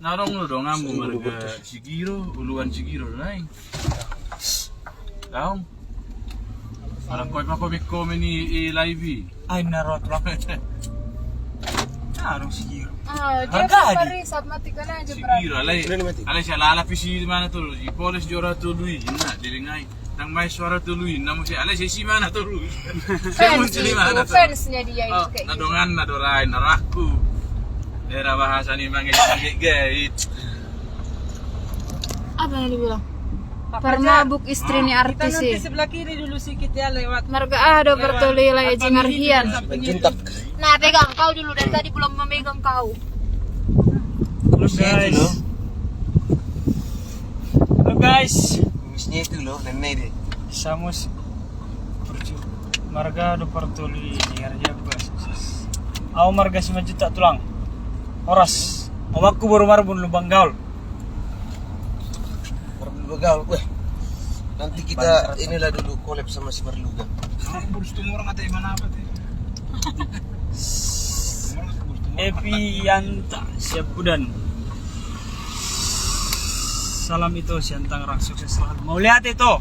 Narong lo dong ambu marga Sigiro, uluan Sigiro lain. Daong. Para koi komen ni live. Ay narot lang. Narong siguro. Dia parisap matikan aja Sigiro alay. Alay siya lalapis si mana tuh, si polis jora tuh lui, na dilingay. Nang may suara tuh lui, namun si alay si mana tuh lui. Fansnya dia itu kayak gitu. Nadongan nadorain naraku. Daerah bahasa nih manggil gate. Apa yang dibilang? Permabuk istri ni artis Kita nanti sih. sebelah kiri dulu sedikit ya lewat. Marga ada bertoli lagi jengarhian. juntak. Nah pegang kau dulu dari tadi belum memegang kau. Halo guys. Misnya itu loh nenek deh. Samos marga do partuli di harja bas. Aku marga 5 juta tulang. Horas. Omakku baru marbun lubang gaul. Begal, weh. Nanti kita inilah dulu collab sama si Marluga. Burus tuh orang kata mana apa teh? Epi Yanta siap kudan. Salam itu siantang orang sukses selalu. Mau lihat itu?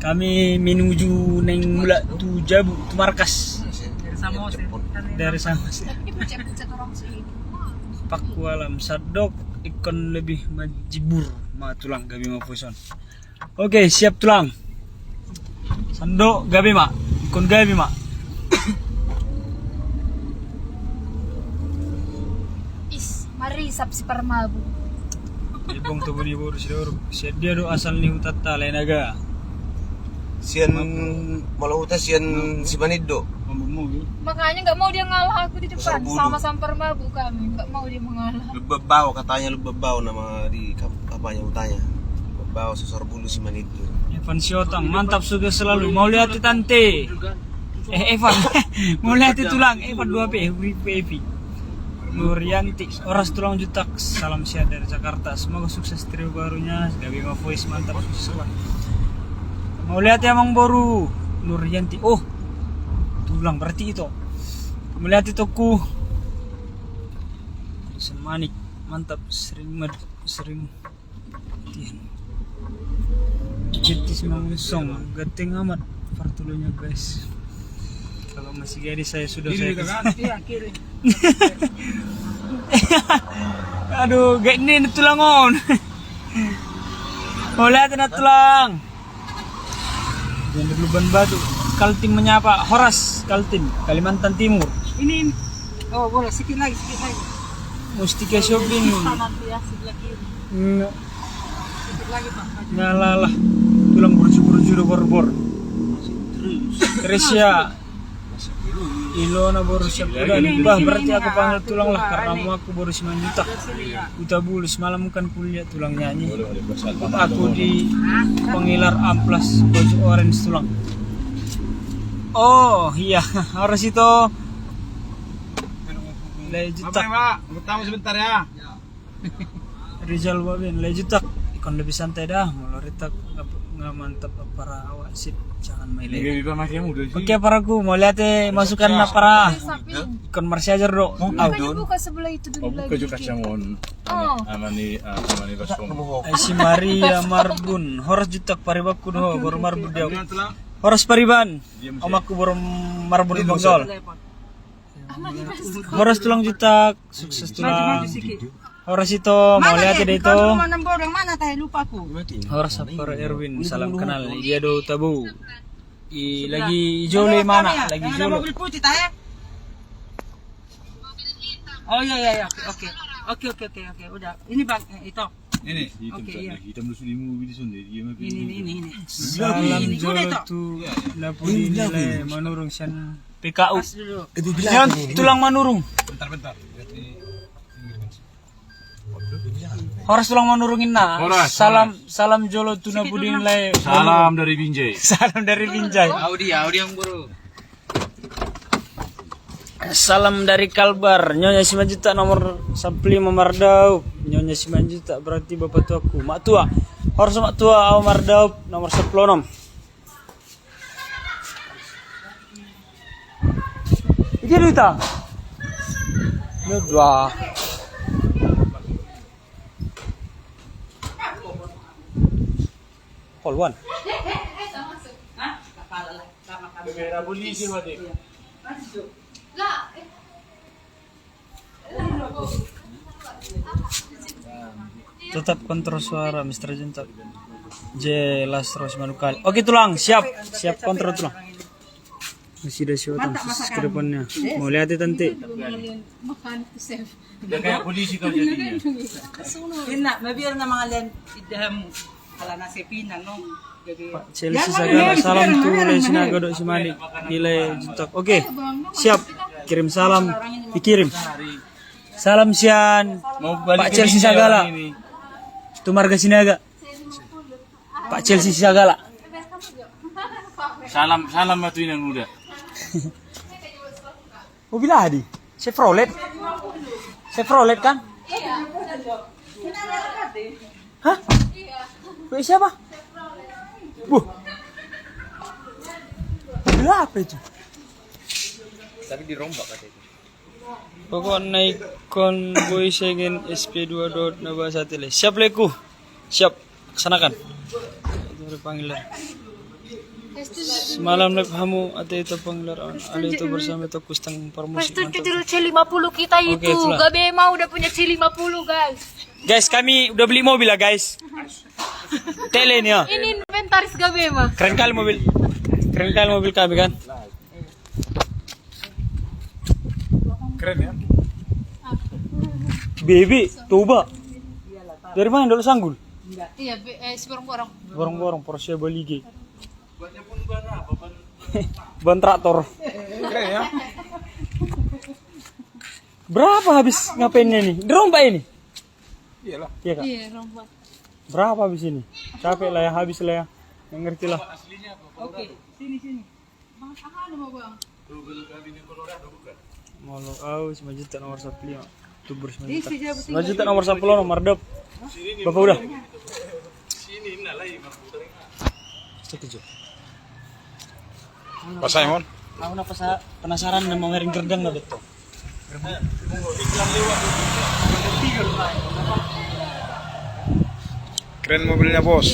Kami menuju neng mula tu Jabu tu markas dari Samosir. Tapi pucat-pucat orang sini. Pakualam sadok ikon lebih majibur ma tulang gabi ma puson. Oke, siap tulang. Sandok gabi ma, ikon gabi ma. Mari si permabu. Ibong tu buni boru sidor. Dia do asal ni hutata lenaga. Sian Malahuta sian si Maniddo. Makanya nggak mau dia ngalah aku di depan. Sama-sama permabu kami, nggak mau dia mengalah. Lubabau katanya Lubabau nama di kapanya utanya. Lubabau sesor bulu si Maniddo. Evan Siotang, mantap sukses selalu. Mau lihat tante. Evan, mau lihat tulang. Evan 2P, Evi. Nurianti, Oras tulang jutak. Salam sehat dari Jakarta. Semoga sukses trio barunya. Gabi Ma Voice mantap sukses selalu. Mau lihat emang baru Nurianti. Oh, tulang berarti itu. Melihat itu ku. Semanik, mantap sering. Jitis mangusong, gating amat partulunya guys. Kalau masih gadis saya sudah saya. Iya kiri. Aduh, gak ini tulangon. Mau lihat na tulang. Yang di Luban Batu. Kaltim menyapa Horas Kaltim, Kalimantan Timur. Ini oh boleh sedikit lagi. Mustika Shopping. Nanti ya sebelah kiri. Sedikit lagi Pak. Ngalalah. Tulang burju-burju do borbor. Terus ya Ilona baru siap udah bah berarti aku panggil tulang lah karena aku baru 9 juta. Uta bulus malam kan kuliah tulang nyanyi. Aku di Pengilar Amplas baju orange tulang. Oh iya harus itu. Lejutak. Bertamu sebentar ya. Rizal Babin lejutak. Ikon lebih santai dah. Meloritak nggak mantap para awak sip. Jangan main lagi. Ini bisa masih muda sih. Oke paraku, mau lihat masukan na para konversi aja dok. Buka sebelah itu dulu Buka juga camon. Amani raskong. Si Maria Marbun, horas jutak paribakku doh, baru marbun dia. Horas pariban, omaku baru marbun bonggol. Horas tulang jutak, sukses tulang. Horas itu mau lihat dia itu. Rumah nembor yang mana teh lupa aku. Horas Sapar Erwin, salam kenal. Dia do tabu. Lagi jole mana? Lagi Ada jole. mobil putih teh. Oh iya. Oke. Udah. Ini bang itu. Ini hitam Oke, saja. iya. Hitam lu sudah mau di sana. Dia mah Ini. Salam Ini jole udah, tu napudi nilai manurung sian PKU. Pas dulu. Yan tulang manurung. bentar. Horas tulang manurungin na. Horas, Salam jolo tu napudi nilai. Salam dari Binjai. Salam dari Binjai. Audi yang buru. Salam dari Kalbar. Nyonya 9 juta nomor 15 Mardau. Nyonya 9 juta berarti bapak tuaku. Mak tua. Harus mak tua au Mardau nomor 16. Iki duita. Ini dua. Polwan. Tetap kontrol suara Mr. Jentak. Jelas terus manukal. Oke tulang, siap kontrol tulang. Masih ada siwatan khusus ke depannya. Mau lihat ya tante. Kayak polisi kau jadinya. Ina, mabir na mga len idam. Kala na si Pina no. Pak Chelsea Sagala, salam tulay sinaga do si Malik. Nilai Jentak. Oke, siap. Kirim salam, dikirim. Salam sian. Pak Chelsea Sagala. Itu marga sinaga. Pak Chelsea Sagala. Salam matuin yang muda. Mobil Adi. Chevrolet kan? Hah? Punya siapa? Mobil apa itu? Tapi dirombak katanya. Pokok naik konvoy Schengen SP2 Nabasatile. Siap leku. Siap. Laksanakan. Itu ada panggilan. Semalam kamu ada itu panggilan. Ada itu bersama itu kustang permusik. Pasti dulu C50 kita itu. itulah. Gabema udah punya C50 guys. Guys, kami udah beli mobil lah guys. Tele nih ya. Ini inventaris Gabema. Keren kali mobil kami kan. Keren ya. Baby, coba. Dari mana dulu sanggul? Iya, seborong-borong. Borong-borong Porsche Balige. Ban traktor. Keren ya. Berapa habis ngapainnya nih? Dirombak ini? Iyalah. Iya kak? Iya, rombak. Berapa habis ini? Capek lah ya, habis lah ya. Yang ngerti lah. Oke, sini. Mau lo au 9 juta nomor 15. Tubur 9 juta. 9 juta nomor 10 nomor dop. Bapak udah? Setuju. Pak Simon. Aku penasaran dan mau ngering gerdang nggak betul? Keren mobilnya bos.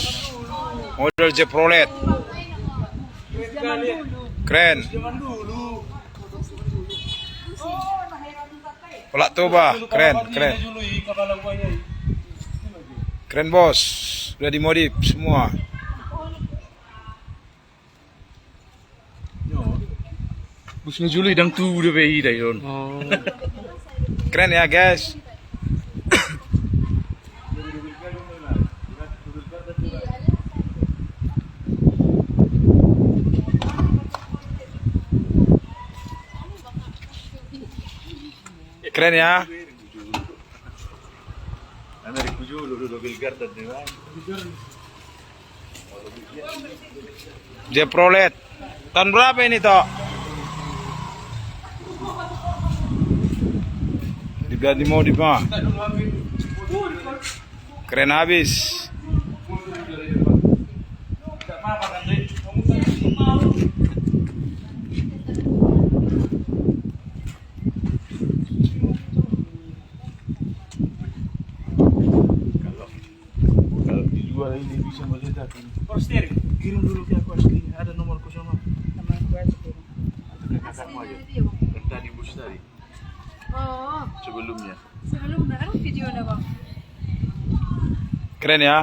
Model Chevrolet. Keren. Pelak Toba, keren. Keren bos. Udah dimodif semua. Busnya julu idang tu udah bayi dah yon. Oh. Keren ya guys. Keren ya. Amerika julu udah Bilgardan deh. Chevrolet. Tahun berapa ini toh? Diganti modif mah. Keren habis. ini bisa melihat ini. Power steering. Kirim dulu ke aku asli. Ada nomorku sama. Sama aku aja kirim. Kakakmu aja. Dia, Bang. Yang tadi bus tadi. Oh, Sebelumnya. sebelumnya kan video dah bang. Keren ya.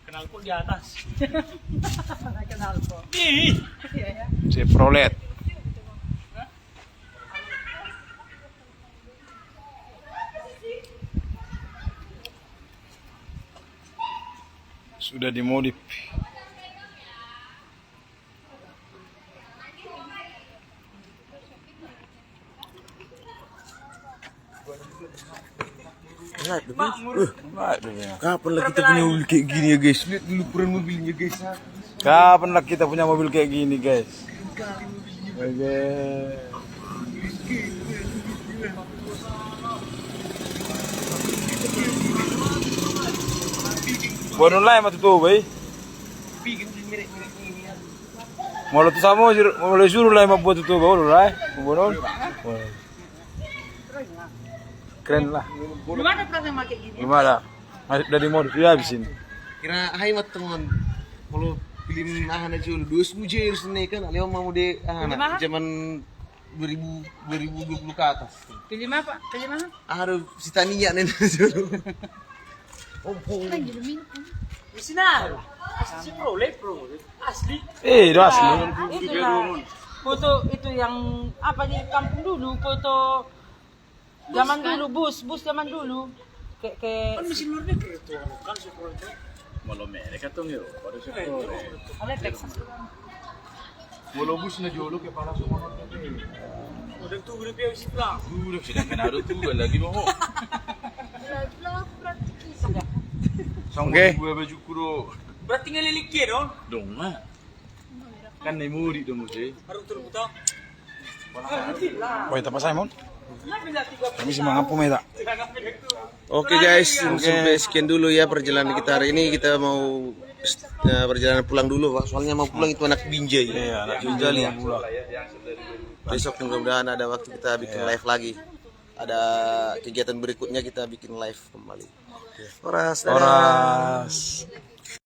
Kenal pun di atas. Kenal kok. Ih. Iya ya. Chevrolet. Sudah dimodif. Kapan lah kita punya mobil kayak gini ya guys? Lihat dulu ukuran mobilnya guys. Kapan lah kita punya mobil kayak gini, guys? Oke. Buat online mah tuh, bay. Mau lu tuh sama, mau lu suruh lah mah buat tuh, baru lah. Buat keren lah. Gimana perasaan pakai gini? Gimana? Dari modif ya habisin. Kira hai mat teman. Kalau film ahana dulu 2000 harus naik kan. Aleo mau de ahana zaman 2020 ke atas. Pilih apa? Pilih mana? Harus si Tania nih dulu. Sina. Asli pro. Asli. Itu asli. Itu lah. Foto itu yang apa di kampung dulu, foto zaman dulu, bus zaman dulu. Kayak Kan mesin luar negeri itu kan super itu. Malah mereka tuh nggak. Pada sekolah. ada Texas. Walau bus na jolo ke para semua. Udah tuh udah biar isi pulang. Udah sedangkan ada tuh lagi mau. Oke. Gue baju kuro. Berarti ngelilik dia dong. Dong lah. Kan naik muri dong sih. Baru turun betul. Oh, itu apa Simon? Kami sih mengampu meta. Oke guys, sampai sekian dulu ya perjalanan kita hari ini. Kita mau perjalanan pulang dulu Pak. Soalnya mau pulang itu anak binjai. Iya, anak Binjai ya. Besok mudah-mudahan ada waktu kita bikin live lagi. Ada kegiatan berikutnya kita bikin live kembali. Oras. Dadah. Oras.